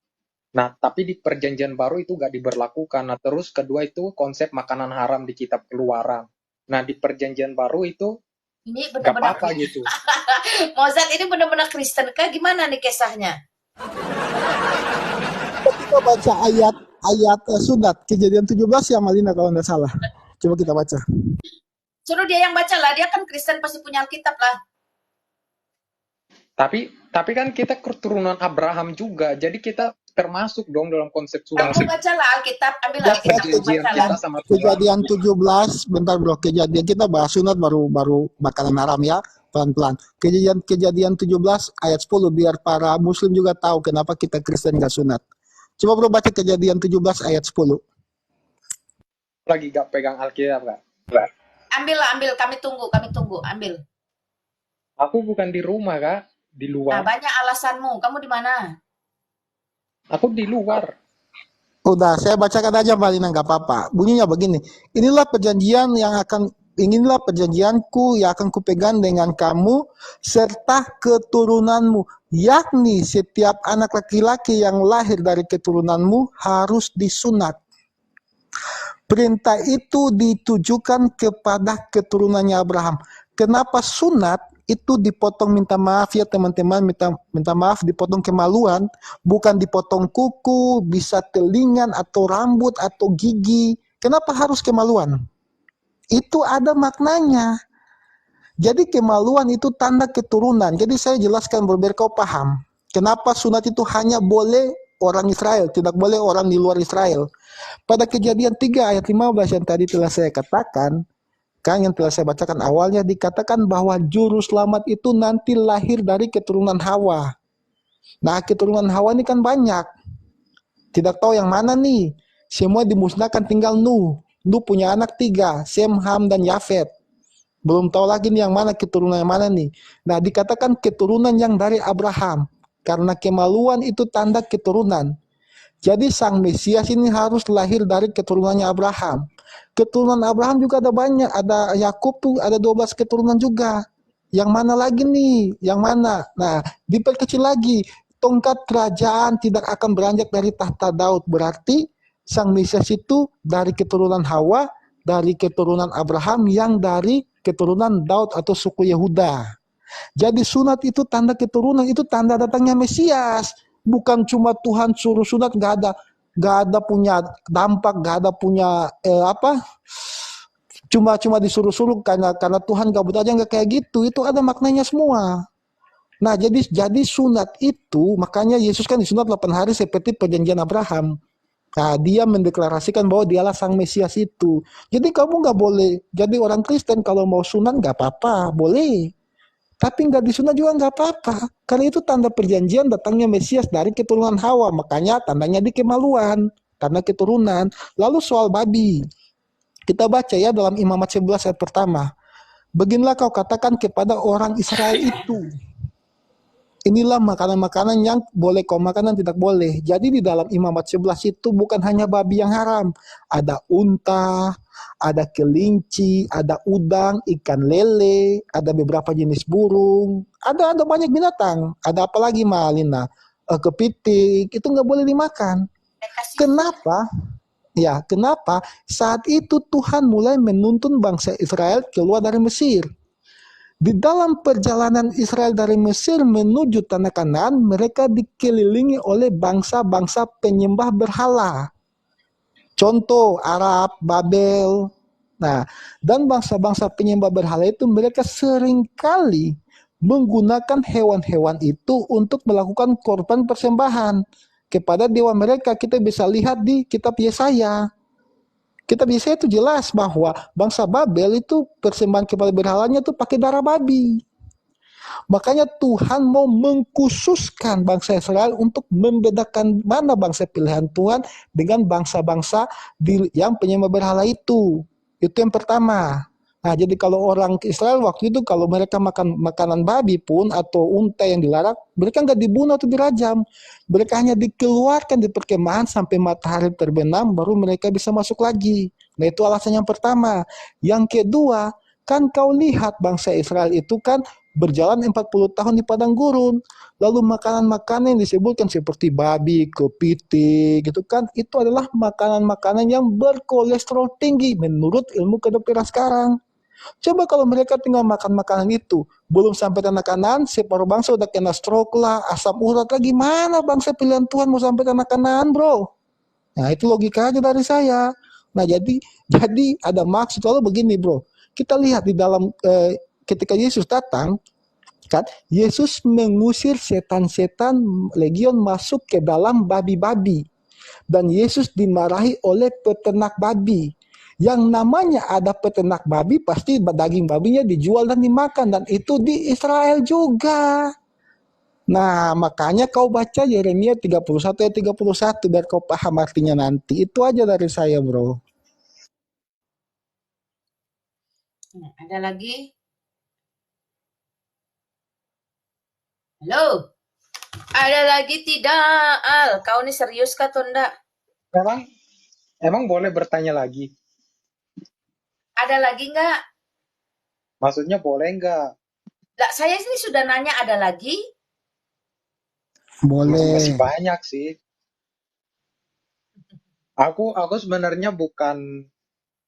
Nah, tapi di perjanjian baru itu nggak diberlakukan. Nah, terus kedua itu konsep makanan haram di kitab Keluaran. Nah, di perjanjian baru itu Ini nggak benar-benar apa-apa gitu. Mozart ini benar-benar Kristen kah? Gimana nih kisahnya? Kita baca ayat sunat Kejadian 17 ya Malina kalau nggak salah. Coba kita baca. Suruh dia yang baca lah, dia kan Kristen pasti punya Alkitab lah. Tapi kan kita keturunan Abraham juga, jadi kita termasuk dong dalam konsep sunat. Kamu bacalah Alkitab, ambil Ya, Alkitab, perjanjian bacalah. kita sama Tuhan. Kejadian 17, bentar bro, kejadian kita bahas sunat baru bakalan haram ya, pelan-pelan. Kejadian 17 ayat 10 biar para muslim juga tahu kenapa kita Kristen nggak sunat. Coba bro baca Kejadian 17 ayat 10. Lagi gak pegang Alkitab, Kak? Ambil, kami tunggu, ambil. Aku bukan di rumah, Kak. Di Nah, luar. banyak alasanmu. Kamu di mana? Aku di luar. Udah, saya bacakan aja Malina nggak apa-apa. Bunyinya begini. Inilah perjanjianku yang akan kupegang dengan kamu serta keturunanmu, yakni setiap anak laki-laki yang lahir dari keturunanmu harus disunat. Perintah itu ditujukan kepada keturunannya Abraham. Kenapa sunat? Itu dipotong, minta maaf ya teman-teman, minta maaf, dipotong kemaluan, bukan dipotong kuku, bisa telingan atau rambut atau gigi. Kenapa harus kemaluan? Itu ada maknanya. Jadi kemaluan itu tanda keturunan. Jadi saya jelaskan biar kau paham. Kenapa sunat itu hanya boleh orang Israel, tidak boleh orang di luar Israel. Pada Kejadian 3 ayat 15 yang tadi telah saya katakan, kan yang telah saya bacakan awalnya, dikatakan bahwa juru selamat itu nanti lahir dari keturunan Hawa. Nah, keturunan Hawa ini kan banyak. Tidak tahu yang mana nih. Semua dimusnahkan, tinggal Nuh. Nuh punya anak 3, Sem, Ham, dan Yafet. Belum tahu lagi nih yang mana keturunan yang mana nih. Nah, dikatakan keturunan yang dari Abraham. Karena kemaluan itu tanda keturunan. Jadi sang Mesias ini harus lahir dari keturunannya Abraham. Keturunan Abraham juga ada banyak, ada Yakub tuh ada 12 keturunan juga. Yang mana lagi nih? Yang mana? Nah, diperkecil lagi. Tongkat kerajaan tidak akan beranjak dari tahta Daud. Berarti sang Mesias itu dari keturunan Hawa, dari keturunan Abraham yang dari keturunan Daud atau suku Yehuda. Jadi sunat itu tanda keturunan, itu tanda datangnya Mesias. Bukan cuma Tuhan suruh sunat, gak ada punya dampak, gak ada punya cuma disuruh-suruh karena Tuhan gabut aja, nggak kayak gitu. Itu ada maknanya semua. Nah, jadi sunat itu, makanya Yesus kan disunat 8 hari seperti perjanjian Abraham. Nah, dia mendeklarasikan bahwa dialah sang Mesias itu. Jadi kamu nggak boleh jadi orang Kristen kalau mau sunat nggak apa-apa, boleh. Tapi nggak disunat juga nggak apa-apa. Karena itu tanda perjanjian datangnya Mesias dari keturunan Hawa. Makanya tandanya di kemaluan. Tanda keturunan. Lalu soal babi. Kita baca ya dalam Imamat 11 ayat pertama. Beginilah kau katakan kepada orang Israel itu. Inilah makanan-makanan yang boleh kau makan dan tidak boleh. Jadi di dalam Imamat 11 itu bukan hanya babi yang haram. Ada unta, ada kelinci, ada udang, ikan lele, ada beberapa jenis burung, ada banyak binatang. Ada apa lagi Malina? Kepiting, itu nggak boleh dimakan. Kenapa? Ya, kenapa? Saat itu Tuhan mulai menuntun bangsa Israel keluar dari Mesir. Di dalam perjalanan Israel dari Mesir menuju tanah Kanaan, mereka dikelilingi oleh bangsa-bangsa penyembah berhala. Contoh Arab, Babel. Nah, dan bangsa-bangsa penyembah berhala itu mereka seringkali menggunakan hewan-hewan itu untuk melakukan korban persembahan kepada dewa mereka. Kita bisa lihat di kitab Yesaya. Kitab Yesaya itu jelas bahwa bangsa Babel itu persembahan kepada berhalanya itu pakai darah babi. Makanya Tuhan mau mengkhususkan bangsa Israel untuk membedakan mana bangsa pilihan Tuhan dengan bangsa-bangsa yang penyembah berhala itu. Itu yang pertama. Nah, jadi kalau orang Israel waktu itu kalau mereka makan makanan babi pun atau unta yang dilarang, mereka nggak dibunuh atau dirajam. Mereka hanya dikeluarkan di perkemahan sampai matahari terbenam, baru mereka bisa masuk lagi. Nah, itu alasan yang pertama. Yang kedua, kan kau lihat bangsa Israel itu kan berjalan 40 tahun di padang gurun. Lalu makanan-makanan yang disebutkan seperti babi, kepiting, gitu kan, itu adalah makanan-makanan yang berkolesterol tinggi menurut ilmu kedokteran sekarang. Coba kalau mereka tinggal makan makanan itu, belum sampai tanah Kanaan, separuh bangsa udah kena stroke lah, asam urat lah, gimana bangsa pilihan Tuhan mau sampai tanah Kanaan, bro? Nah, itu logika aja dari saya. Nah, jadi ada maksud. Lalu begini, bro. Kita lihat di dalam ketika Yesus datang, kan Yesus mengusir setan-setan legion masuk ke dalam babi-babi. Dan Yesus dimarahi oleh peternak babi. Yang namanya ada peternak babi, pasti daging babinya dijual dan dimakan. Dan itu di Israel juga. Nah, makanya kau baca Yeremia 31 ayat 31 biar kau paham artinya nanti. Itu aja dari saya, bro. Ada lagi? Halo? Ada lagi tidak, Al? Kau ini serius kah atau enggak? Emang boleh bertanya lagi? Ada lagi nggak? Maksudnya boleh nggak? Lah, saya ini sudah nanya ada lagi. Boleh. Masih banyak sih. Aku sebenarnya bukan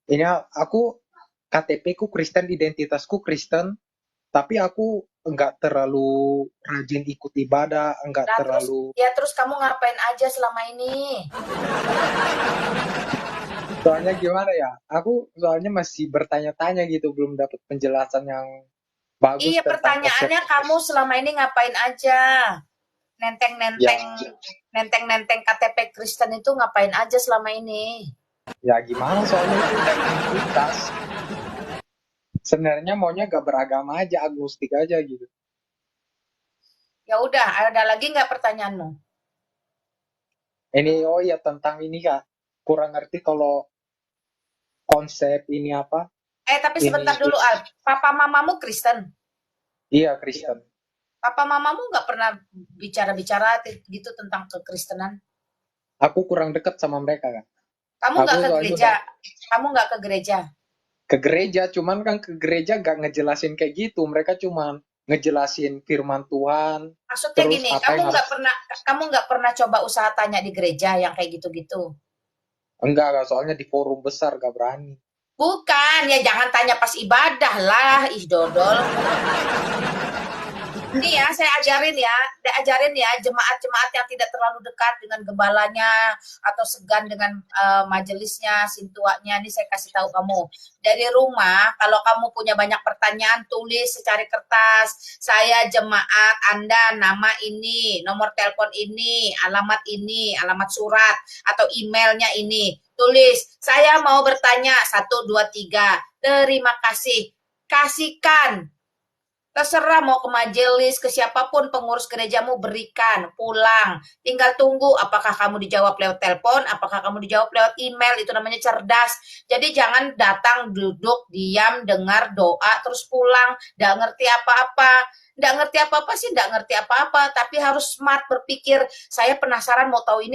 ini, aku KTP ku Kristen, identitasku Kristen, tapi aku enggak terlalu rajin ikut ibadah, enggak Nah, terlalu. terus kamu ngapain aja selama ini? Soalnya gimana ya? Aku soalnya masih bertanya-tanya gitu, belum dapat penjelasan yang bagus Iya, tentang pertanyaannya konsep. kamu selama ini ngapain aja? Nenteng-nenteng KTP Kristen itu ngapain aja selama ini? Ya gimana, soalnya itu udah identitas. Sebenarnya maunya gak beragama aja, agnostik aja gitu. Ya udah, ada lagi nggak pertanyaanmu? Ini oh ya tentang ini Kak. Kurang ngerti kalau konsep ini apa? Tapi sebentar dulu, Al. Papa mamamu Kristen? Iya, Kristen. Papa mamamu nggak pernah bicara-bicara gitu tentang kekristenan? Aku kurang dekat sama mereka kan. Kamu nggak ke gereja? Kamu nggak ke gereja? Ke gereja, cuman kan ke gereja gak ngejelasin kayak gitu. Mereka cuman ngejelasin firman Tuhan. Maksudnya terus gini, apa yang kamu nggak pernah coba usaha tanya di gereja yang kayak gitu-gitu? Enggak, soalnya di forum besar gak berani. Bukan, ya jangan tanya pas ibadah lah, ih dodol. Ini ya, saya ajarin ya, jemaat-jemaat yang tidak terlalu dekat dengan gembalanya atau segan dengan majelisnya, sintuanya. Ini saya kasih tahu kamu. Dari rumah, kalau kamu punya banyak pertanyaan, tulis secari kertas. Saya jemaat, Anda nama ini, nomor telepon ini, alamat surat, atau emailnya ini. Tulis, saya mau bertanya, 1, 2, 3. Terima kasih. Kasihkan. Terserah mau ke majelis, ke siapapun pengurus gerejamu, berikan, pulang. Tinggal tunggu apakah kamu dijawab lewat telepon, apakah kamu dijawab lewat email, itu namanya cerdas. Jadi jangan datang, duduk, diam, dengar doa, terus pulang, nggak ngerti apa-apa. Nggak ngerti apa-apa, tapi harus smart berpikir. Saya penasaran mau tahu ini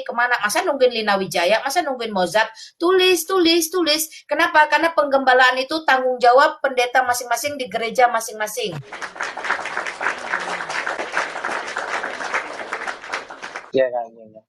kemana. Masa nungguin Lina Wijaya, masa nungguin Mozart? Tulis. Kenapa? Karena penggembalaan itu tanggung jawab pendeta masing-masing di gereja masing-masing. Iya, kayaknya.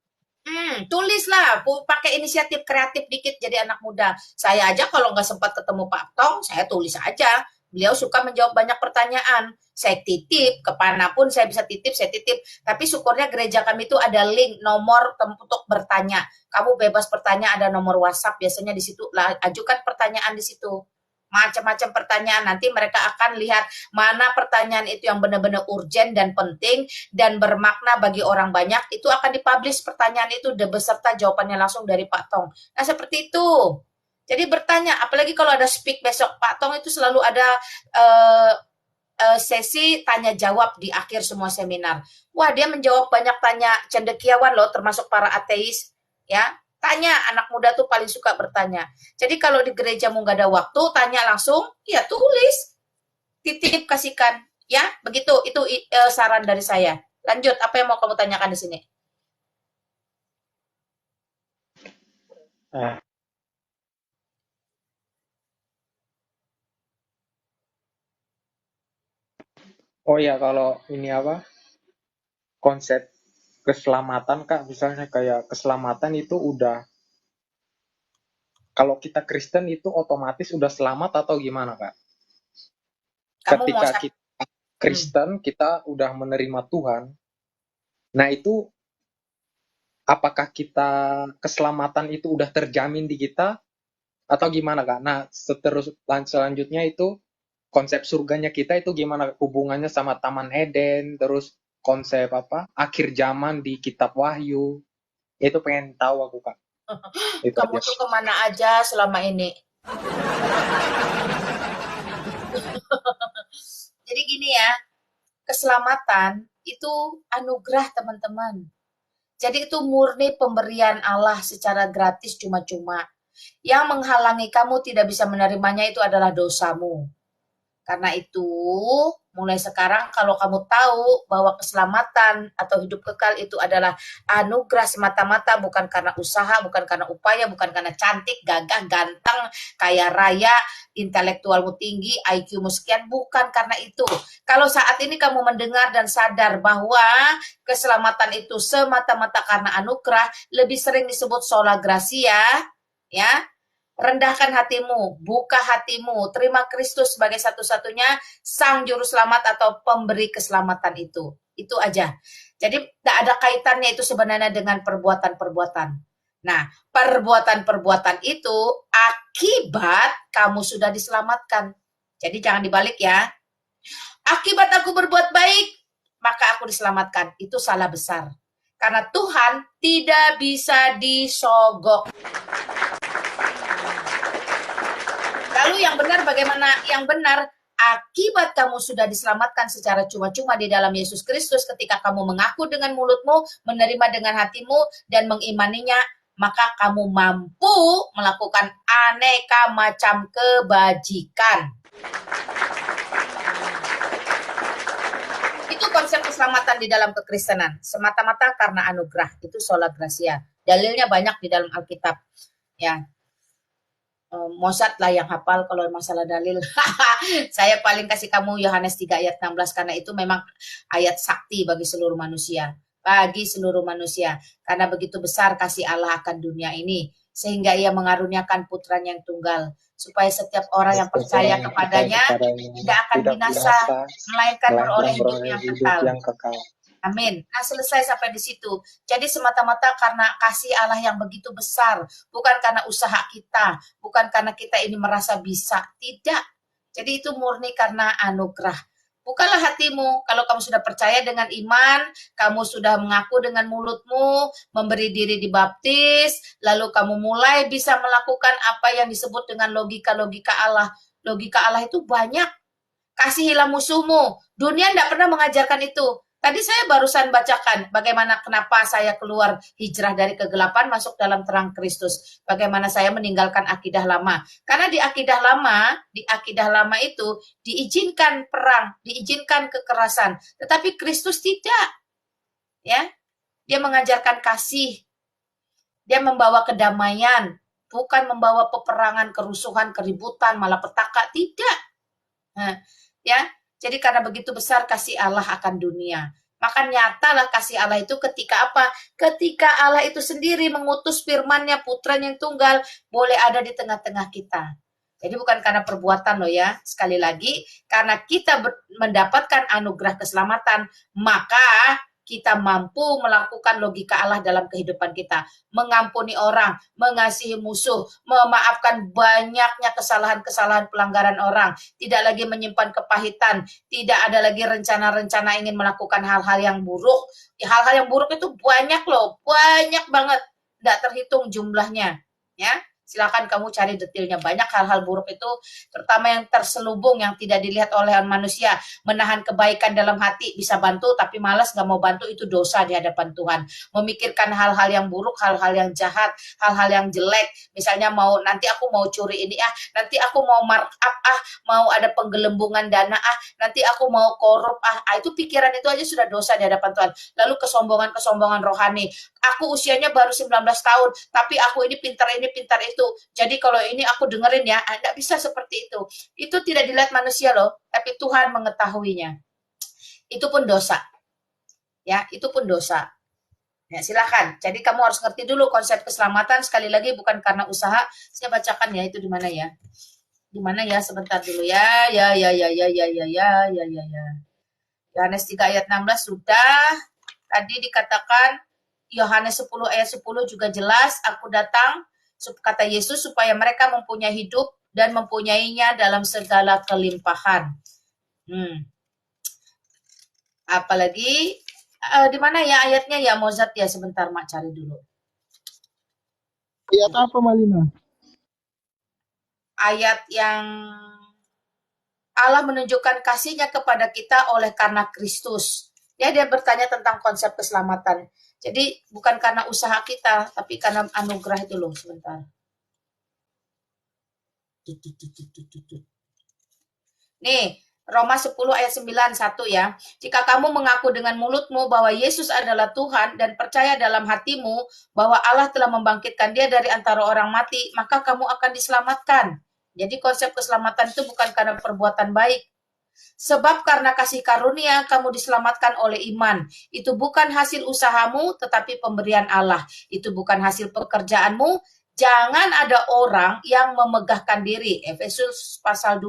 Tulislah, pakai inisiatif kreatif dikit jadi anak muda. Saya aja kalau nggak sempat ketemu Pak Tong, saya tulis aja. Beliau suka menjawab banyak pertanyaan. Saya titip, kemanapun saya bisa titip, saya titip. Tapi syukurnya gereja kami itu ada link, nomor untuk bertanya. Kamu bebas bertanya, ada nomor WhatsApp, biasanya di situ. Ajukan pertanyaan di situ. Macam-macam pertanyaan, nanti mereka akan lihat mana pertanyaan itu yang benar-benar urgent dan penting dan bermakna bagi orang banyak, itu akan dipublish pertanyaan itu beserta jawabannya langsung dari Pak Tong. Nah, seperti itu. Jadi bertanya, apalagi kalau ada speak besok, Pak Tong itu selalu ada sesi tanya jawab di akhir semua seminar. Wah, dia menjawab banyak tanya cendekiawan loh, termasuk para ateis, ya. Tanya, anak muda tuh paling suka bertanya. Jadi kalau di gerejamu nggak ada waktu, tanya langsung, ya tulis, titip, kasihkan, ya. Begitu, itu saran dari saya. Lanjut, apa yang mau kamu tanyakan di sini? Oh ya, kalau ini apa, konsep keselamatan Kak, misalnya kayak keselamatan itu udah, kalau kita Kristen itu otomatis udah selamat atau gimana Kak? Kamu mau Ketika kita Kristen, kita udah menerima Tuhan, nah itu apakah kita keselamatan itu udah terjamin di kita atau gimana Kak? Nah, selanjutnya itu konsep surganya kita itu gimana hubungannya sama Taman Eden, terus konsep apa akhir zaman di Kitab Wahyu, itu pengen tahu aku Kak. Itu kamu aja. tuh kemana aja selama ini? Jadi gini ya, keselamatan itu anugerah teman-teman. Jadi itu murni pemberian Allah secara gratis cuma-cuma. Yang menghalangi kamu tidak bisa menerimanya itu adalah dosamu. Karena itu, mulai sekarang kalau kamu tahu bahwa keselamatan atau hidup kekal itu adalah anugerah semata-mata, bukan karena usaha, bukan karena upaya, bukan karena cantik, gagah, ganteng, kaya raya, intelektualmu tinggi, IQ-mu sekian, bukan karena itu. Kalau saat ini kamu mendengar dan sadar bahwa keselamatan itu semata-mata karena anugerah, lebih sering disebut sola gratia, ya. Rendahkan hatimu, buka hatimu, terima Kristus sebagai satu-satunya sang juru selamat atau pemberi keselamatan itu. Itu aja. Jadi tidak ada kaitannya itu sebenarnya dengan perbuatan-perbuatan. Nah, perbuatan-perbuatan itu akibat kamu sudah diselamatkan. Jadi jangan dibalik ya. Akibat aku berbuat baik, maka aku diselamatkan. Itu salah besar. Karena Tuhan tidak bisa disogok. Lalu yang benar bagaimana? Yang benar, akibat kamu sudah diselamatkan secara cuma-cuma di dalam Yesus Kristus ketika kamu mengaku dengan mulutmu, menerima dengan hatimu, dan mengimaninya, maka kamu mampu melakukan aneka macam kebajikan. Itu konsep keselamatan di dalam kekristenan. Semata-mata karena anugerah. Itu sola gratia. Dalilnya banyak di dalam Alkitab. Ya. Mozart lah yang hafal kalau masalah dalil. Saya paling kasih kamu Yohanes 3 ayat 16 karena itu memang ayat sakti bagi seluruh manusia. Bagi seluruh manusia. Karena begitu besar kasih Allah akan dunia ini. Sehingga ia mengaruniakan putranya yang tunggal. Supaya setiap orang yang percaya kepadanya tidak akan binasa. Melainkan beroleh hidup yang kekal. Amin. Nah, selesai sampai di situ. Jadi semata-mata karena kasih Allah yang begitu besar, bukan karena usaha kita, bukan karena kita ini merasa bisa, tidak. Jadi itu murni karena anugerah. Bukalah hatimu, kalau kamu sudah percaya dengan iman, kamu sudah mengaku dengan mulutmu, memberi diri dibaptis, lalu kamu mulai bisa melakukan apa yang disebut dengan logika-logika Allah. Logika Allah itu banyak. Kasihilah musuhmu. Dunia tidak pernah mengajarkan itu. Tadi saya barusan bacakan bagaimana kenapa saya keluar hijrah dari kegelapan masuk dalam terang Kristus. Bagaimana saya meninggalkan akidah lama. Karena di akidah lama itu diizinkan perang, diizinkan kekerasan. Tetapi Kristus tidak. Ya. Dia mengajarkan kasih. Dia membawa kedamaian, bukan membawa peperangan, kerusuhan, keributan, malapetaka, tidak. Nah, ya. Jadi karena begitu besar kasih Allah akan dunia. Maka nyatalah kasih Allah itu ketika apa? Ketika Allah itu sendiri mengutus firman-Nya, putranya yang tunggal, boleh ada di tengah-tengah kita. Jadi bukan karena perbuatan loh ya. Sekali lagi, karena kita mendapatkan anugerah keselamatan, maka kita mampu melakukan logika Allah dalam kehidupan kita. Mengampuni orang, mengasihi musuh, memaafkan banyaknya kesalahan-kesalahan pelanggaran orang. Tidak lagi menyimpan kepahitan, tidak ada lagi rencana-rencana ingin melakukan hal-hal yang buruk. Hal-hal yang buruk itu banyak loh, banyak banget. Tidak terhitung jumlahnya. Ya, silakan kamu cari detailnya. Banyak hal-hal buruk itu, terutama yang terselubung, yang tidak dilihat oleh manusia. Menahan kebaikan dalam hati, bisa bantu tapi malas nggak mau bantu, itu dosa di hadapan Tuhan. Memikirkan hal-hal yang buruk, hal-hal yang jahat, hal-hal yang jelek. Misalnya nanti aku mau curi ini nanti aku mau markup mau ada penggelembungan dana nanti aku mau korup itu pikiran itu aja sudah dosa di hadapan Tuhan. Lalu kesombongan rohani. Aku usianya baru 19 tahun, tapi aku ini pintar itu. Jadi kalau ini aku dengerin ya, enggak bisa seperti itu. Itu tidak dilihat manusia loh, tapi Tuhan mengetahuinya. Itu pun dosa. Ya, itu pun dosa. Ya, silakan. Jadi kamu harus ngerti dulu konsep keselamatan, sekali lagi bukan karena usaha. Saya bacakan ya, itu di mana ya? Di mana ya? Sebentar dulu ya. Ya. Yohanes 3 ayat 16 sudah. Tadi dikatakan Yohanes 10 ayat 10 juga jelas, aku datang, kata Yesus, supaya mereka mempunyai hidup dan mempunyainya dalam segala kelimpahan. Apalagi di mana ya ayatnya ya Mozart ya, sebentar Mak cari dulu. Ayat apa Malina? Ayat yang Allah menunjukkan kasih-Nya kepada kita oleh karena Kristus. Ya, dia bertanya tentang konsep keselamatan. Jadi bukan karena usaha kita, tapi karena anugerah itu loh. Sebentar. Nih, Roma 10 ayat 91 ya. Jika kamu mengaku dengan mulutmu bahwa Yesus adalah Tuhan dan percaya dalam hatimu bahwa Allah telah membangkitkan dia dari antara orang mati, maka kamu akan diselamatkan. Jadi konsep keselamatan itu bukan karena perbuatan baik. Sebab karena kasih karunia kamu diselamatkan oleh iman. Itu bukan hasil usahamu, tetapi pemberian Allah. Itu bukan hasil pekerjaanmu. Jangan ada orang yang memegahkan diri. Efesus pasal 2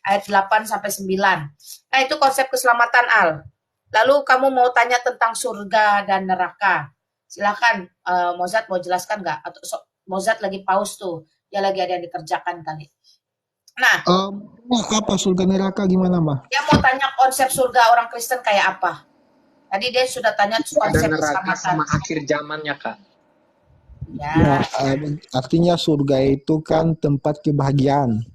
ayat 8 sampai 9. Nah, itu konsep keselamatan Al. Lalu kamu mau tanya tentang surga dan neraka. Silakan Mozart mau jelaskan nggak? Atau Mozart lagi pause tuh. Dia lagi ada yang dikerjakan kali. Nah, apa surga neraka gimana, Mbak? dia mau tanya konsep surga orang Kristen kayak apa. Tadi dia sudah tanya konsep Ada neraka keselamatan. sama akhir zamannya, Kak. Ya. Artinya surga itu kan tempat kebahagiaan.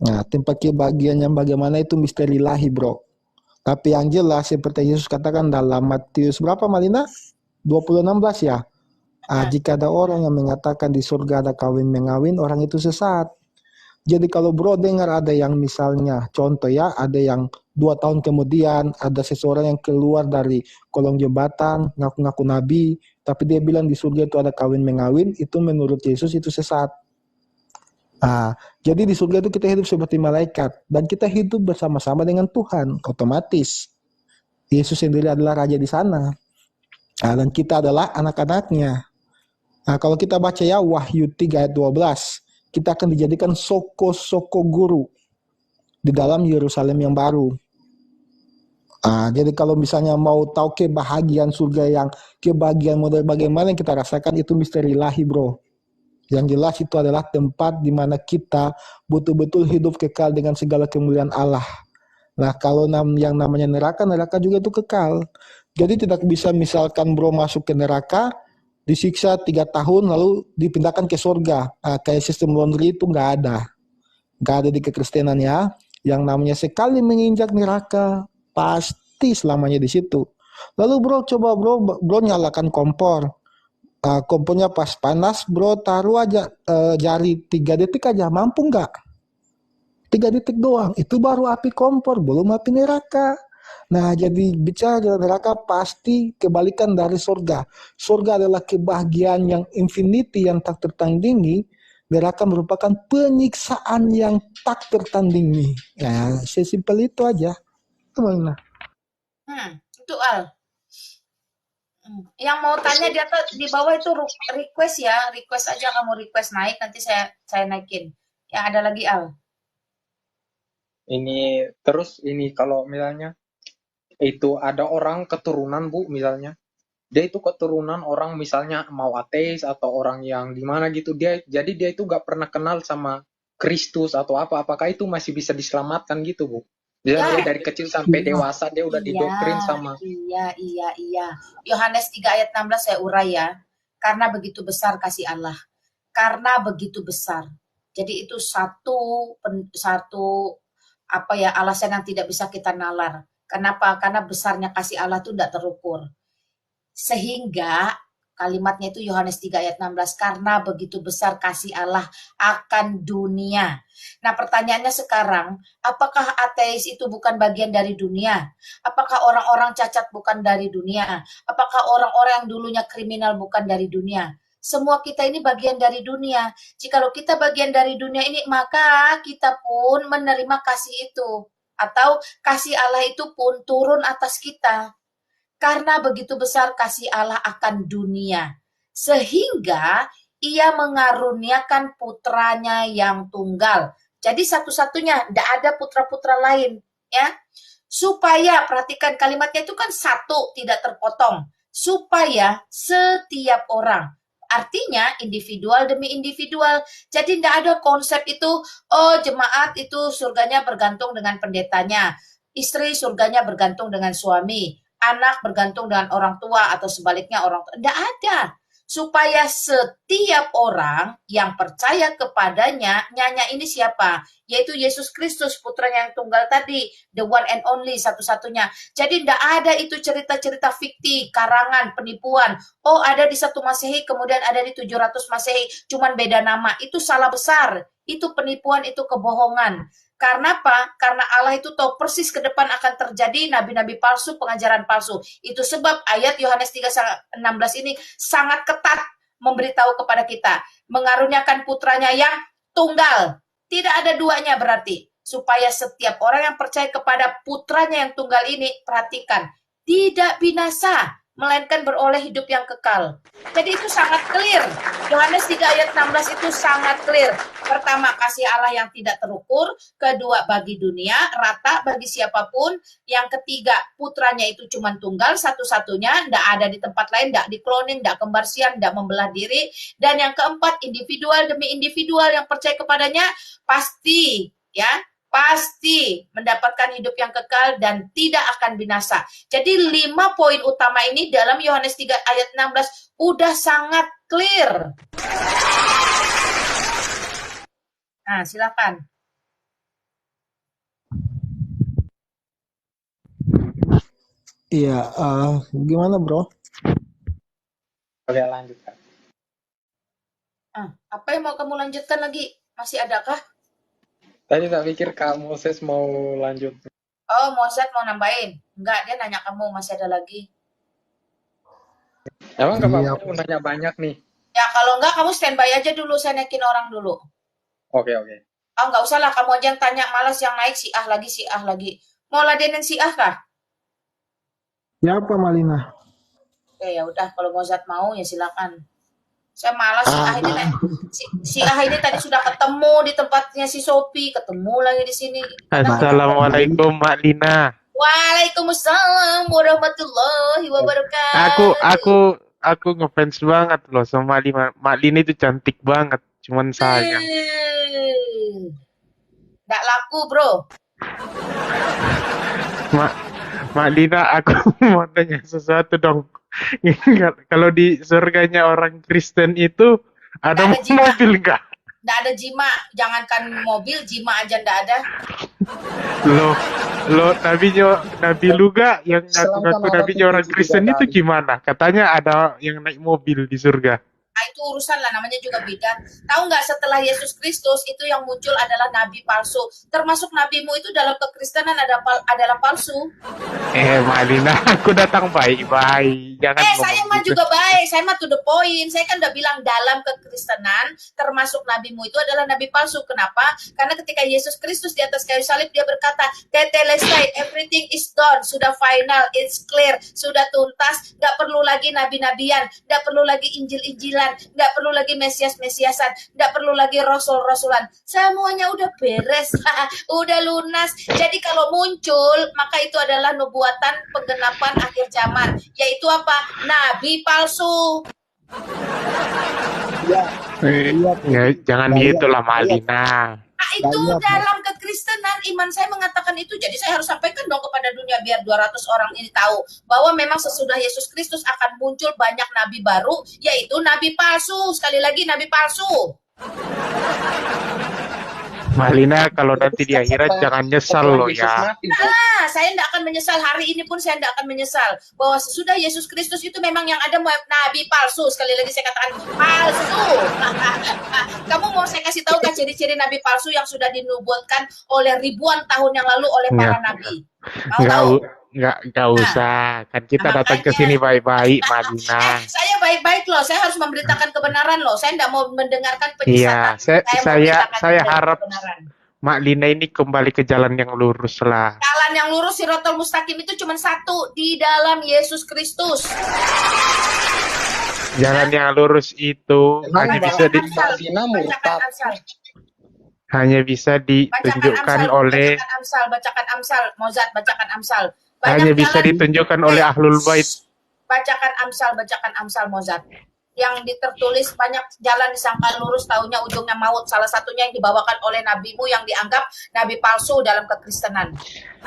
Nah, tempat kebahagiaan yang bagaimana itu misteri ilahi, bro. Tapi yang jelas seperti Yesus katakan dalam Matius berapa Malina? 20:16 ya. Jika ada orang yang mengatakan di surga ada kawin mengawin, orang itu sesat. Jadi kalau bro dengar ada yang misalnya contoh ya, ada yang 2 tahun kemudian ada seseorang yang keluar dari kolong jembatan ngaku-ngaku nabi, tapi dia bilang di surga itu ada kawin mengawin, itu menurut Yesus itu sesat. Jadi di surga itu kita hidup seperti malaikat dan kita hidup bersama-sama dengan Tuhan, otomatis Yesus sendiri adalah raja di sana. Dan kita adalah anak-anaknya. Kalau kita baca ya Wahyu 3 ayat 12, kita akan dijadikan soko-soko guru di dalam Yerusalem yang baru. Jadi kalau misalnya mau tahu kebahagiaan surga yang kebahagiaan model bagaimana yang kita rasakan, itu misteri ilahi, bro. Yang jelas itu adalah tempat di mana kita betul-betul hidup kekal dengan segala kemuliaan Allah. Nah, kalau yang namanya neraka juga itu kekal. Jadi tidak bisa misalkan bro masuk ke neraka, disiksa 3 tahun lalu dipindahkan ke surga. Kayak sistem laundry itu nggak ada di kekristenan ya. Yang namanya sekali menginjak neraka pasti selamanya di situ. Lalu bro coba bro nyalakan kompor. Kompornya pas panas bro taruh aja jari 3 detik aja, mampu nggak? 3 detik doang, itu baru api kompor, belum api neraka. Nah, jadi bicara neraka pasti kebalikan dari surga. Surga adalah kebahagiaan yang infinity, yang tak tertandingi. Neraka merupakan penyiksaan yang tak tertandingi. Ya, sesimpel itu aja. Gimana? Itu Al. Yang mau tanya di atas di bawah itu request ya, request aja, kamu request naik, nanti saya naikin. Yang ada lagi Al. Ini terus ini kalau misalnya itu ada orang keturunan Bu misalnya. Dia itu keturunan orang misalnya mau ateis atau orang yang gimana gitu. Jadi dia itu gak pernah kenal sama Kristus atau apa. Apakah itu masih bisa diselamatkan gitu Bu? Dia dari kecil sampai dewasa dia udah didoktrin sama. Iya. Yohanes 3 ayat 16 saya urai ya. Karena begitu besar kasih Allah. Karena begitu besar. Jadi itu satu alasan yang tidak bisa kita nalar. Kenapa? Karena besarnya kasih Allah itu tidak terukur. Sehingga kalimatnya itu Yohanes 3 ayat 16, karena begitu besar kasih Allah akan dunia. Nah pertanyaannya sekarang, apakah ateis itu bukan bagian dari dunia? Apakah orang-orang cacat bukan dari dunia? Apakah orang-orang yang dulunya kriminal bukan dari dunia? Semua kita ini bagian dari dunia. Jikalau kita bagian dari dunia ini, maka kita pun menerima kasih itu. Atau kasih Allah itu pun turun atas kita. Karena begitu besar kasih Allah akan dunia. Sehingga ia mengaruniakan putranya yang tunggal. Jadi satu-satunya, tidak ada putra-putra lain. Ya, supaya, perhatikan kalimatnya itu kan satu, tidak terpotong. Supaya setiap orang. Artinya individual demi individual. Jadi tidak ada konsep itu, oh jemaat itu surganya bergantung dengan pendetanya. Istri surganya bergantung dengan suami. Anak bergantung dengan orang tua atau sebaliknya orang tua. Tidak ada. Supaya setiap orang yang percaya kepadanya, nyanya ini siapa? Yaitu Yesus Kristus, putranya yang tunggal tadi, the one and only, satu-satunya. Jadi tidak ada itu cerita-cerita fiktif, karangan, penipuan. Oh ada di 1 Masehi, kemudian ada di 700 Masehi, cuman beda nama. Itu salah besar. Itu penipuan, itu kebohongan. Karena apa? Karena Allah itu tahu persis ke depan akan terjadi nabi-nabi palsu, pengajaran palsu. Itu sebab ayat Yohanes 3:16 ini sangat ketat memberitahu kepada kita. Mengaruniakan putranya yang tunggal. Tidak ada duanya berarti. Supaya setiap orang yang percaya kepada putranya yang tunggal ini, perhatikan, tidak binasa, melainkan beroleh hidup yang kekal. Jadi itu sangat clear. Yohanes 3 ayat 16 itu sangat clear. Pertama, kasih Allah yang tidak terukur. Kedua, bagi dunia, rata bagi siapapun. Yang ketiga, putranya itu cuma tunggal, satu-satunya, tidak ada di tempat lain, tidak dikloning, tidak kembarsian, tidak membelah diri. Dan yang keempat, individual demi individual yang percaya kepadanya, pasti mendapatkan hidup yang kekal dan tidak akan binasa. Jadi 5 poin utama ini dalam Yohanes 3 ayat 16 udah sangat clear. Nah, silakan. Iya, gimana bro? Oke, lanjut Kak. Apa yang mau kamu lanjutkan lagi? Masih adakah? Tadi tak pikir Kak Moses mau lanjut. Oh, Mozart mau nambahin? Enggak, dia nanya kamu masih ada lagi. Emang Kak Iya. Pak nanya banyak nih. Ya, kalau enggak kamu standby aja dulu, saya naikin orang dulu. Oke. Oh, enggak usah lah, kamu aja yang tanya, malas yang naik si ah lagi. Mau ladenin si ah kah? Siapa Malina? Oke, ya udah kalau Mozart mau ya silakan. Saya malas si ah ini tadi sudah ketemu di tempatnya si Sophie, ketemu lagi di sini. Assalamualaikum Mak Lina. Waalaikumsalam warahmatullahi wabarakatuh. Aku ngefans banget loh sama Mak Lina itu cantik banget. Cuman sayang. Nggak laku bro. Mak Lina, aku mau tanya sesuatu dong. Kalau di surganya orang Kristen itu ada mobil nggak? Nggak ada jima, jangankan mobil, jima aja nggak ada. Lo Nabi Luga yang ngaku-ngaku nabinya orang Kristen itu gimana? Katanya ada yang naik mobil di surga. Nah, itu urusan lah, namanya juga beda. Tahu nggak, setelah Yesus Kristus itu yang muncul adalah nabi palsu. Termasuk nabimu itu dalam kekristenan adalah palsu. Malina, aku datang baik-baik. Jangan saya mah juga baik. Saya mah to the point. Saya kan udah bilang dalam kekristenan termasuk nabimu itu adalah nabi palsu. Kenapa? Karena ketika Yesus Kristus di atas kayu salib dia berkata, "Tetelestai, everything is done, sudah final, it's clear, sudah tuntas, nggak perlu lagi nabi-nabian, nggak perlu lagi injil-injilan. rasul-rasulan, nggak perlu lagi mesias-mesiasan, nggak perlu lagi rasul-rasulan. Semuanya udah beres, udah lunas. Jadi kalau muncul, maka itu adalah nubuatan penggenapan akhir zaman, yaitu apa? Nabi palsu. Ya, bayat, Ya, jangan bayat, gitu lah, Mak bayat, Alina. Nah, itu bayat, dalam kekristenan iman saya mengatakan itu. Jadi saya harus sampaikan dong kepada dunia biar 200 orang ini tahu bahwa memang sesudah Yesus Kristus akan muncul banyak nabi baru, yaitu nabi palsu. Sekali lagi nabi palsu. Mak Alina, kalau nanti di akhirat jangan nyesal Setelah loh Yesus ya. mati, kan? Nah, saya tidak akan menyesal. Hari ini pun saya tidak akan menyesal bahwa sesudah Yesus Kristus itu memang yang ada nabi palsu. Sekali lagi saya katakan palsu. Kamu mau saya kasih tahu kan ciri-ciri nabi palsu yang sudah dinubuatkan oleh ribuan tahun yang lalu oleh para nabi? Mau Nggak, tahu? nggak usah. Kan kita Nah, datang ke makanya. sini baik-baik, Mak Alina. Saya baik-baik loh. Saya harus memberitakan kebenaran loh. Saya tidak mau mendengarkan Iya, penyesatan. saya memberitakan harap kebenaran. Mak Lina ini kembali ke jalan yang lurus lah. Jalan yang lurus Siratal Mustaqim itu cuma satu, di dalam Yesus Kristus. Jalan yang lurus itu Emang hanya Mbak bisa Amsal. Alina Bacakan murtad. Amsal. hanya bisa Bacakan ditunjukkan Amsal. oleh Bacakan Amsal. Mozart, bacakan Amsal. hanya bisa jalan- ditunjukkan oleh ahlul bait. Bacakan Amsal Mozart. Yang tertulis banyak jalan disangka lurus, taunya ujungnya maut. Salah satunya yang dibawakan oleh nabimu yang dianggap nabi palsu dalam kekristenan.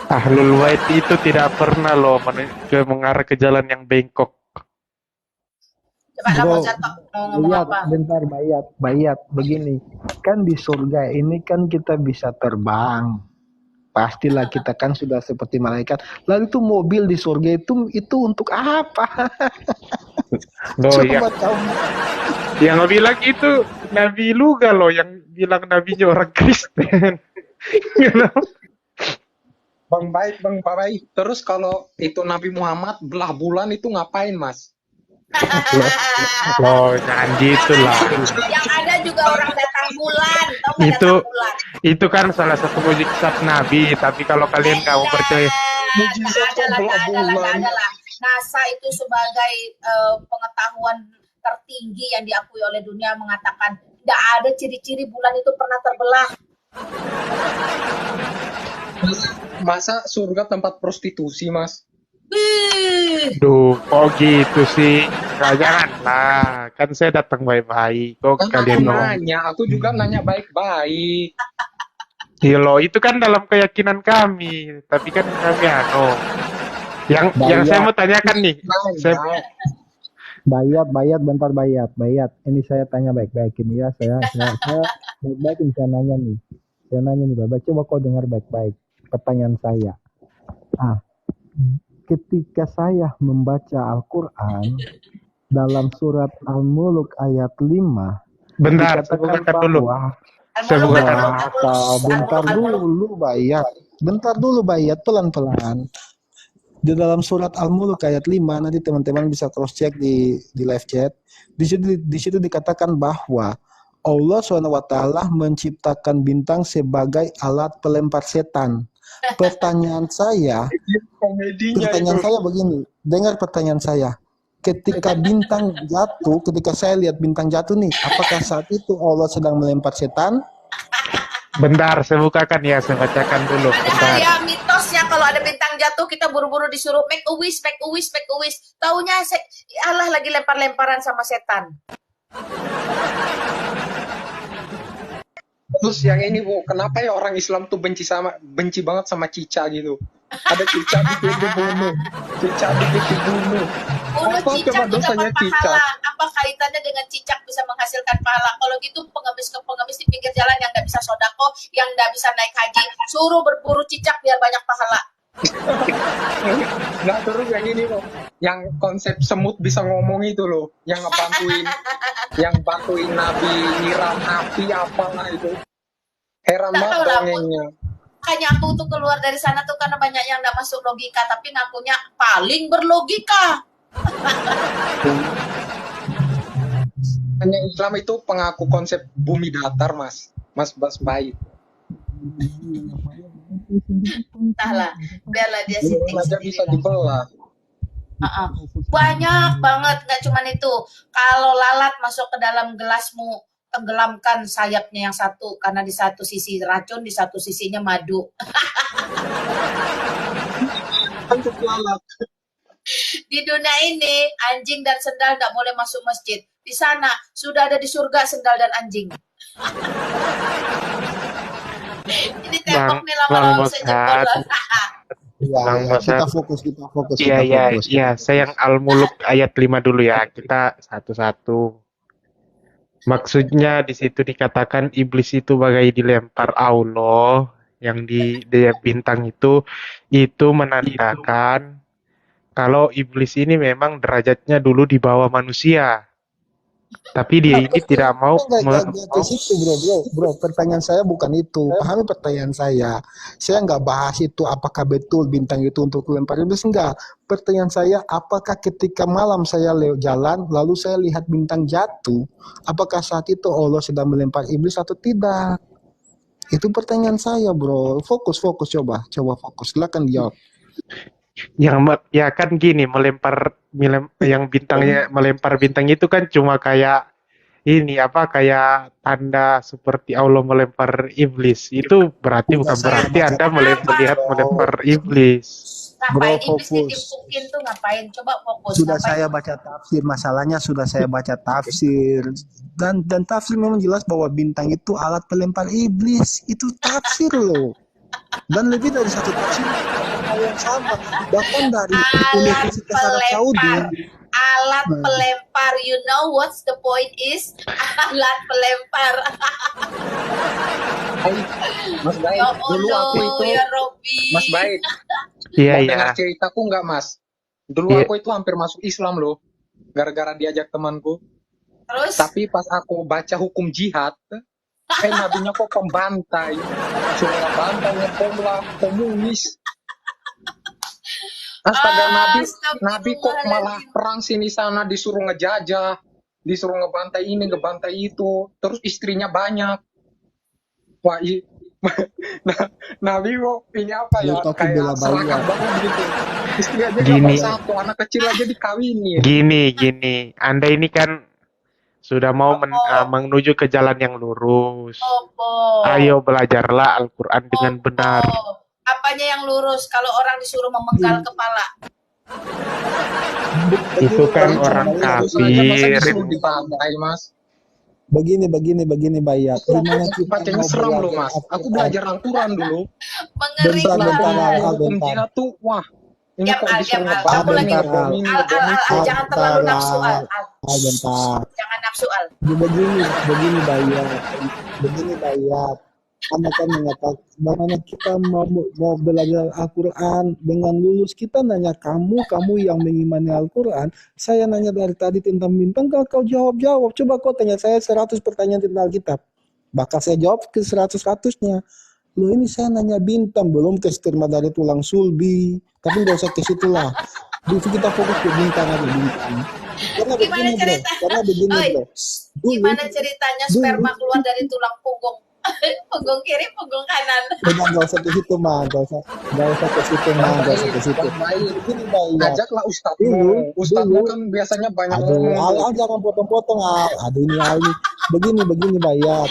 Ahlul bait itu tidak pernah loh mengarah ke jalan yang bengkok. Coba lah Bro, Mozart mau ngomong bayat, apa? bentar bayat, begini. Kan di surga ini kan kita bisa terbang. Pastilah kita kan sudah seperti malaikat. Lalu itu mobil di surga itu untuk apa? Loh, Coba kau yang bilang itu Nabi Luga loh, yang bilang nabinya orang Kristen. Bang Baik. Terus kalau itu Nabi Muhammad belah bulan itu ngapain, Mas? Loh, jangan gitu lah. Yang ada juga orang datang bulan, tahu nggak Itu datang bulan? itu kan salah satu mujizat Nabi, tapi kalau kalian nggak mau percaya, Mujizat kok belah bulan? NASA itu sebagai pengetahuan tertinggi yang diakui oleh dunia mengatakan tidak ada ciri-ciri bulan itu pernah terbelah. Masa surga tempat prostitusi, Mas? duh, kok gitu sih? Nggak, jangan lah, kan saya datang baik-baik, kok Kan kalian aku mau? nanya, aku juga nanya baik-baik. Iya loh, itu kan dalam keyakinan kami, tapi kan kami yang saya mau tanyakan nih, saya bayat, bentar bayat. Ini saya tanya baik-baik ini ya, saya baik-baik ini saya nanya nih. Bapak, coba kau dengar baik-baik pertanyaan saya. Ketika saya membaca Al-Quran dalam surat Al-Mulk ayat 5, bentar, saya dikatakan bukakan dulu. bahwa Saya bukakan. Bentar dulu bayat pelan-pelan. Di dalam surat Al-Mulk ayat 5, nanti teman-teman bisa cross check di live chat. Di situ dikatakan bahwa Allah SWT menciptakan bintang sebagai alat pelempar setan. Pertanyaan saya begini, dengar pertanyaan saya. Ketika bintang jatuh, ketika saya lihat bintang jatuh nih, apakah saat itu Allah sedang melempar setan? Bentar, saya bukakan ya, saya bacakan dulu. Bentar. Ya mitosnya kalau ada bintang jatuh kita buru-buru disuruh make a wish. Taunya Allah lagi lempar-lemparan sama setan. Terus yang ini, Bu, kenapa ya orang Islam tuh benci banget sama cica gitu? Ada cica bikin dibunuh. Bunuh Apa cicak coba tuh dosanya dapat cicak? pahala. Apa kaitannya dengan cicak bisa menghasilkan pahala? Kalau gitu pengemis di pinggir jalan yang nggak bisa sodako, yang nggak bisa naik haji, suruh berburu cicak biar banyak pahala. Nah, terus yang ini loh, yang konsep semut bisa ngomong itu loh, yang bantuin Nabi nyiram api apalah itu. Heran Nggak banget tahu lah, Bu. dongengnya. Makanya aku tuh keluar dari sana tuh karena banyak yang nggak masuk logika, tapi ngakunya paling berlogika. Hanya Islam itu pengaku konsep bumi datar, Mas baik. Entahlah, biarlah dia Belum aja sendiri bisa lah. dibelah. Heeh. Banyak banget, nggak cuman itu. Kalau lalat masuk ke dalam gelasmu, tenggelamkan sayapnya yang satu, karena di satu sisi racun, di satu sisinya madu. Tangkap lalat. Di dunia ini, anjing dan sendal nggak boleh masuk masjid. Di sana, sudah ada di surga sendal dan anjing. Ini tembok nih Bang lama-lama bisa jebol. Mosad, Ya, Bang ya, Mosad. kita fokus, Iya, kita iya, fokus. iya. Saya yang Al-Muluk ayat 5 dulu ya. Kita satu-satu. Maksudnya di situ dikatakan iblis itu bagai dilempar Allah yang di dia bintang itu menandakan kalau iblis ini memang derajatnya dulu di bawah manusia. Tapi dia ini tidak mau Enggak ke situ, bro. Pertanyaan saya bukan itu. Pahami pertanyaan saya. Saya nggak bahas itu apakah betul bintang itu untuk lempar iblis, enggak. Pertanyaan saya, apakah ketika malam saya lewat jalan lalu saya lihat bintang jatuh, apakah saat itu Allah sedang melempar iblis atau tidak? Itu pertanyaan saya, bro. Fokus, coba fokus. Silakan jawab. ya kan gini yang bintangnya melempar bintang itu kan cuma kayak ini kayak tanda seperti Allah melempar iblis. Itu berarti bukan berarti Anda melihat melempar iblis. Ngapain Bro, iblis fokus. ditimpukin tuh ngapain? Coba fokus. Sudah Ngapain? saya baca tafsir, masalahnya sudah saya baca tafsir dan tafsir memang jelas bahwa bintang itu alat pelempar iblis. Itu tafsir loh. Dan lebih dari satu tafsir yang sama, bahkan dari Universitas Arab Saudi. Alat pelempar, you know what's the point is? Alat pelempar. Mas Baik, Ya dulu aku Allah, itu, ya Robby. Mas Baik, Iya, mau iya. dengar ceritaku nggak, Mas? Dulu Iya. aku itu hampir masuk Islam loh, gara-gara diajak temanku. Terus? Tapi pas aku baca hukum jihad, nabinya kok pembantai, suruh ngebantai, ngepomlah, komunis. Astaga, Nabi kok malah perang sini sana, disuruh ngejajah, disuruh ngebantai ini, ngebantai itu, terus istrinya banyak. Wah, Nabi kok ini apa ya, kayak serakah banget gitu. Istri aja dapat satu, anak kecil aja dikawinin. Gini, Anda ini kan sudah mau menuju ke jalan yang lurus. Ayo belajarlah Al-Quran dengan benar. Apanya yang lurus kalau orang disuruh memenggal kepala? Itu kan orang kafir. Mas. Begini Bayat. Gimana kita Bacanya seram loh, Mas. Aku belajar Al-Quran dulu. Mengerikan. Hukum jihad tuh, wah. Ini kok disuruh ngebantai, jangan terlalu nafsu al. Jangan nafsu al. Begini Bayat. Anda kan mengatakan bagaimana kita mau belajar Al-Quran dengan lulus. Kita nanya kamu yang mengimani Al-Quran. Saya nanya dari tadi tentang bintang, kau jawab. Coba kau tanya saya 100 pertanyaan tentang Alkitab. Bakal saya jawab ke 100-100-nya. Loh, ini saya nanya bintang, belum ke sperma dari tulang sulbi. Tapi nggak usah ke situ lah. Itu kita fokus ke bintang aja, bintang. Karena begini bro. Gimana ceritanya sperma keluar dari tulang punggung? Punggung kiri, punggung kanan. Nggak usah ke situ mah, nggak usah ke situ. Begini Bayat. Ajaklah Ustadmu. Ustadmu kan biasanya banyak ngomong. Al jangan potong-potong Al. Aduh ini Al nih. Begini Bayat.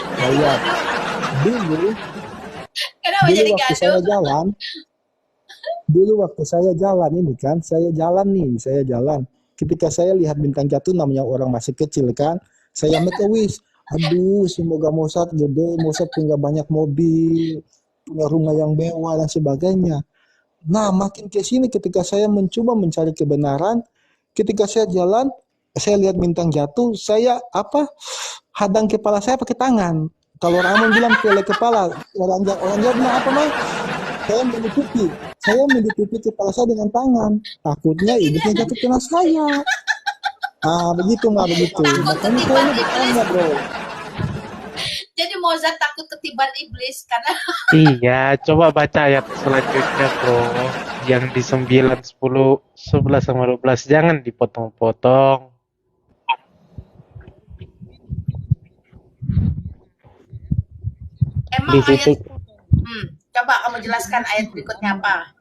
Dulu waktu saya jalan ini kan, saya jalan. Ketika saya lihat bintang jatuh, namanya orang masih kecil kan, saya make a wish. Aduh, semoga Mosad gede, Mosad punya banyak mobil, punya rumah yang mewah dan sebagainya. Nah, makin ke sini ketika saya mencoba mencari kebenaran, ketika saya jalan, saya lihat bintang jatuh, saya hadang kepala saya pakai tangan. Kalau orang bilang pele kepala, orang Jawa bilang apa mah? Saya menutupi kepala saya dengan tangan. Takutnya iblisnya jatuh kena saya. Begitu. Makanya saya bertanya, bro. Jadi Mozart takut ketiban iblis karena Iya, coba baca ayat selanjutnya, bro. Yang di 9, 10, 11 sama 12 jangan dipotong-potong. Emang ayat coba kamu jelaskan ayat berikutnya apa?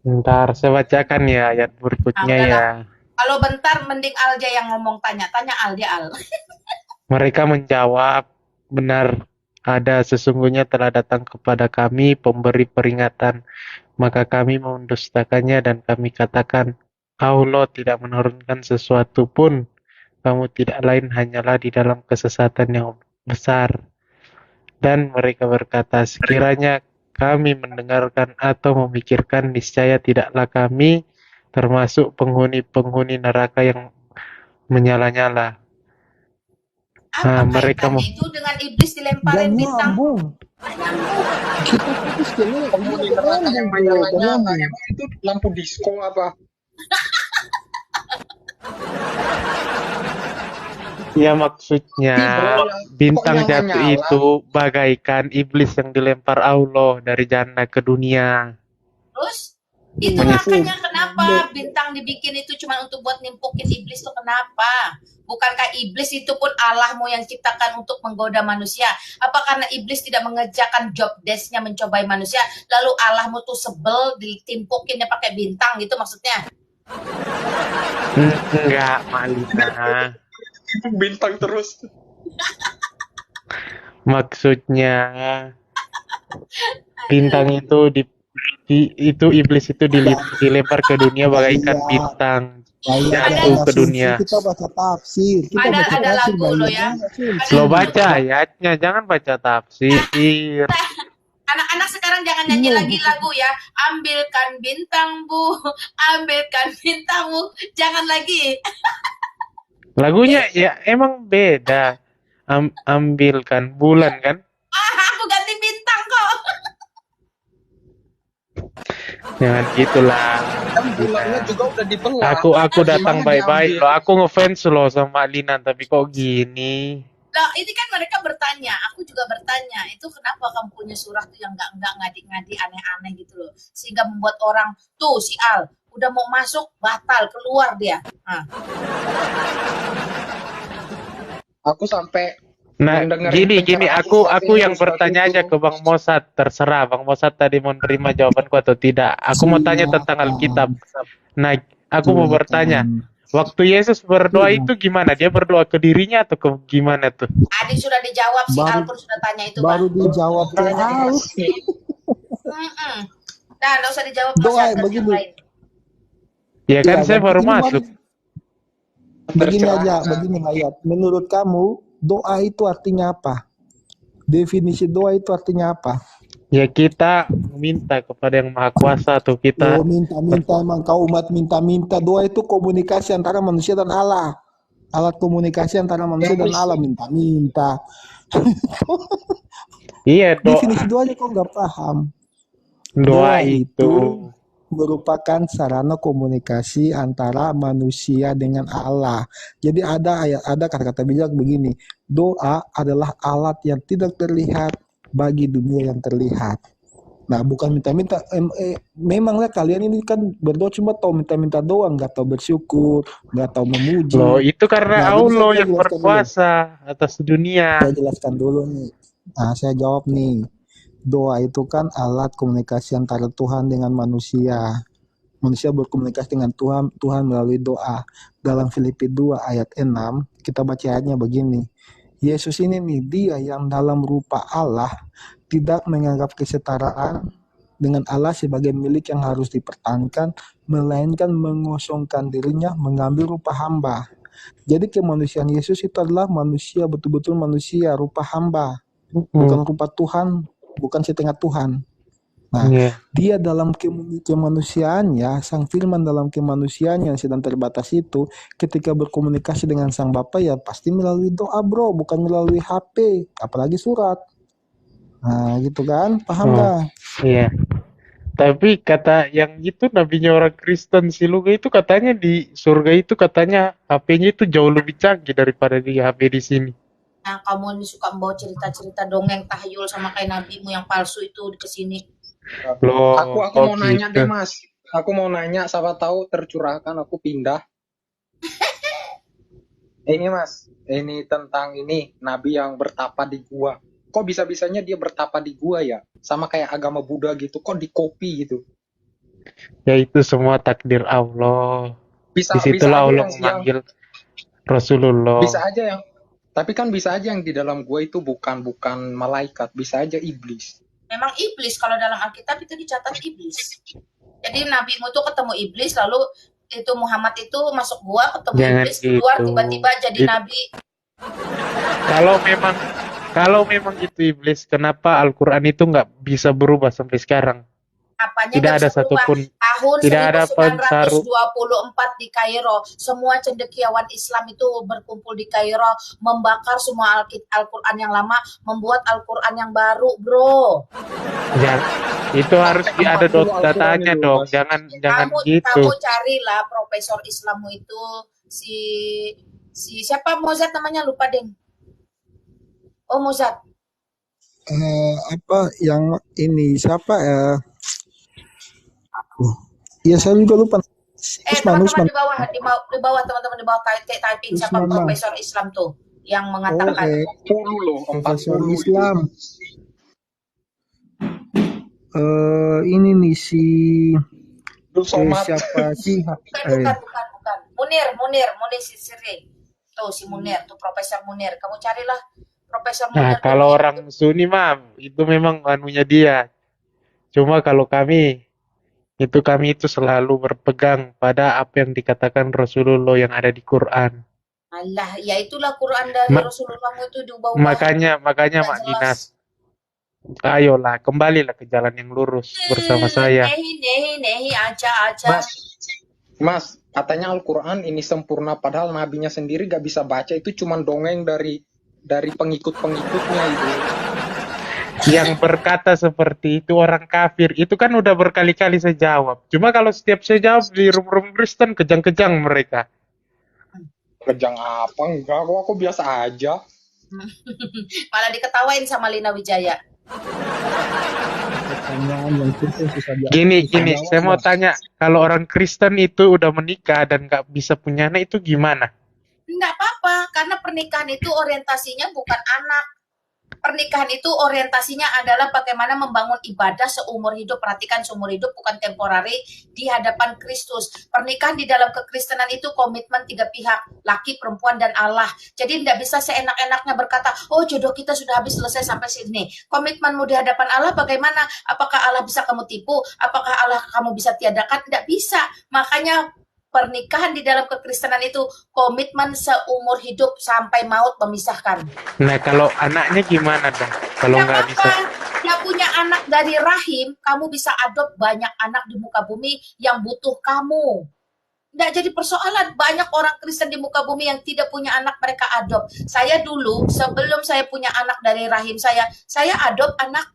Ntar saya bacakan ya ayat Nah, berikutnya udahlah. ya. Kalau bentar mending Alja yang ngomong, tanya Alja Al. Mereka menjawab, benar, ada sesungguhnya telah datang kepada kami pemberi peringatan, maka kami mendustakannya dan kami katakan, Allah tidak menurunkan sesuatu pun, kamu tidak lain hanyalah di dalam kesesatan yang besar. Dan mereka berkata, sekiranya kami mendengarkan atau memikirkan, niscaya tidaklah kami termasuk penghuni-penghuni neraka yang menyala-nyala. Apa Mereka kaitannya itu dengan iblis Gak dilemparin bintang? nyambung. Nggak nyambung. Kita fokus ke lo. Penghuni Gak neraka yang nyambung, bro. Gak menyala-nyala. nyambung. Emang itu lampu disco apa? Ya maksudnya Ih bro, ya. Kok bintang jatuh nyala-nyala? itu bagaikan iblis yang dilempar Allah dari jannah ke dunia. Terus itu Menyes- makanya kenapa bintang dibikin itu cuma untuk buat nimpukin iblis tuh kenapa? Bukankah iblis itu pun Allahmu yang ciptakan untuk menggoda manusia? Apa karena iblis tidak mengerjakan job desk-nya mencobai manusia, lalu Allahmu tuh sebel ditimpukinnya pakai bintang gitu maksudnya? Enggak, Malina. Itu bintang terus. Maksudnya bintang itu itu iblis itu dilempar ke dunia bagaikan Bayat. bintang Bayat jatuh jangan ke dunia. asumsi. Kita baca tafsir. Kita Ada baca tafsir. lagu lo Bayat ya. jangan asumsi. Lo baca ayatnya, jangan baca tafsir. Anak-anak sekarang jangan nyanyi lagi lagu ya. Ambilkan bintang bu, ambilkan bintangmu, jangan lagi. Lagunya ya emang beda. Ambilkan bulan kan? Aku ganti bintang kok. Jangan gitulah. Kan bulannya juga udah dibelah. Aku datang Gimana baik-baik diambil? loh. Aku ngefans loh sama Lina, tapi kok gini? Nah, ini kan mereka bertanya, aku juga bertanya, itu kenapa kamu punya surah tuh yang enggak ngadi-ngadi aneh-aneh gitu loh, sehingga membuat orang tuh si Al udah mau masuk batal keluar dia. Nah, Aku sampai Nah, mendengarin gini, pencerahan aku Ustadz yang ini, bertanya Ustadz aja itu. ke Bang Mosad, terserah Bang Mosad tadi mau nerima jawabanku atau tidak. Aku mau tanya tentang Alkitab. Nah, aku mau bertanya, waktu Yesus berdoa itu gimana? Dia berdoa ke dirinya atau ke gimana tuh? Adi sudah dijawab, si Al pun sudah tanya itu, Baru Bang. dijawab ke Al. Nah, nggak usah dijawab Doa Mosad, yang begini. lain. Ya kan Ya, saya baru begini, masuk. Begini aja, begini Mayat. Menurut kamu, doa itu artinya apa? Definisi doa itu artinya apa? Ya kita minta kepada yang Maha Kuasa atau kita Oh, minta-minta, emang kau umat minta-minta. Doa itu komunikasi antara manusia dan Allah. Alat komunikasi antara manusia dan Allah, minta-minta. Iya, Definisi doanya kau nggak paham. doa itu merupakan sarana komunikasi antara manusia dengan Allah. Jadi ada kata-kata bijak begini, doa adalah alat yang tidak terlihat bagi dunia yang terlihat. Nah, bukan minta-minta. Memanglah kalian ini kan berdoa cuma tahu minta-minta doang, nggak tahu bersyukur, nggak tahu memuji. loh, itu karena Nah, jadi Allah saya yang jelaskan berkuasa atas dunia. Saya jelaskan dulu nih. Nah, saya jawab nih. Doa itu kan alat komunikasi antara Tuhan dengan manusia. Manusia berkomunikasi dengan Tuhan, Tuhan melalui doa. Dalam Filipi 2 ayat 6, kita baca ayatnya begini. Yesus ini nih, dia yang dalam rupa Allah tidak menganggap kesetaraan dengan Allah sebagai milik yang harus dipertahankan, melainkan mengosongkan dirinya, mengambil rupa hamba. Jadi kemanusiaan Yesus itu adalah manusia, betul-betul manusia, rupa hamba. Bukan rupa Tuhan, bukan setengah Tuhan. Nah, dia dalam kemanusiaannya, sang firman dalam kemanusiaannya yang sedang terbatas itu, ketika berkomunikasi dengan sang Bapa ya pasti melalui doa bro, bukan melalui HP, apalagi surat. Nah gitu kan, paham gak? Iya. Tapi kata yang itu nabinya orang Kristen si Luga itu katanya di surga itu katanya HP-nya itu jauh lebih canggih daripada di HP di sini. Nah, kamu ini suka membawa cerita-cerita dongeng tahyul sama kayak nabimu yang palsu itu ke sini. Loh, aku mau nanya deh Mas. Aku mau nanya, siapa tahu tercurahkan aku pindah. Ini Mas, ini tentang ini nabi yang bertapa di gua. Kok bisa-bisanya dia bertapa di gua ya? Sama kayak agama Buddha gitu, kok di kopi gitu. Yaitu semua takdir Allah. Bisa Disitulah aja Allah yang memanggil Rasulullah. bisa aja yang tapi kan bisa aja yang di dalam gua itu bukan malaikat, bisa aja iblis. Memang iblis, kalau dalam Alkitab itu dicatat iblis. Jadi Nabi Nuh tuh ketemu iblis, lalu itu Muhammad itu masuk gua ketemu Jangan iblis, keluar gitu. tiba-tiba jadi It- nabi. Kalau memang itu iblis, kenapa Al-Quran itu nggak bisa berubah sampai sekarang? Apanya Tidak nggak ada bisa berubah. satupun, Tahun tidak ada pensaruh. 1924 di Kairo, semua cendekiawan Islam itu berkumpul di Kairo, membakar semua Al-Quran yang lama, membuat Al-Quran yang baru, bro. Itu harus ada 40 Al-Quran datanya itu, dong. Mas. Jangan Kamu gitu. carilah profesor Islammu itu si siapa Mozart namanya, lupa deh. Oh, Mozart. Apa yang ini siapa ya? Iya saya juga lupa. Teman-teman di bawah teman-teman di bawah typing siapa Usman, profesor Islam tuh yang mengatakan. 40 loh, Profesor 40 Islam. Ini nih si Somad. siapa sih? Bukan. Munir si Siri. Tuh si Munir, tuh Profesor Munir. Kamu carilah Profesor Nah, Munir. kalau orang Sunni mah itu memang anunya dia. Cuma kalau kami itu selalu berpegang pada apa yang dikatakan Rasulullah yang ada di Quran. Alah, ya itulah Quran dari Rasulullah itu diubah-ubah. Makanya Mak Dinas, ayolah kembalilah ke jalan yang lurus bersama saya. Nehi, aca. Mas, katanya Al-Quran ini sempurna, padahal nabinya sendiri gak bisa baca, itu cuma dongeng dari pengikut-pengikutnya itu. Yang berkata seperti itu orang kafir, itu kan udah berkali-kali saya jawab. Cuma kalau setiap saya jawab di room Kristen, kejang-kejang mereka. Kejang apa? Enggak, kok aku biasa aja. Malah diketawain sama Lina Wijaya. Gini, saya mau tanya, kalau orang Kristen itu udah menikah dan nggak bisa punya anak itu gimana? Enggak apa-apa, karena pernikahan itu orientasinya bukan anak. Pernikahan itu orientasinya adalah bagaimana membangun ibadah seumur hidup. Perhatikan, seumur hidup bukan temporari di hadapan Kristus. Pernikahan di dalam kekristenan itu komitmen 3 pihak, laki, perempuan, dan Allah. Jadi tidak bisa seenak-enaknya berkata, oh jodoh kita sudah habis selesai sampai sini. Komitmenmu di hadapan Allah bagaimana? Apakah Allah bisa kamu tipu? Apakah Allah kamu bisa tiadakan? Tidak bisa. Makanya pernikahan di dalam kekristenan itu komitmen seumur hidup sampai maut memisahkan. Nah, kalau anaknya gimana dong? Kalau nggak bisa. Yang punya anak dari rahim, kamu bisa adopt banyak anak di muka bumi yang butuh kamu. Nggak jadi persoalan. Banyak orang Kristen di muka bumi yang tidak punya anak, mereka adopt. Saya dulu, sebelum saya punya anak dari rahim saya adopt anak.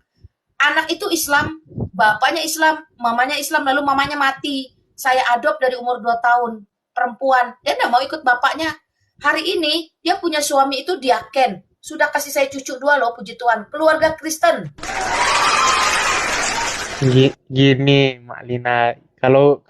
Anak itu Islam, bapaknya Islam, mamanya Islam, lalu mamanya mati. Saya adopt dari umur 2 tahun, perempuan. Dia nggak mau ikut bapaknya. Hari ini, dia punya suami itu diaken. Sudah kasih saya cucu 2 loh, puji Tuhan. Keluarga Kristen. Gini, Mak Lina. Kalau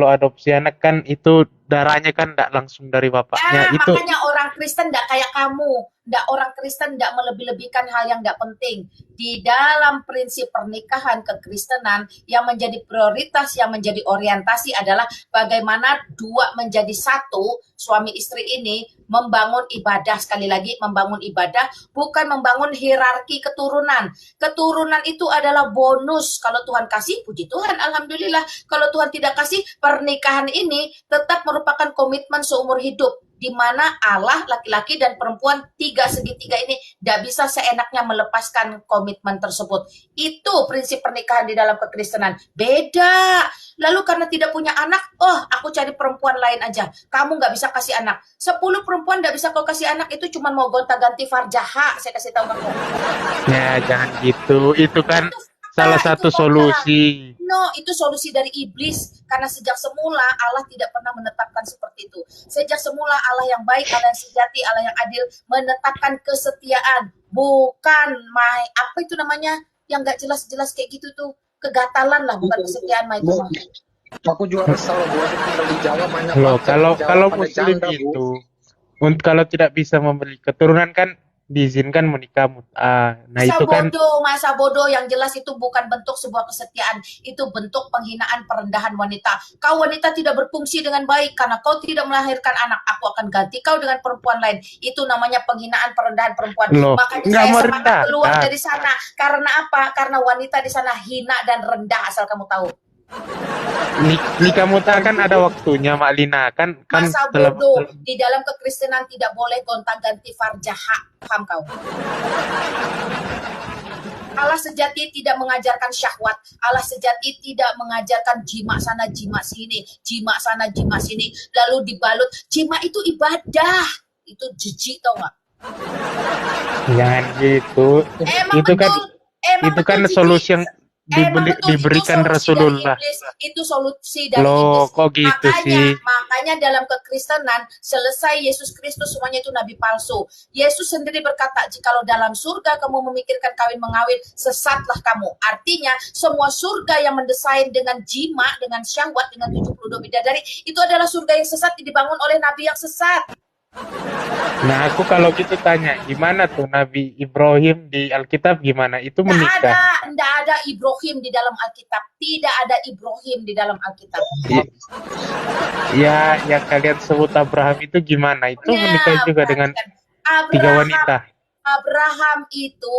adopsi anak kan itu darahnya kan nggak langsung dari bapaknya. Itu Makanya orang Kristen nggak kayak kamu. Orang Kristen nggak melebih-lebihkan hal yang nggak penting. Di dalam prinsip pernikahan kekristenan, yang menjadi prioritas, yang menjadi orientasi adalah bagaimana 2 menjadi 1, suami istri ini membangun ibadah. Sekali lagi, membangun ibadah, bukan membangun hierarki keturunan. Keturunan itu adalah bonus. Kalau Tuhan kasih, puji Tuhan, alhamdulillah. Kalau Tuhan tidak kasih, pernikahan ini tetap merupakan komitmen seumur hidup, di mana Allah, laki-laki dan perempuan 3 segitiga ini tidak bisa seenaknya melepaskan komitmen tersebut. Itu prinsip pernikahan di dalam kekristenan. Beda. Lalu karena tidak punya anak, aku cari perempuan lain aja. Kamu nggak bisa kasih anak. 10 perempuan nggak bisa kau kasih anak, itu cuma mau gonta-ganti farjaha. Saya kasih tahu kamu. ya jangan gitu. Itu kan salah satu solusi. No, itu solusi dari iblis. Karena sejak semula Allah tidak pernah menetapkan seperti itu. Sejak semula Allah yang baik, Allah yang sejati, Allah yang adil menetapkan kesetiaan. Bukan apa itu namanya yang gak jelas-jelas kayak gitu tuh. Kegatalan lah, bukan kesetiaan itu. Aku juga kesal buat tinggal di Jawa banyak Loh, banget kalau pada muslim janda, Bu. itu kalau tidak bisa membeli keturunan kan diizinkan menikah mut'ah. Nah Masa itu kan masa bodoh, yang jelas itu bukan bentuk sebuah kesetiaan, itu bentuk penghinaan, perendahan wanita. Kau wanita tidak berfungsi dengan baik karena kau tidak melahirkan anak, aku akan ganti kau dengan perempuan lain. Itu namanya penghinaan, perendahan perempuan. loh, Makanya nggak saya semangat keluar merendahkan. dari sana. Karena apa? Karena wanita di sana hina dan rendah, asal kamu tahu. Nikah mut'ah kan ada waktunya, Mak Lina. Kan Masa setelah bodoh, di dalam kekristenan tidak boleh gonta-ganti farjaha, paham kau? Allah sejati tidak mengajarkan syahwat. Allah sejati tidak mengajarkan jima sana, jima sini, jima sana, jima sini. Lalu dibalut, jima itu ibadah. Itu jijik, tau gak? jangan gitu. Emang Itu kan betul, emang itu kan betul solusi jijik. yang Emang betul, itu diberikan solusi dari Rasulullah. iblis. Itu solusi dari Loh, iblis. kok gitu sih? Makanya dalam kekristenan, selesai Yesus Kristus semuanya itu nabi palsu. Yesus sendiri berkata, jikalau dalam surga kamu memikirkan kawin mengawin, sesatlah kamu. Artinya, semua surga yang mendesain dengan jima, dengan syahwat, dengan 72 bidadari, itu adalah surga yang sesat, dibangun oleh nabi yang sesat. Nah, aku kalau gitu tanya, gimana tuh Nabi Ibrahim di Alkitab gimana? Itu menikah. Tidak ada Ibrahim di dalam Alkitab. Tidak ada Ibrahim di dalam Alkitab. Ya, yang kalian sebut Abraham itu gimana? Itu menikah juga dengan tiga wanita. Abraham itu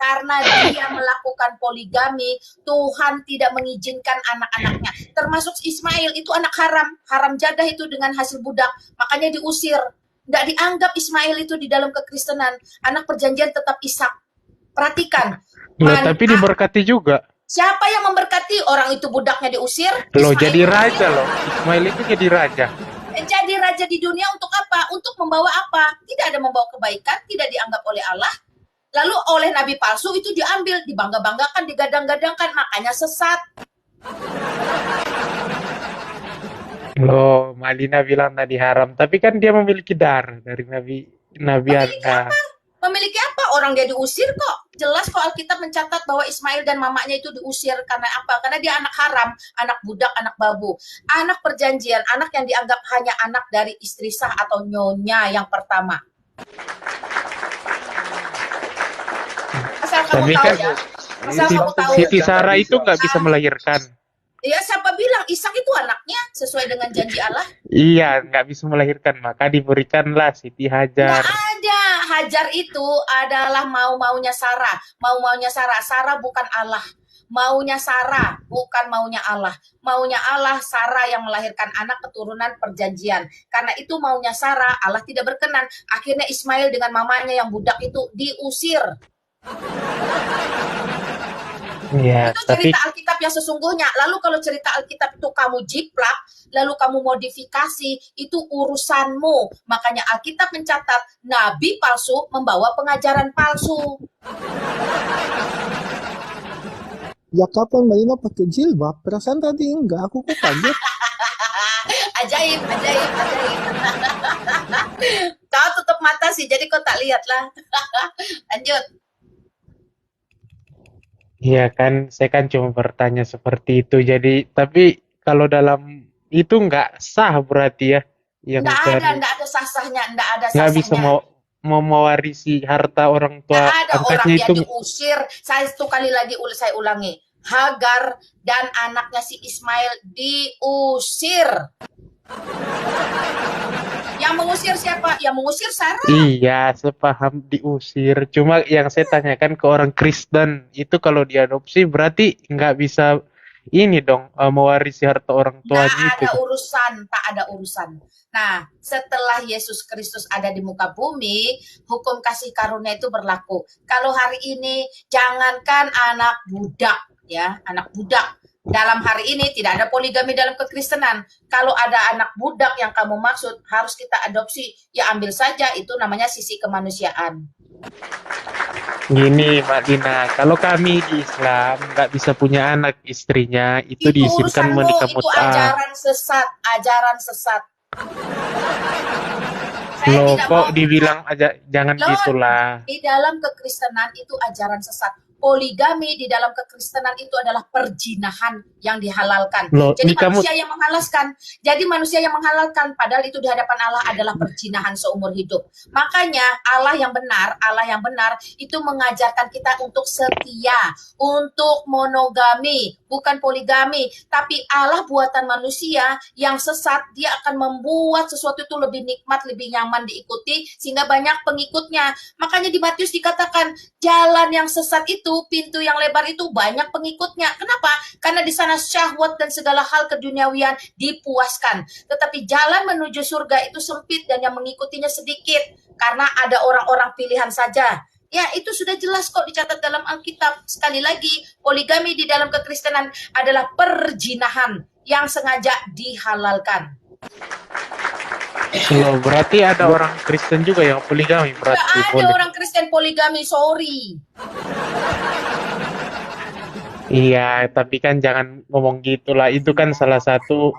karena dia melakukan poligami, Tuhan tidak mengizinkan anak-anaknya. Termasuk Ismail, itu anak haram jadah itu dengan hasil budak, makanya diusir. Nggak dianggap Ismail itu di dalam kekristenan. Anak perjanjian tetap Ishak. Perhatikan. Loh, tapi diberkati juga. Siapa yang memberkati? Orang itu budaknya diusir. Loh, Ismail jadi raja loh. Ismail itu jadi raja. Jadi raja di dunia untuk apa? Untuk membawa apa? Tidak ada membawa kebaikan, tidak dianggap oleh Allah. Lalu oleh nabi palsu itu diambil, dibangga-banggakan, digadang-gadangkan, makanya sesat. Loh, Malina bilang tadi haram, tapi kan dia memiliki darah dari Nabi Anda. Memiliki apa? Orang dia diusir kok. Jelas kok Alkitab mencatat bahwa Ismail dan mamanya itu diusir karena apa? Karena dia anak haram, anak budak, anak babu. Anak perjanjian, anak yang dianggap hanya anak dari istri sah atau nyonya yang pertama. Asal kamu Tapi tahu kan ya. Asal kamu tahu. Siti Sarah itu nggak bisa melahirkan. Ya, siapa bilang Ishak itu anaknya sesuai dengan janji Allah? Iya, nggak bisa melahirkan, maka diberikanlah Siti Hajar. Nggak ada. Hajar itu adalah mau-maunya Sarah. Mau-maunya Sarah. Sarah bukan Allah. Maunya Sarah, bukan maunya Allah. Maunya Allah, Sarah yang melahirkan anak keturunan perjanjian. Karena itu maunya Sarah, Allah tidak berkenan. Akhirnya Ismail dengan mamanya yang budak itu diusir. Iya, itu tapi cerita Alkitab yang sesungguhnya. Lalu kalau cerita Alkitab itu kamu jiplak, lalu kamu modifikasi, itu urusanmu. Makanya Alkitab mencatat nabi palsu membawa pengajaran palsu. Ya kapan Malina pakai jilbab? Perasaan tadi enggak, aku kok kaget. Ajaib. Kau tutup mata sih, jadi kau tak lihat lah. Lanjut. iya kan, saya kan cuma bertanya seperti itu. Jadi, tapi kalau dalam itu nggak sah berarti ya, yang Nggak ada sah-sahnya, nggak bisa mau mewarisi harta orang tua Nggak ada, orang angkatnya dia itu. diusir. Saya satu kali lagi saya ulangi. Hagar dan anaknya si Ismail diusir. Yang mengusir siapa? Yang mengusir Sarah. Iya, sepaham diusir. Cuma yang saya tanyakan ke orang Kristen itu kalau diadopsi berarti nggak bisa ini dong mewarisi harta orang tuanya itu. Tak ada urusan. Nah, setelah Yesus Kristus ada di muka bumi, hukum kasih karunia itu berlaku. Kalau hari ini jangankan anak budak, ya, anak budak. Dalam hari ini tidak ada poligami dalam kekristenan. Kalau ada anak budak yang kamu maksud harus kita adopsi, ya ambil saja, itu namanya sisi kemanusiaan. Gini Mbak Dina, kalau kami di Islam nggak bisa punya anak istrinya, itu diizinkan menikah Itu mut'ah. ajaran sesat. Loh, kok dibilang aja jangan gitulah. Di dalam kekristenan itu ajaran sesat. poligami di dalam kekristenan itu adalah perzinahan yang dihalalkan. Loh, Jadi ini kamu manusia yang menghalalkan, padahal itu di hadapan Allah adalah perzinahan seumur hidup. Makanya Allah yang benar itu mengajarkan kita untuk setia, untuk monogami, bukan poligami. Tapi Allah buatan manusia yang sesat, dia akan membuat sesuatu itu lebih nikmat, lebih nyaman diikuti, sehingga banyak pengikutnya. Makanya di Matius dikatakan, jalan yang sesat itu, pintu yang lebar itu banyak pengikutnya. Kenapa? Karena di sana syahwat dan segala hal keduniawian dipuaskan. Tetapi jalan menuju surga itu sempit dan yang mengikutinya sedikit. Karena ada orang-orang pilihan saja. Ya, itu sudah jelas kok dicatat dalam Alkitab. Sekali lagi, poligami di dalam kekristenan adalah perzinahan yang sengaja dihalalkan. Loh, berarti ada orang Kristen juga yang poligami Tidak berarti ada boleh. orang Kristen poligami, sorry. Iya, tapi kan jangan ngomong gitulah. Itu kan salah satu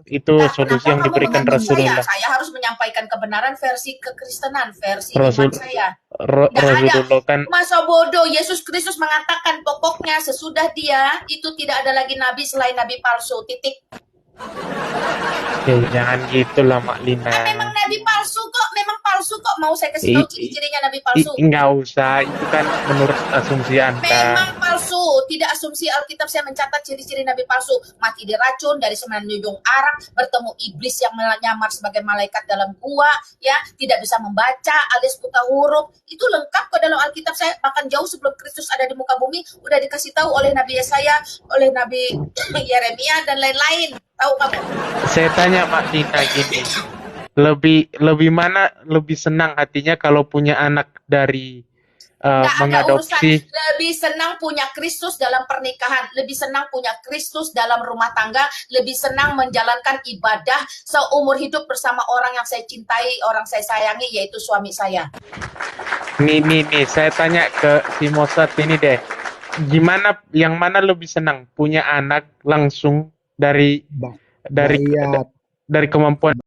itu Nah, solusi kenapa yang kamu diberikan mengatur saya? Rasulullah. Saya harus menyampaikan kebenaran versi kekristenan, versi iman Rasul saya. Tidak ada. Rasulullah kan Masa bodoh, Yesus Kristus mengatakan pokoknya sesudah dia itu tidak ada lagi nabi selain nabi palsu, titik. jangan gitulah Mak Lina. Memang nabi palsu kok, mau saya kasih tahu ciri-cirinya nabi palsu. Nggak usah, itu kan menurut asumsi Anda. Memang palsu, tidak asumsi Alkitab. Saya mencatat ciri-ciri nabi palsu: mati diracun, dari semenanjung arak, bertemu iblis yang menyamar sebagai malaikat dalam gua, ya, tidak bisa membaca alias buta huruf. Itu lengkap kok dalam Alkitab saya. Bahkan jauh sebelum Kristus ada di muka bumi udah dikasih tahu oleh Nabi Yesaya, oleh Nabi Yeremia dan lain-lain. Tahu kamu? Saya tanya Mak Lina gini, lebih mana lebih senang hatinya kalau punya anak dari Nggak ada urusan. mengadopsi? Lebih senang punya Kristus dalam pernikahan, lebih senang punya Kristus dalam rumah tangga, lebih senang menjalankan ibadah seumur hidup bersama orang yang saya cintai, orang saya sayangi, yaitu suami saya. Nih, saya tanya ke si Mosat ini deh, gimana, yang mana lebih senang punya anak langsung dari Bayat. dari kemampuan